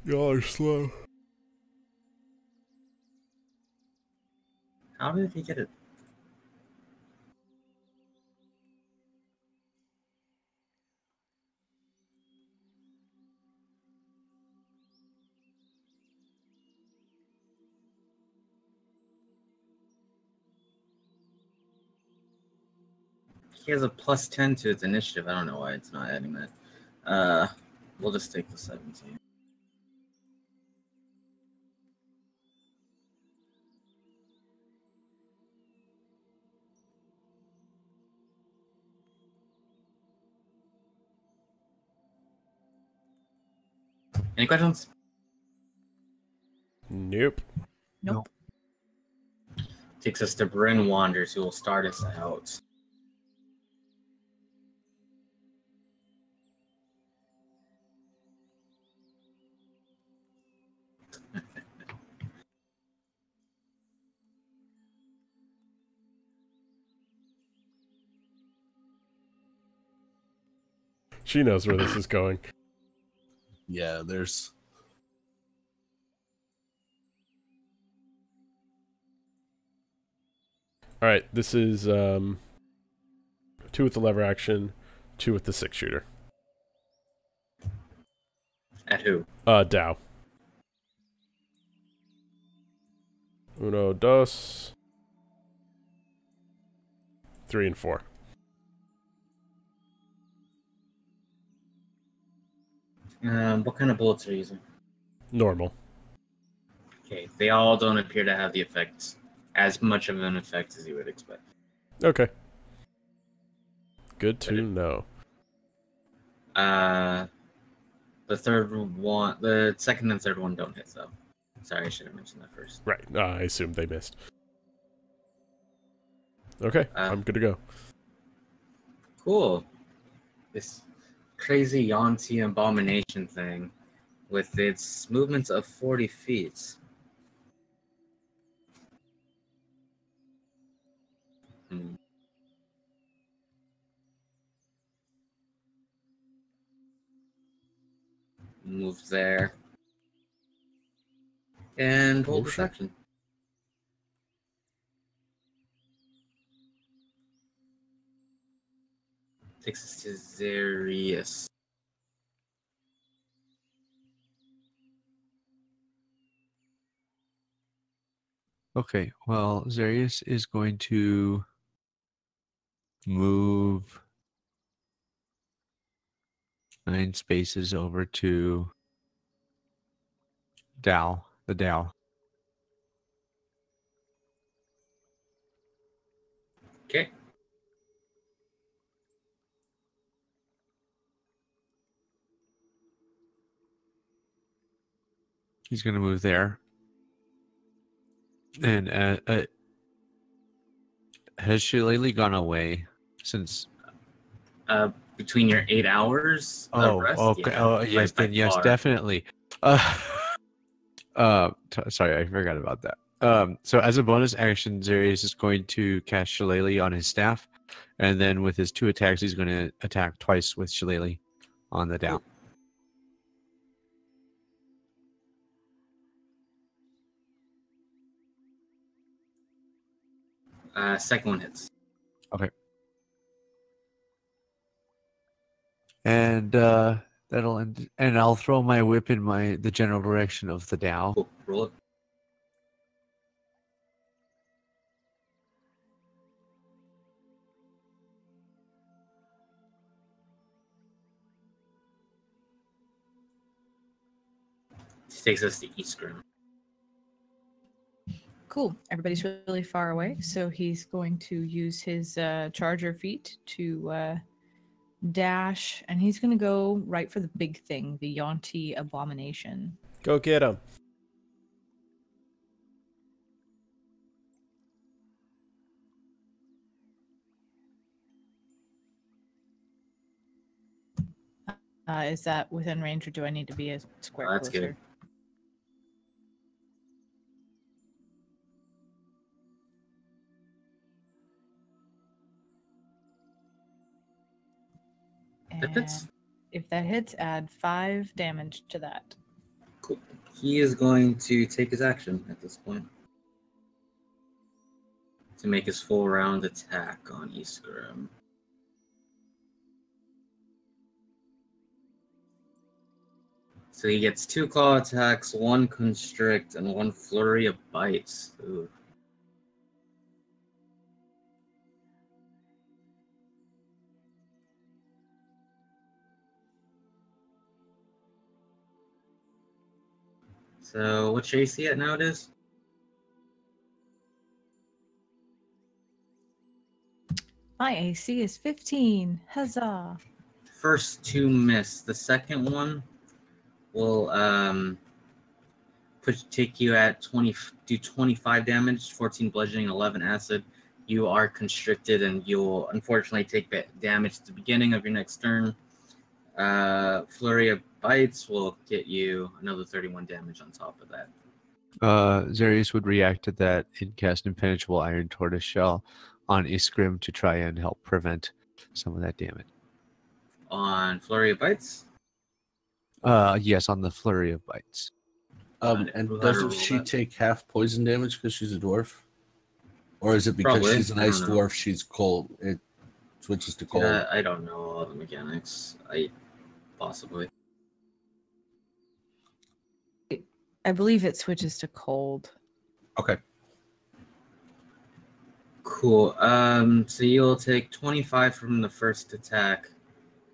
Y'all are slow. How did he get it? He has a plus 10 to its initiative. I don't know why it's not adding that. We'll just take the 17. Any questions? Nope. Nope. Takes us to Bryn Wanders, who will start us out. She knows where this is going. Yeah, there's. All right, this is 2 with the lever action, 2 with the 6-shooter. At who? Dow. Uno, dos. 3 and 4. What kind of bullets are you using? Normal. Okay, they all don't appear to have the effect, as much of an effect as you would expect. Okay. Good to know. The second and third one don't hit, though. Sorry, I should have mentioned that first. Right. I assumed they missed. Okay, I'm good to go. Cool. This crazy Yonti abomination thing with its movements of 40 feet. Move there. And hold this action. Takes us to Zarrius. Okay, well, Zarrius is going to move 9 spaces over to the Dow. Okay. He's going to move there. And has Shillelagh gone away since? Between your 8 hours. Okay. Yeah, Oh, yes. Then yes, far. definitely. Sorry, I forgot about that. So as a bonus action, Zarrius is going to cast Shillelagh on his staff, and then with his 2 attacks, he's going to attack twice with Shillelagh on the Dow. Second one hits. Okay. And that'll end. And I'll throw my whip in the general direction of the Dow. Cool. Roll it. This takes us to Eastgrim. Cool. Everybody's really far away, so he's going to use his charger feet to dash, and he's going to go right for the big thing, the Yonti abomination. Go get him. Is that within range, or do I need to be a square That's closer? good. That hits. And if that hits, add 5 damage to that. Cool. He is going to take his action at this point to make his full round attack on Eastgrim. So he gets 2 claw attacks, 1 constrict, and 1 flurry of bites. Ooh. So what's your AC at nowadays? My AC is 15. Huzzah! First 2 miss. The second one will take you at 25 damage, 14 bludgeoning, 11 acid. You are constricted, and you'll unfortunately take damage at the beginning of your next turn. Flurry of Bites will get you another 31 damage on top of that. Zarrius would react to that and cast Impenetrable Iron Tortoise Shell on Iskrim to try and help prevent some of that damage. On Flurry of Bites? Yes, on the Flurry of Bites. And doesn't she take half poison damage because she's a dwarf? Or is it because Probably. she's an ice dwarf, she's cold? It switches to cold. I don't know all the mechanics. Possibly. I believe it switches to cold. Okay. Cool. So you'll take 25 from the first attack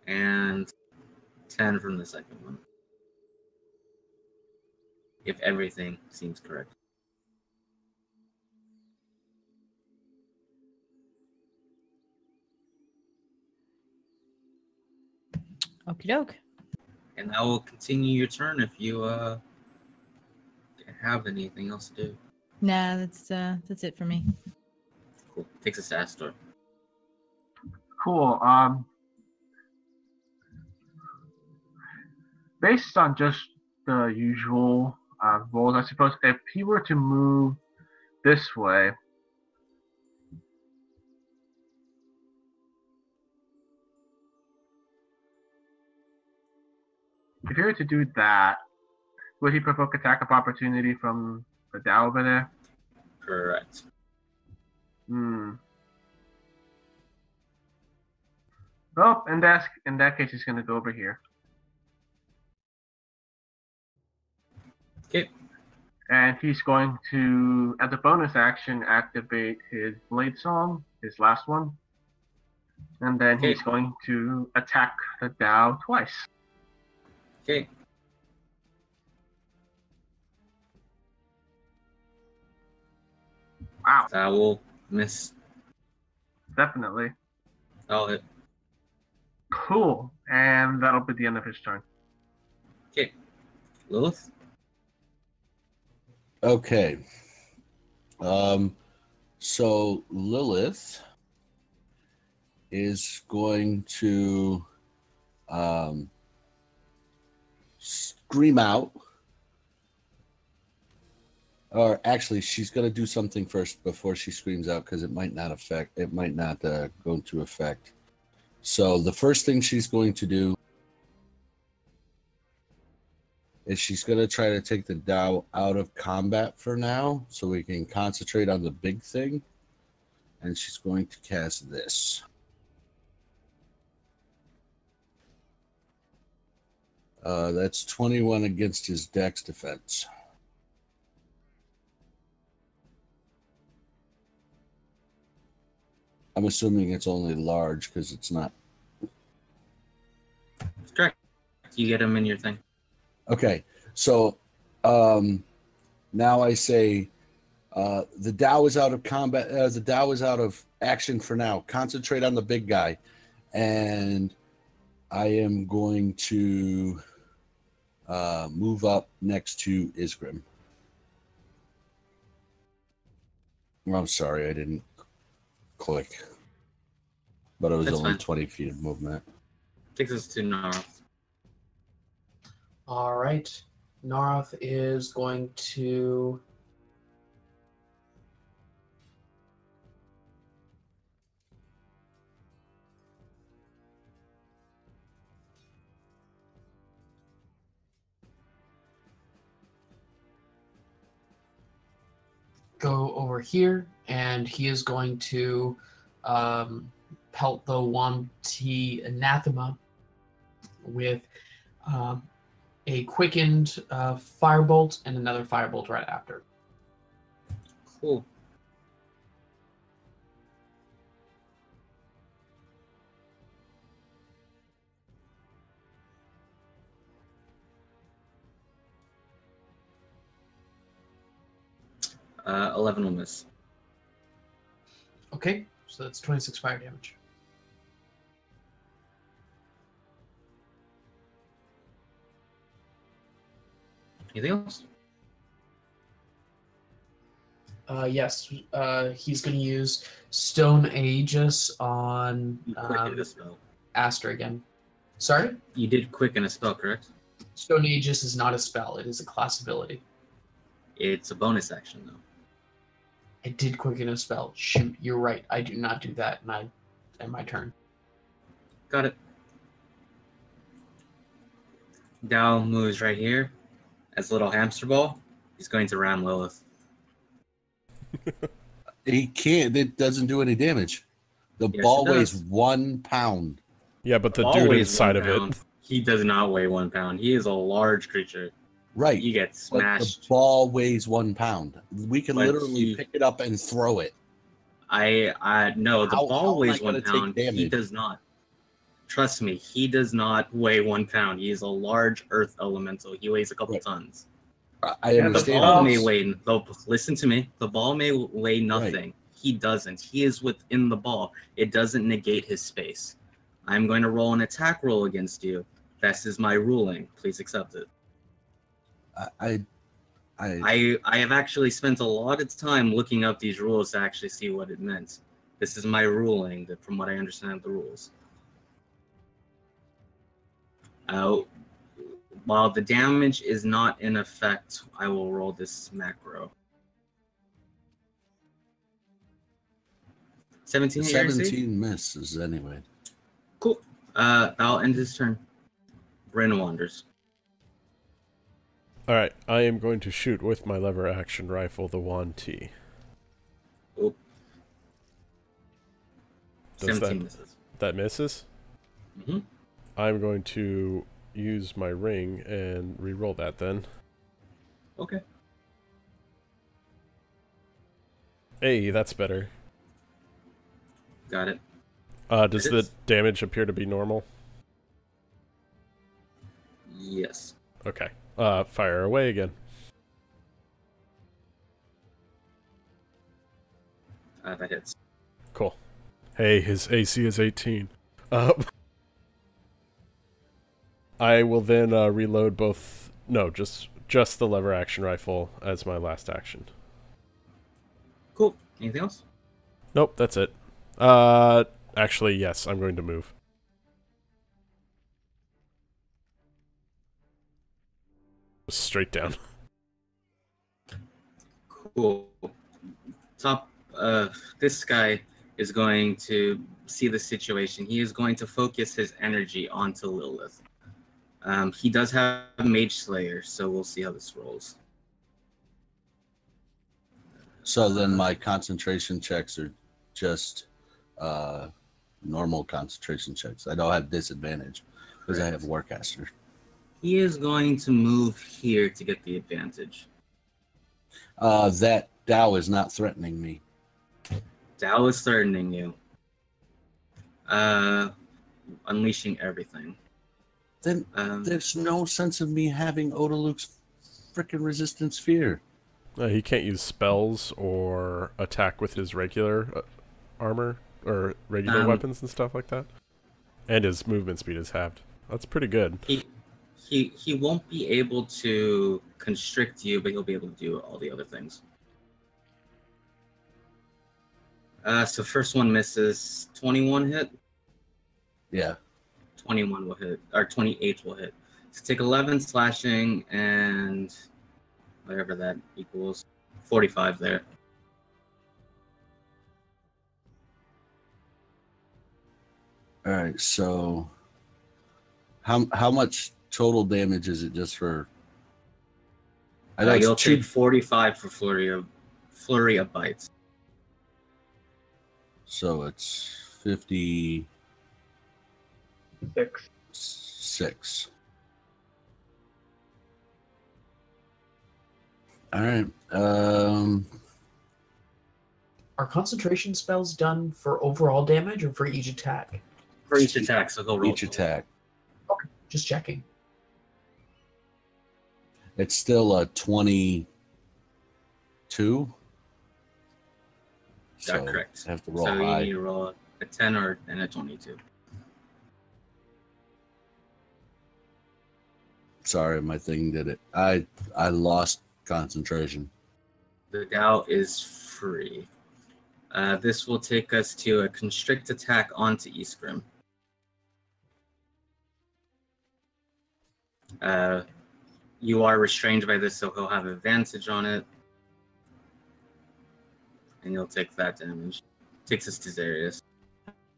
and 10 from the second one. If everything seems correct. Okie doke. And that will continue your turn if you have anything else to do. Nah, that's it for me. Cool. Takes us to Astor. Cool. Based on just the usual rolls, I suppose, if he were to move this way, if he were to do that, would he provoke attack of opportunity from the Dow over there? Correct. Well, in that case, he's going to go over here. Okay. And he's going to, as a bonus action, activate his Blade Song, his last one. And then he's going to attack the Dow twice. Okay. Wow. That will miss. Definitely. That'll hit. Cool. And that'll be the end of his turn. Okay. Lilith? Okay. So Lilith is going to scream out. Or actually, she's going to do something first before she screams out because it might not go into effect. So the first thing she's going to do is she's going to try to take the Dow out of combat for now so we can concentrate on the big thing. And she's going to cast this. That's 21 against his dex defense. I'm assuming it's only large because it's not. That's correct. You get him in your thing. Okay, so now I say the Dow is out of combat. The Dow is out of action for now. Concentrate on the big guy. And I am going to move up next to Isgrim. I'm sorry, I didn't click. But it was only 20 feet of movement. Takes us to Narroth. All right. Narroth is going to go over here, and he is going to pelt the Wamti Anathema with a quickened firebolt and another firebolt right after. Cool. Uh, 11 will miss. Okay, so that's 26 fire damage. Anything else? Yes, he's going to use Stone Aegis on You quickened a spell. Astor again. Sorry? You did quicken a spell, correct? Stone Aegis is not a spell. It is a class ability. It's a bonus action, though. I did quicken a spell. Shoot, you're right. I do not do that, and my turn. Got it. Dow moves right here. As a little hamster ball, he's going to ram Lilith. He can't. It doesn't do any damage. The Yes, ball it weighs does. 1 pound. Yeah, but the Ball dude weighs inside 1 of pound. it. He does not weigh 1 pound. He is a large creature. Right. You get But smashed. the ball weighs 1 pound. We can But literally he- pick it up and throw it. No, the How ball am I weighs gonna 1 take pound. He damage? does not. Trust me, he does not weigh 1 pound. He is a large earth elemental. He weighs a couple Right. tons. I Yeah, the The understand. ball balls- may weigh. Listen to me. The ball may weigh nothing. He doesn't. He is within the ball. It doesn't negate his space. I'm going to roll an attack roll against you. This is my ruling. Please accept it. I I have actually spent a lot of time looking up these rules to actually see what it meant. This is my ruling, that from what I understand of the rules. While the damage is not in effect, I will roll this macro. 17 hit your AC? 17 misses anyway. Cool. I'll end his turn. Bryn wanders. All right, I am going to shoot with my lever action rifle the wand T. Oh. Does 17 misses. That misses? Mm-hmm. I'm going to use my ring and re-roll that then. Okay. Hey, that's better. Got it. Does It the is. damage appear to be normal? Yes. Okay. Fire away again. That hits. Cool. Hey, his AC is 18. I will then reload both... No, just the lever action rifle as my last action. Cool. Anything else? Nope, that's it. Actually, yes, I'm going to move. Straight down. Cool. This guy is going to see the situation. He is going to focus his energy onto Lilith. He does have Mage Slayer, so we'll see how this rolls. So then my concentration checks are just normal concentration checks. I don't have disadvantage because I have Warcaster. He is going to move here to get the advantage. That Dow is not threatening me. Dow is threatening you. Unleashing everything. Then there's no sense of me having Odaluke's freaking resistance sphere. He can't use spells or attack with his regular armor or regular weapons and stuff like that. And his movement speed is halved. That's pretty good. He won't be able to constrict you, but he'll be able to do all the other things. So first one misses. 21 hit. Yeah. 21 will hit, or 28 will hit. So take 11 slashing and whatever that equals. 45 there. All right. So how much total damage is it just for? I know You'll it's two. take 45 for flurry of bites. So it's 56. 6. All right. Are concentration spells done for overall damage or for each attack? For each attack, so go roll. Each attack. Just checking. It's still a 22. Yeah, correct. I have to roll so high. you need to roll a 10 or and a 22. Sorry, my thing did it. I lost concentration. The Dow is free. This will take us to a constrict attack onto Iskrim. You are restrained by this, so he'll have advantage on it. And you'll take that damage. Takes us to Zarrius.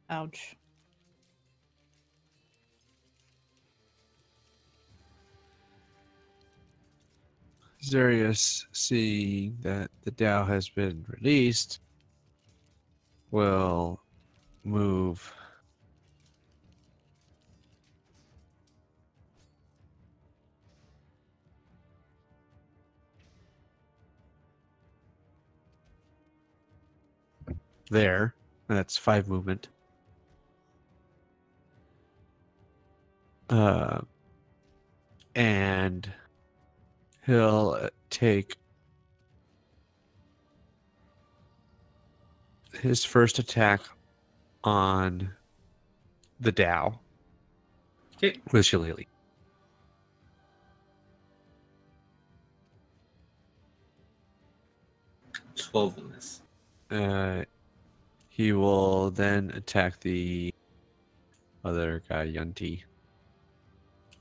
Ouch. Zarrius, seeing that the Dow has been released, will move there. And that's 5 movement. And he'll take his first attack on the Dow. Okay. With Shillelagh. $12 on this. He will then attack the other guy,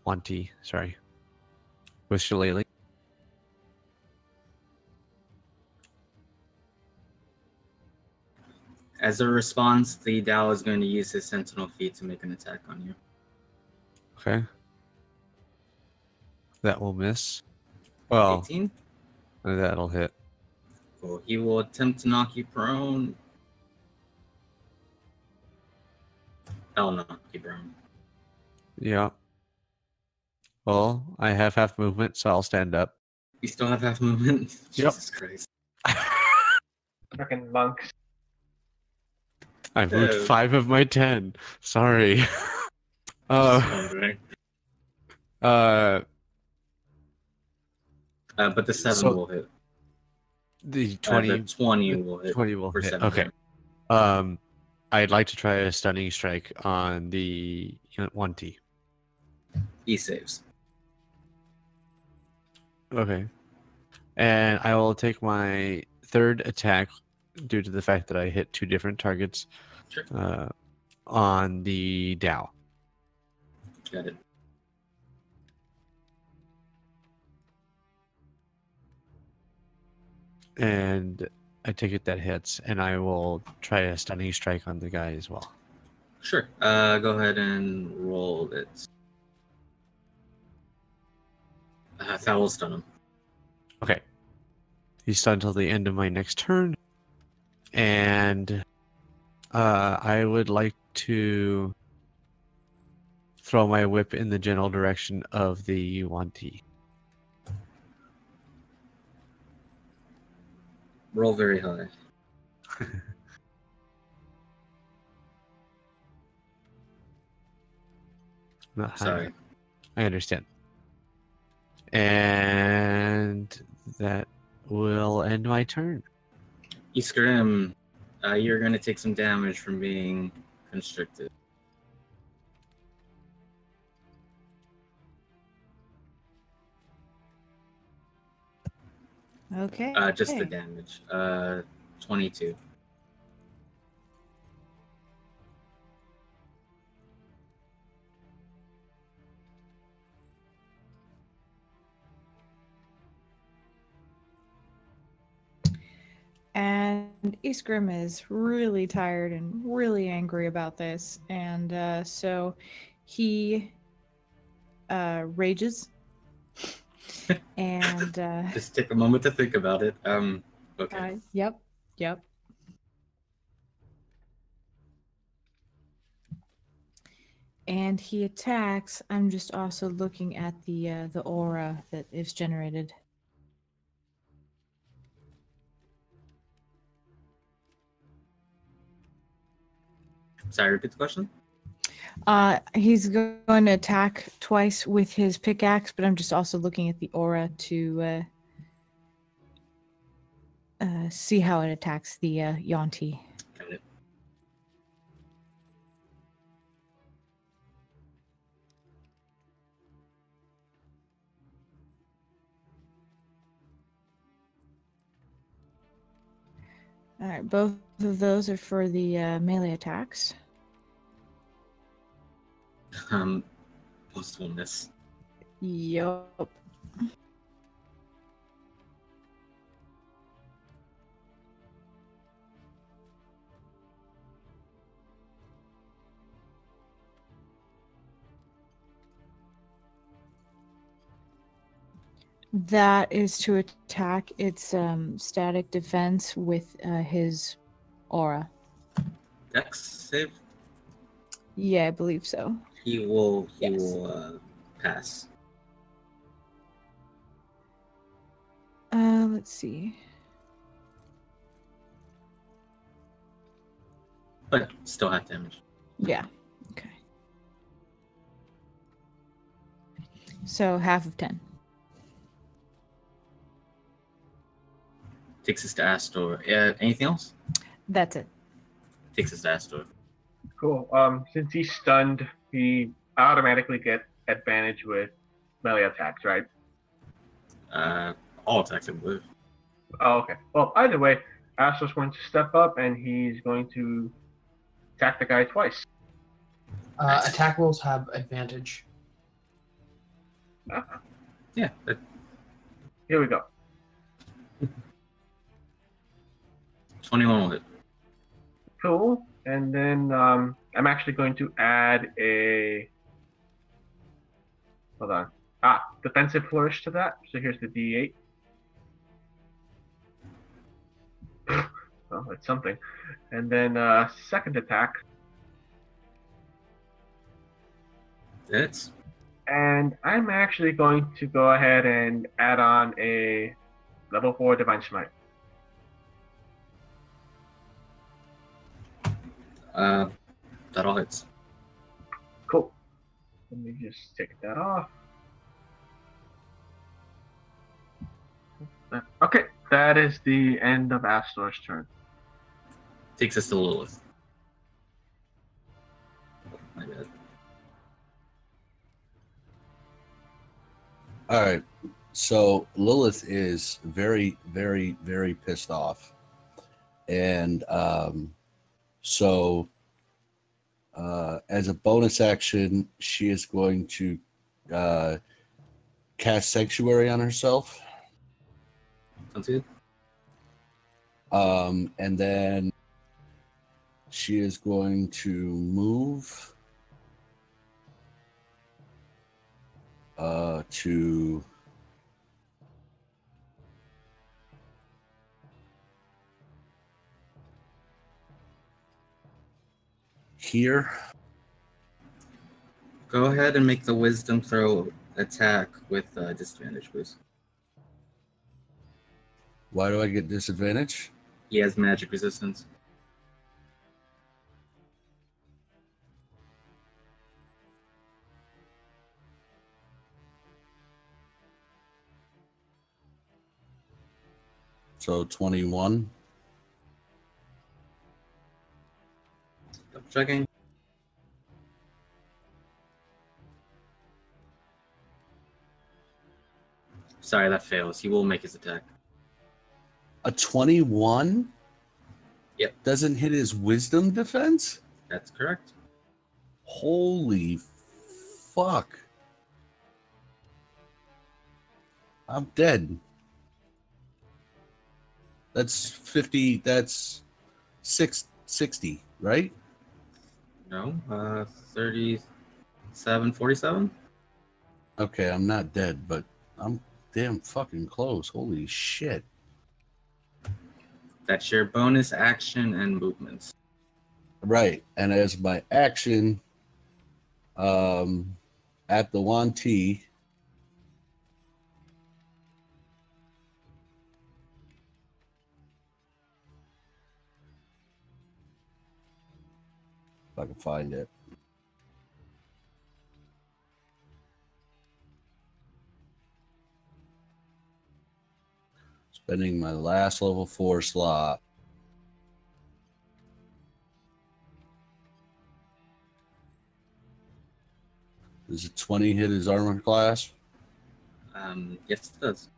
Wanti, sorry. With Shillelagh. As a response, the Dow is going to use his Sentinel feat to make an attack on you. Okay. That will miss. Well, 18? that'll hit. Cool. He will attempt to knock you prone. I'll knock you prone. Yeah. Well, I have half movement, so I'll stand up. You still have half movement? Yep. Jesus Christ. Fucking monks. I moved 5 of my 10. Sorry. But the 7 will hit. The 20, the 20 will hit. 20 will hit. 7 Okay. damage. I'd like to try a stunning strike on the Wanti. He saves. Okay. And I will take my third attack due to the fact that I hit 2 different targets Sure. on the Dow. Got it. And I take it that hits, and I will try a stunning strike on the guy as well. Sure. Go ahead and roll it. That will stun him. Okay. He's stunned until the end of my next turn. And I would like to throw my whip in the general direction of the Wanti. Roll very high. Not high. Sorry. I understand. And that will end my turn. Iskrim, you're going to take some damage from being constricted. Okay. Just the damage. 22. And Iskrim is really tired and really angry about this. And so he rages. And Just take a moment to think about it. Okay. Yep. And he attacks. I'm just also looking at the aura that is generated. Sorry, repeat the question? He's going to attack twice with his pickaxe, but I'm just also looking at the aura to see how it attacks the Yonti. Got it. All right, both of those are for the melee attacks. Most will miss. Yup. That is to attack its static defense with his aura. Dex save. Yeah, I believe so. He will. Yes. Pass. Let's see. But still have damage. Yeah. Okay. So half of 10. Takes us to Astor. Anything else? That's it. Takes us to Astor. Cool. Since he's stunned, he automatically get advantage with melee attacks, right? All attacks, I believe. Oh, okay. Well, either way, Astor's going to step up and he's going to attack the guy twice. Nice. Attack rolls have advantage. Yeah. Here we go. 21 will hit. Cool. And then I'm actually going to add a... Hold on. Defensive flourish to that. So here's the D8. Well, it's something. And then second attack. Hits. And I'm actually going to go ahead and add on a level 4 Divine Smite. That all hits. Cool. Let me just take that off. Okay, that is the end of Astor's turn. Takes us to Lilith. My bad. All right. So Lilith is very, very, very pissed off. And as a bonus action, she is going to cast Sanctuary on herself. Sounds good. And then she is going to move to here. Go ahead and make the wisdom throw attack with disadvantage, please. Why do I get disadvantage? He has magic resistance. So 21. Double checking. Sorry, that fails. He will make his attack. A 21? Yep. Doesn't hit his wisdom defense? That's correct. Holy fuck. I'm dead. That's 50, that's 60, right? No, 37, 47? Okay, I'm not dead, but I'm damn fucking close. Holy shit. That's your bonus action and movements. Right, and as my action, at the Yuan Ti, if I can find it. Spending my last level 4 slot. Does a 20 hit his armor class? Yes, it does.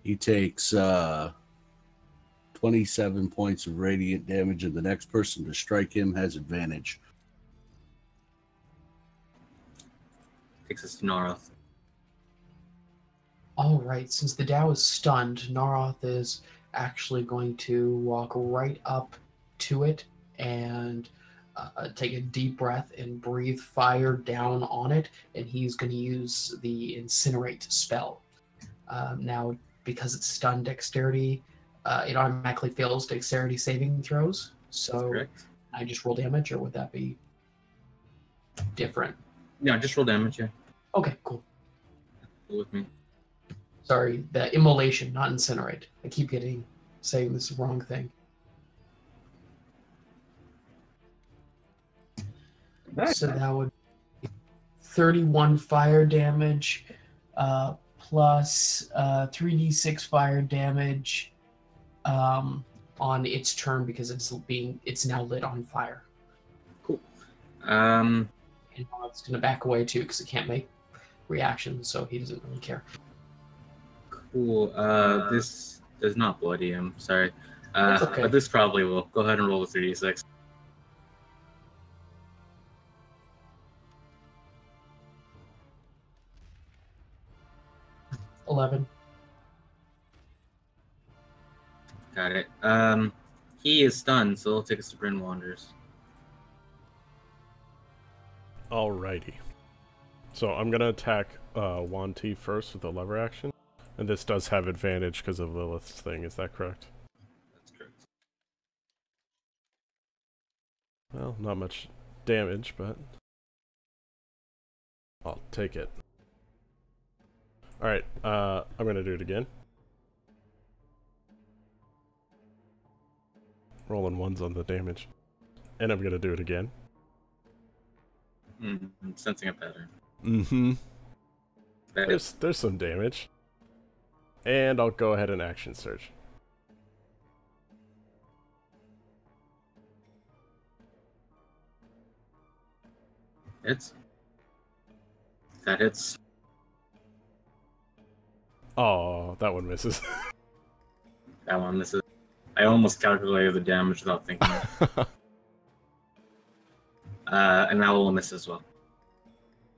He takes 27 points of radiant damage, and the next person to strike him has advantage. Takes us to Narroth. All right, since the Dow is stunned, Narroth is actually going to walk right up to it and take a deep breath and breathe fire down on it, and he's going to use the Incinerate spell. Now, because it's stunned dexterity, it automatically fails dexterity saving throws. So Correct. I just roll damage, or would that be different? No, just roll damage, yeah. Okay, cool. Roll with me. Sorry, the immolation, not incinerate. I keep saying this wrong thing. Nice. So that would be 31 fire damage, plus 3d6 fire damage on its turn because it's now lit on fire. Cool. And it's going to back away too because it can't make reactions, so he doesn't really care. Cool. This does not bloody him. Sorry. That's okay. But this probably will. Go ahead and roll the 3d6. $11. Got it. He is stunned, so it'll take us to Bryn Wanders. Alrighty. So I'm gonna attack Wanti first with a lever action, and this does have advantage because of Lilith's thing. Is that correct? That's correct. Well, not much damage, but I'll take it. Alright, I'm gonna do it again. Rolling ones on the damage. And I'm gonna do it again. I'm sensing a pattern. Mm-hmm. That is There's some damage. And I'll go ahead and action surge. hits. That hits. Oh, that one misses. That one misses. I almost calculated the damage without thinking. And that will miss as well.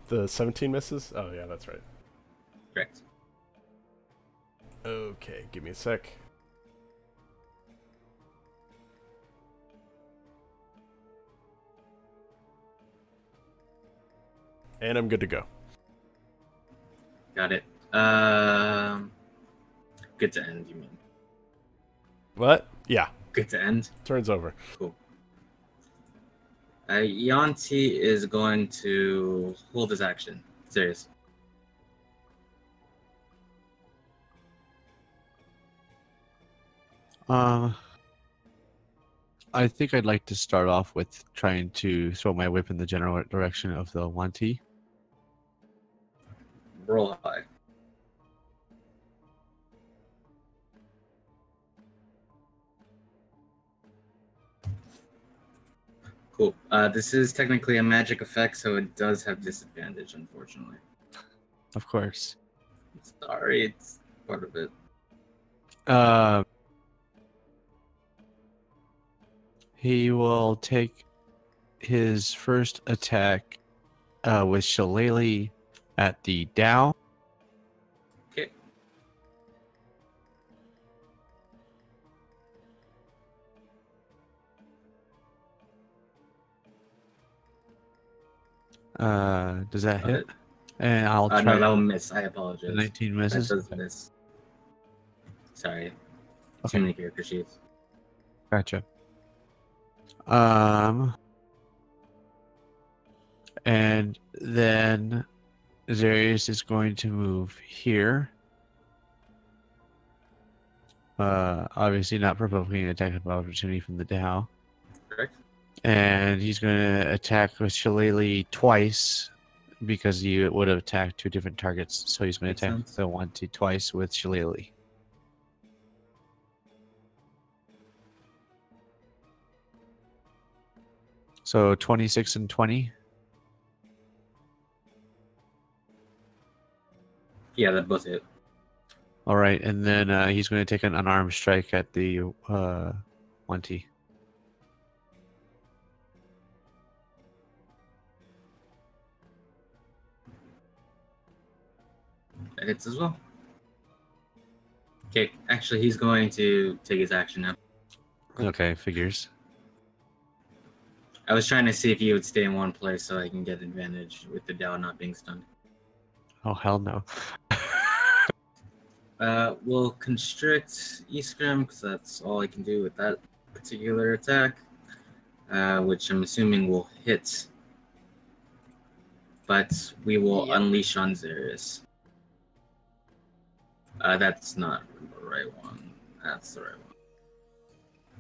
The 17 misses? Oh, yeah, that's right. Correct. Okay, give me a sec. And I'm good to go. Got it. Good to end, you mean? What? Yeah. Good to end? Turns over. Cool. Yanti is going to hold his action. Serious. I think I'd like to start off with trying to throw my whip in the general direction of the Wanti. Roll high. Cool. This is technically a magic effect, so it does have disadvantage, unfortunately. Of course. Sorry, it's part of it. He will take his first attack with Shillelagh at the Dow. Okay. Does that hit? And I'll try. No, that will miss. I apologize. The 19 misses. That does miss. Sorry. Okay. Too many character sheets. Gotcha. And then Zarrius is going to move here. Obviously not provoking an attack of opportunity from the Dow. Correct. And he's going to attack with Shillelagh twice because he would have attacked two different targets. So he's going to attack the Wanti twice with Shillelagh. So 26 and 20. Yeah, that both hit. All right, and then he's going to take an unarmed strike at the 20. That hits as well. Okay, actually, he's going to take his action now. Okay, figures. I was trying to see if you would stay in one place so I can get advantage with the Dow not being stunned. Oh, hell no. We'll constrict Iskrim because that's all I can do with that particular attack, which I'm assuming will hit. But we will unleash on Zarrius. That's not the right one. That's the right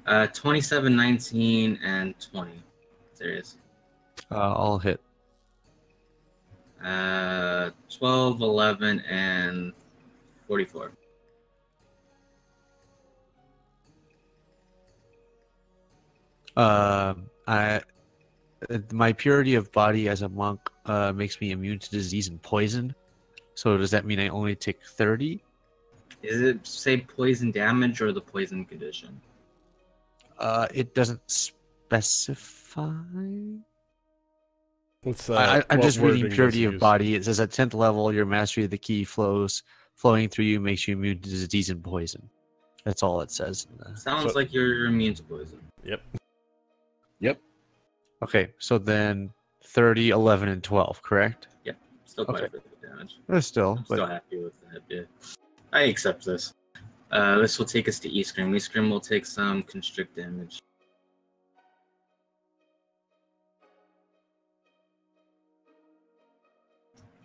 one. 27, 19, and 20. Zarrius. I'll hit. 12, 11, and 44. My purity of body as a monk makes me immune to disease and poison. So does that mean I only take 30? Is it say poison damage or the poison condition? It doesn't specify. What's that? I'm What just reading wording does purity it of use? body. It says at 10th level, your mastery of the key flowing through you makes you immune to disease and poison. That's all it says. Sounds like you're immune to poison. Yep. Okay, so then 30, 11, and 12, correct? Still quite Okay. a bit of damage. Still, I'm but still happy with that. Yeah. I accept this. This will take us to Iskrim. Iskrim will take some constrict damage.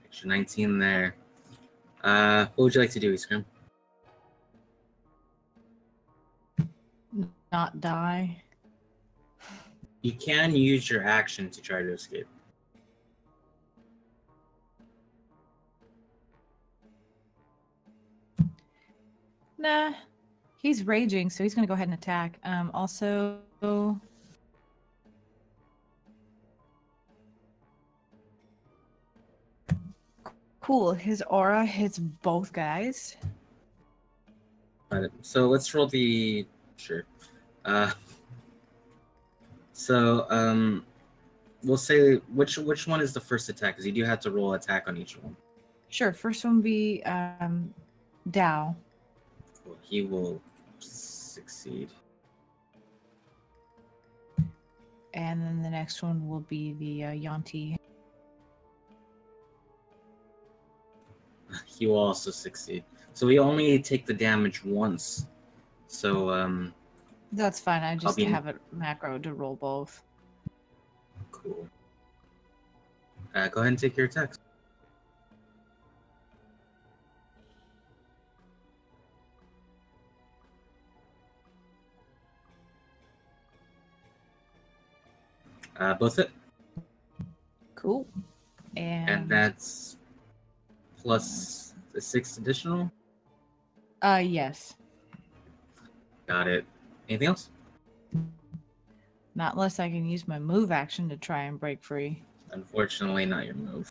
Extra 19 there. What would you like to do, Iskrim? Not die. You can use your action to try to escape. Nah. He's raging, so he's gonna go ahead and attack. Also, cool. His aura hits both guys. Got it. So let's roll the sure. We'll say which one is the first attack? Because you do have to roll attack on each one. Sure. First one be Dow. Cool. He will succeed. And then the next one will be the Yanti. He will also succeed. So we only take the damage once. So That's fine. I just be- have a macro to roll both. cool. Go ahead and take your attacks. Both hit. Cool. And that's plus the 6 additional. Yes. Got it. Anything else? Not unless I can use my move action to try and break free. Unfortunately, not your move.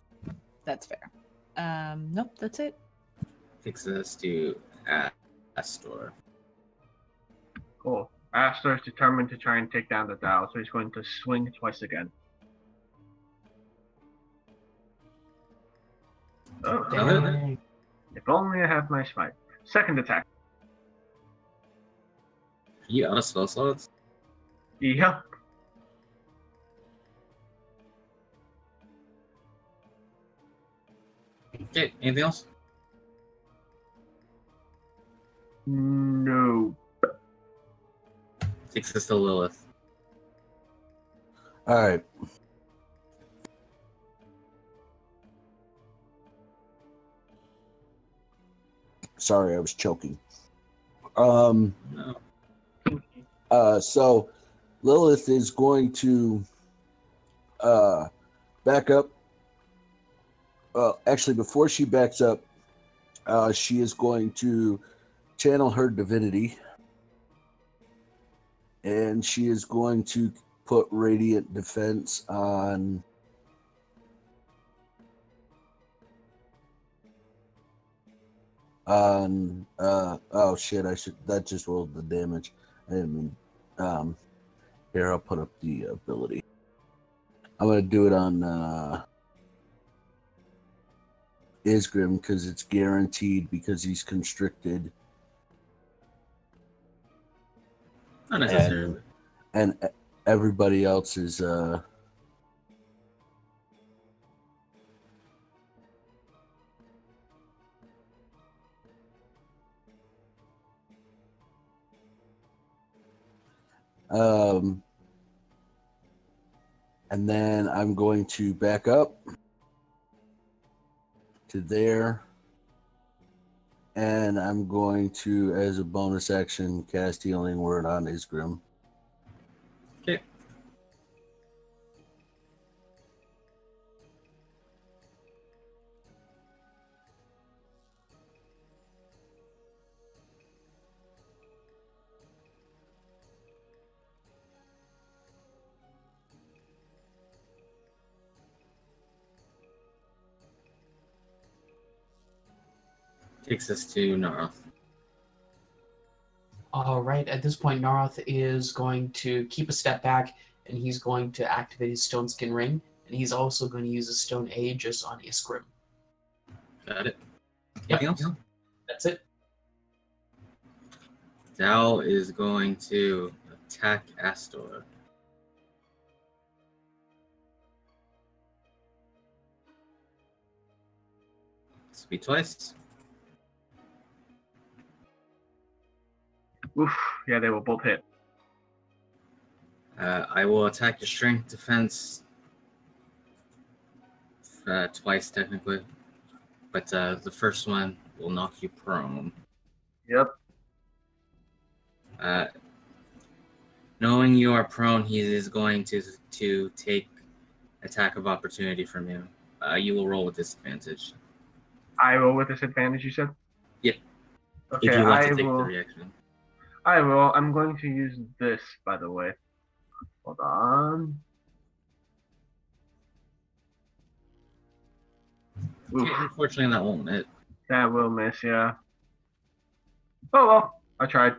That's fair. Nope, that's it. Takes us to Astor. Cool. Astor is determined to try and take down the Dow, so he's going to swing twice again. Oh, Dang. if only I had my smite. Second attack. Are you out of spell slots? Yep. Okay, anything else? No. Takes us to Lilith. All right. Sorry, I was choking. No. So Lilith is going to back up. Actually, before she backs up, she is going to channel her divinity, and she is going to put radiant defense on Oh shit! That just rolled the damage. I didn't mean. Here, I'll put up the ability. I'm gonna do it on Isgrim because it's guaranteed because he's constricted. Not necessarily. And everybody else is and then I'm going to back up to there, and I'm going to, as a bonus action, cast Healing Word on Isgrim. Okay. Takes us to Narroth. All right. At this point, Narroth is going to keep a step back, and he's going to activate his Stone Skin Ring, and he's also going to use a Stone Aegis on Isgrim. Got it. Yep. Anything else? That's it. Dao is going to attack Astor. This will be twice. Oof. Yeah, they will both hit. I will attack your strength defense twice, technically. But the first one will knock you prone. Yep. Knowing you are prone, he is going to take attack of opportunity from you. You will roll with disadvantage. I roll with disadvantage, you said? Yep. Okay, If you want I to take will. the reaction. I will. I'm going to use this, by the way. Hold on. Okay, Oof, unfortunately, that won't hit. that will miss, yeah. Oh well, I tried.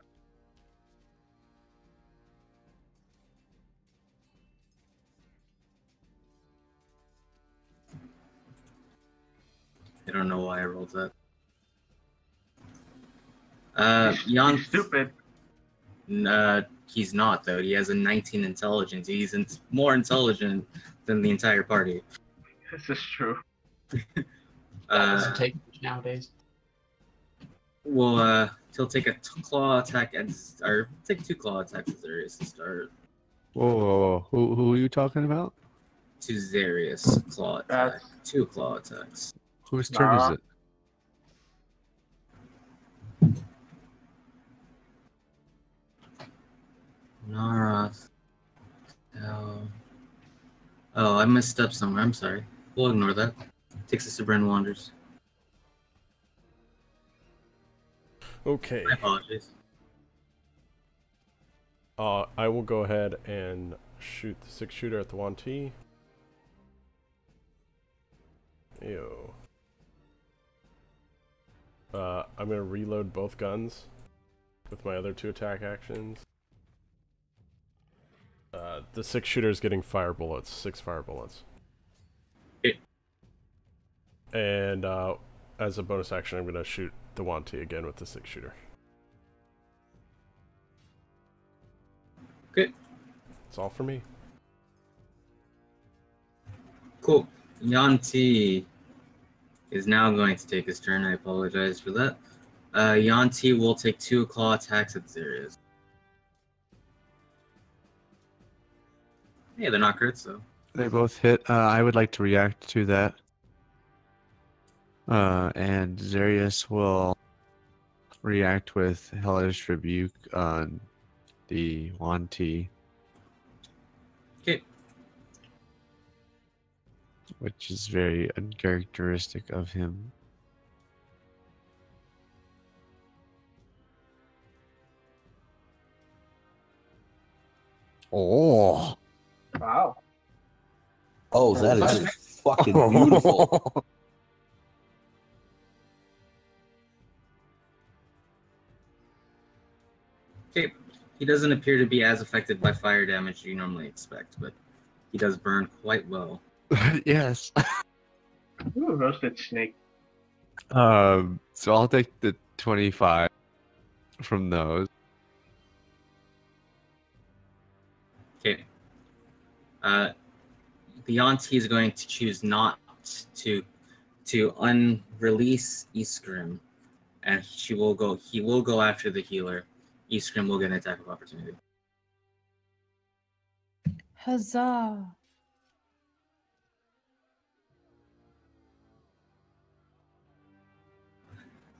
I don't know why I rolled that. He's stupid. He's not, though. He has a 19 intelligence. He's more intelligent than the entire party. This is true. That doesn't take much nowadays. Well, he'll take a claw attack or take 2 claw attacks at Zarrius to start. Whoa. Who are you talking about? To Zarrius, claw attack. That's 2 claw attacks. Whose turn is it? Narroth. Oh, I messed up somewhere. I'm sorry. We'll ignore that. Takes us to Bryn Wanders. Okay. My apologies. I will go ahead and shoot the 6-shooter at the 1T. Ew. I'm going to reload both guns with my other 2 attack actions. The 6-shooter is getting fire bullets, 6 fire bullets. And as a bonus action, I'm going to shoot the 1T again with the 6-shooter. Okay. That's all for me. Cool. Yanti is now going to take his turn. I apologize for that. Yanti will take 2 claw attacks at Zarrius. Yeah, they're not crits, though. They both hit. I would like to react to that. And Zarrius will react with Hellish Rebuke on the 1T. Okay. Which is very uncharacteristic of him. Oh. wow. Oh, that is fucking beautiful. Okay. He doesn't appear to be as affected by fire damage as you normally expect, but he does burn quite well. Yes. Ooh, roasted snake. So I'll take the 25 from those. Okay. The auntie is going to choose not to unrelease Iskrim, and he will go after the healer. Iskrim will get an attack of opportunity. Huzzah!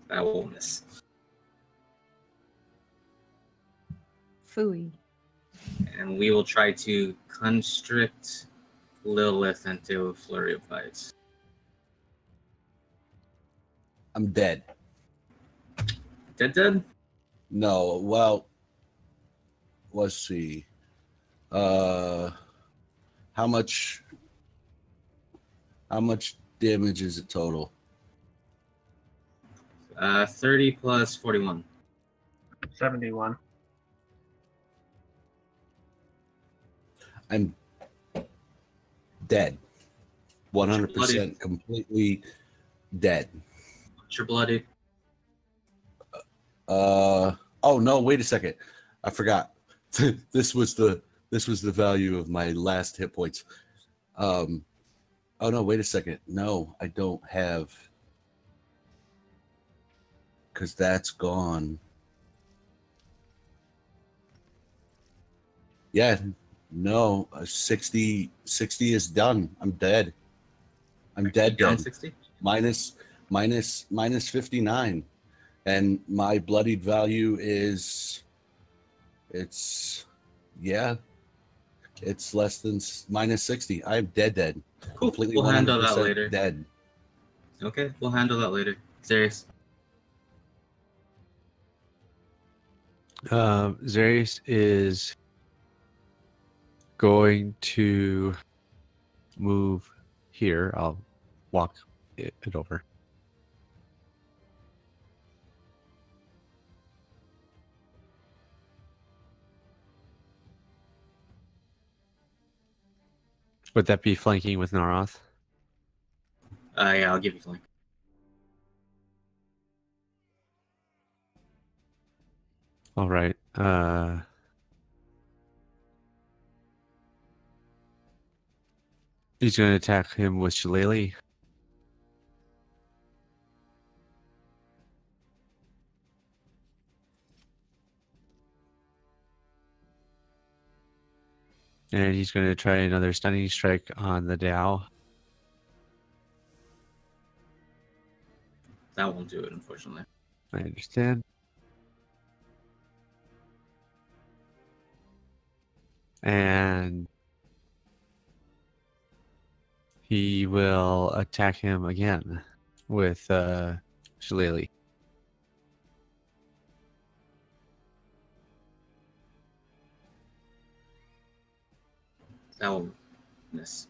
That will miss. Phooey. And we will try to constrict Lilith into a flurry of bites. I'm dead. Dead? No, well, let's see. How much damage is it total? 30 plus 41. 71. I'm dead. 100% completely dead. What's your bloody? Oh no, wait a second. I forgot. This was the value of my last hit points. Oh no, wait a second. No, I don't have, because that's gone. Yeah, no, 60 is done. I'm dead. I'm dead. 60? Minus 59. And my bloodied value is, it's less than minus 60. I'm dead. Cool. Completely We'll handle that 100% later. Dead. Okay, we'll handle that later. Zarrius. Zarrius is going to move here. I'll walk it over. Would that be flanking with Narroth? Yeah, I'll give you flank. All right. He's going to attack him with Shillelagh. And he's going to try another stunning strike on the Dow. That won't do it, unfortunately. I understand. And he will attack him again with Shillelagh. That will miss.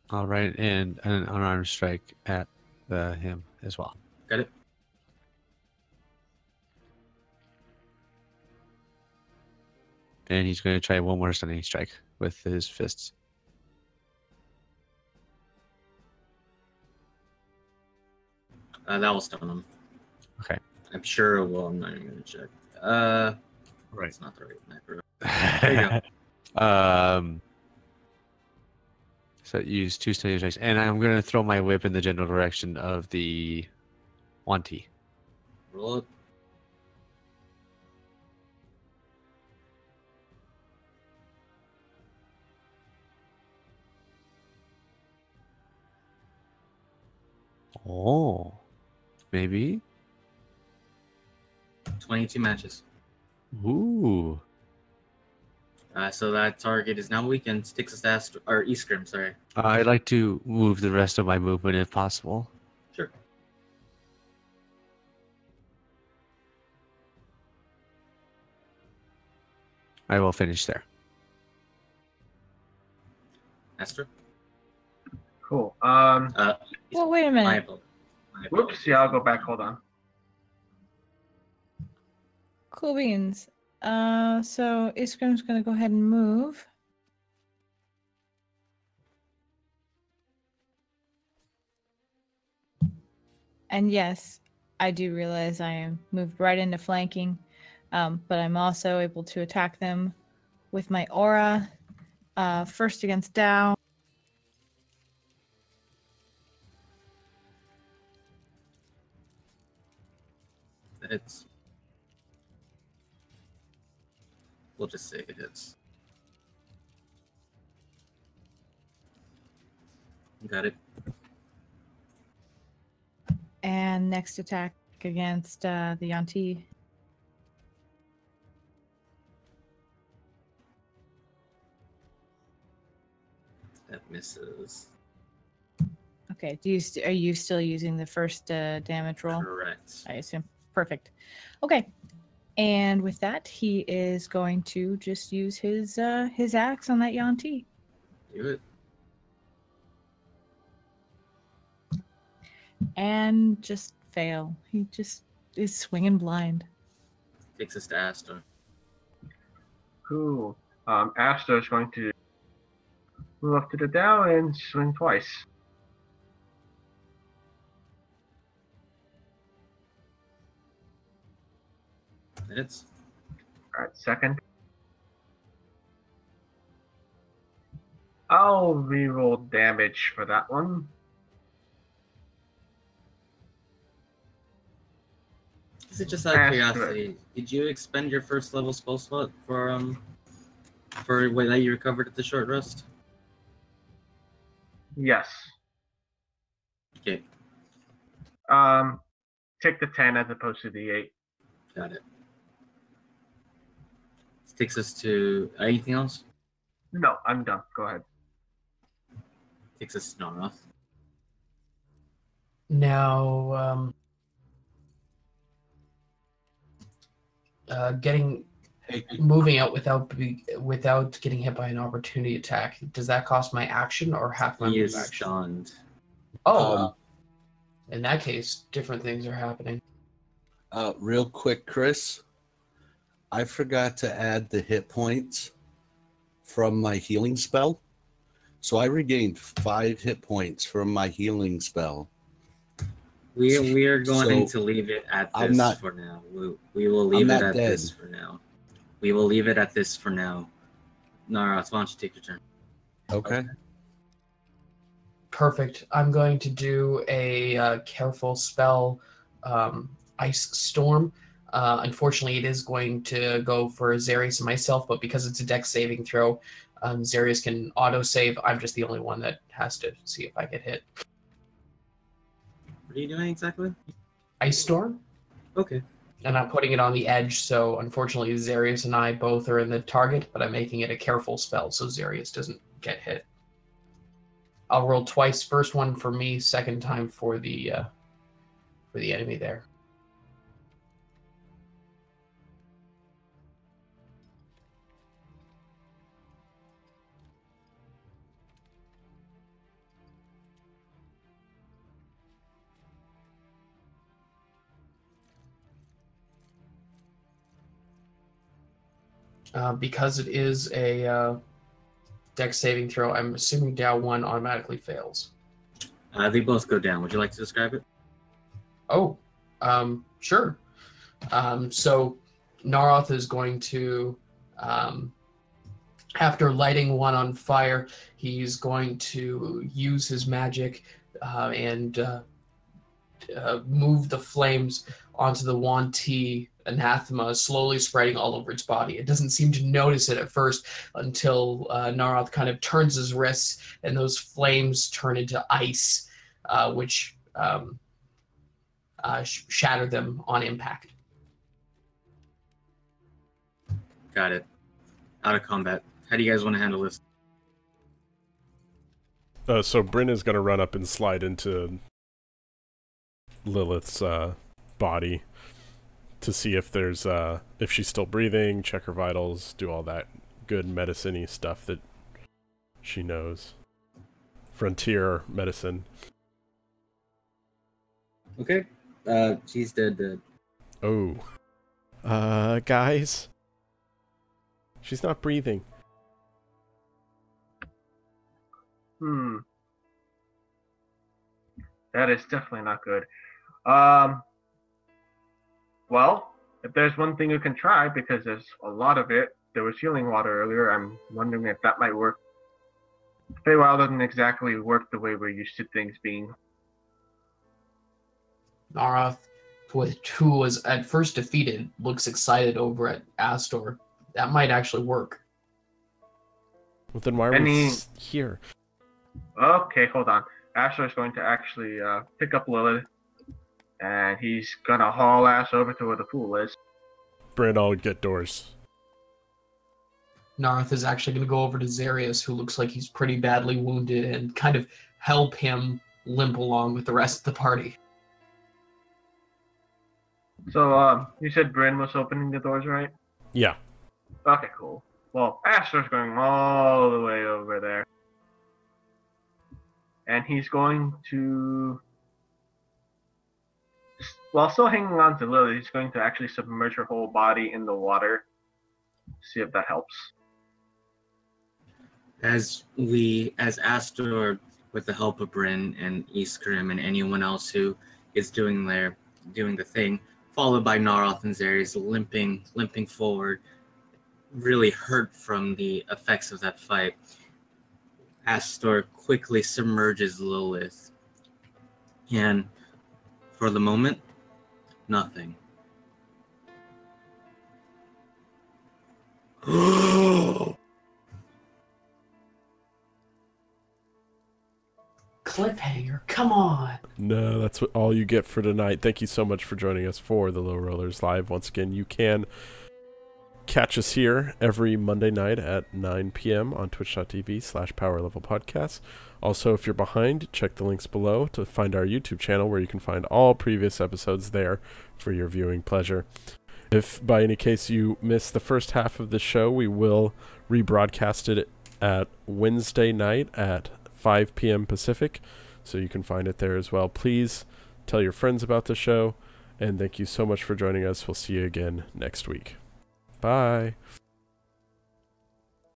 All right, and an unarmed strike at him as well. Got it? And he's going to try one more stunning strike with his fists. That will stun him. Okay. I'm sure it will. I'm not even going to check. Right. It's not the right number. There you go. So use 2 stunning strikes. And I'm going to throw my whip in the general direction of the Wanty. Roll it. Oh. Maybe? 22 matches. Ooh. So that target is now weakened. Sticks us Astor, or Iskrim, sorry. I'd like to move the rest of my movement if possible. Sure. I will finish there. Astor? Cool. Well, wait a My minute. apologies. Whoops. Yeah, I'll go back. Hold on. Cool beans. So Iskrim's going to go ahead and move. And yes, I do realize I am moved right into flanking, but I'm also able to attack them with my aura. First against Dow. It's. We'll just say it hits. Got it. And next attack against the Yanti. That misses. Okay. Are you still using the first damage roll? Correct. I assume. Perfect. Okay. And with that, he is going to just use his axe on that Yanti. Do it. And just fail. He just is swinging blind. Takes us to Astor. Cool. Astor is going to move up to the Dow and swing twice. Hits. Alright, second. I'll reroll damage for that one. Is it just out of Astor. curiosity? Did you expend your first level spell slot for what that you recovered at the short rest? Yes. Okay, Take the 10 as opposed to the 8. got it. This takes us to anything else? No, I'm done. Go ahead. Takes us to Narroth. Now, moving out without getting hit by an opportunity attack. Does that cost my action or half my He move is action? stunned. Oh, in that case, different things are happening. Real quick, Chris, I forgot to add the hit points from my healing spell. So I regained 5 hit points from my healing spell. We are going to leave it at this for now. We will leave it at this for now. We will leave it at this for now. Narroth, why don't you take your turn? Okay. Perfect. I'm going to do a careful spell, Ice Storm. Unfortunately, it is going to go for Zarrius and myself, but because it's a dex saving throw, Zarrius can auto-save. I'm just the only one that has to see if I get hit. What are you doing exactly? Ice Storm? Okay. And I'm putting it on the edge, so unfortunately Zarrius and I both are in the target, but I'm making it a careful spell so Zarrius doesn't get hit. I'll roll twice. First one for me, second time for the enemy there. Because it is a dex saving throw, I'm assuming Dow 1 automatically fails. They both go down. Would you like to describe it? Oh, sure. So Narroth is going to, after lighting one on fire, he's going to use his magic and move the flames onto the Wanti anathema, slowly spreading all over its body. It doesn't seem to notice it at first until Narroth kind of turns his wrists and those flames turn into ice, which shatter them on impact. Got it. Out of combat. How do you guys want to handle this? So Bryn is going to run up and slide into Lilith's body to see if there's if she's still breathing, check her vitals, do all that good medicine-y stuff that she knows. Frontier medicine. Okay. She's dead. Oh. Guys, She's not breathing. That is definitely not good. Well, if there's one thing you can try, because there's a lot of it, there was healing water earlier, I'm wondering if that might work. Feywild doesn't exactly work the way we're used to things being. Narroth, who was at first defeated, looks excited over at Astor. That might actually work. Well, then why are we here? Okay, hold on. Astor's going to actually pick up Lilith, and he's gonna haul ass over to where the pool is. Bryn, I'll get doors. Narroth is actually going to go over to Zarrius, who looks like he's pretty badly wounded, and kind of help him limp along with the rest of the party. So, you said Bryn was opening the doors, right? Yeah. Okay, cool. Well, Astor's going all the way over there. And he's going to... While still hanging on to Lily, he's going to actually submerge her whole body in the water. See if that helps. As Astor, with the help of Bryn and Iskrim and anyone else who is doing the thing, followed by Narroth and Zarrius limping forward, really hurt from the effects of that fight, Astor quickly submerges Lilith. And for the moment, nothing. Cliffhanger, come on. No, that's all you get for tonight. Thank you so much for joining us for the Low Rollers Live. Once again, you can catch us here every Monday night at 9 p.m. on twitch.tv/Pwrlvl podcast. Also, if you're behind, check the links below to find our YouTube channel, where you can find all previous episodes there for your viewing pleasure. If by any case you missed the first half of the show, we will rebroadcast it at Wednesday night at 5 p.m. Pacific, so you can find it there as well. Please tell your friends about the show, and thank you so much for joining us. We'll see you again next week. Bye.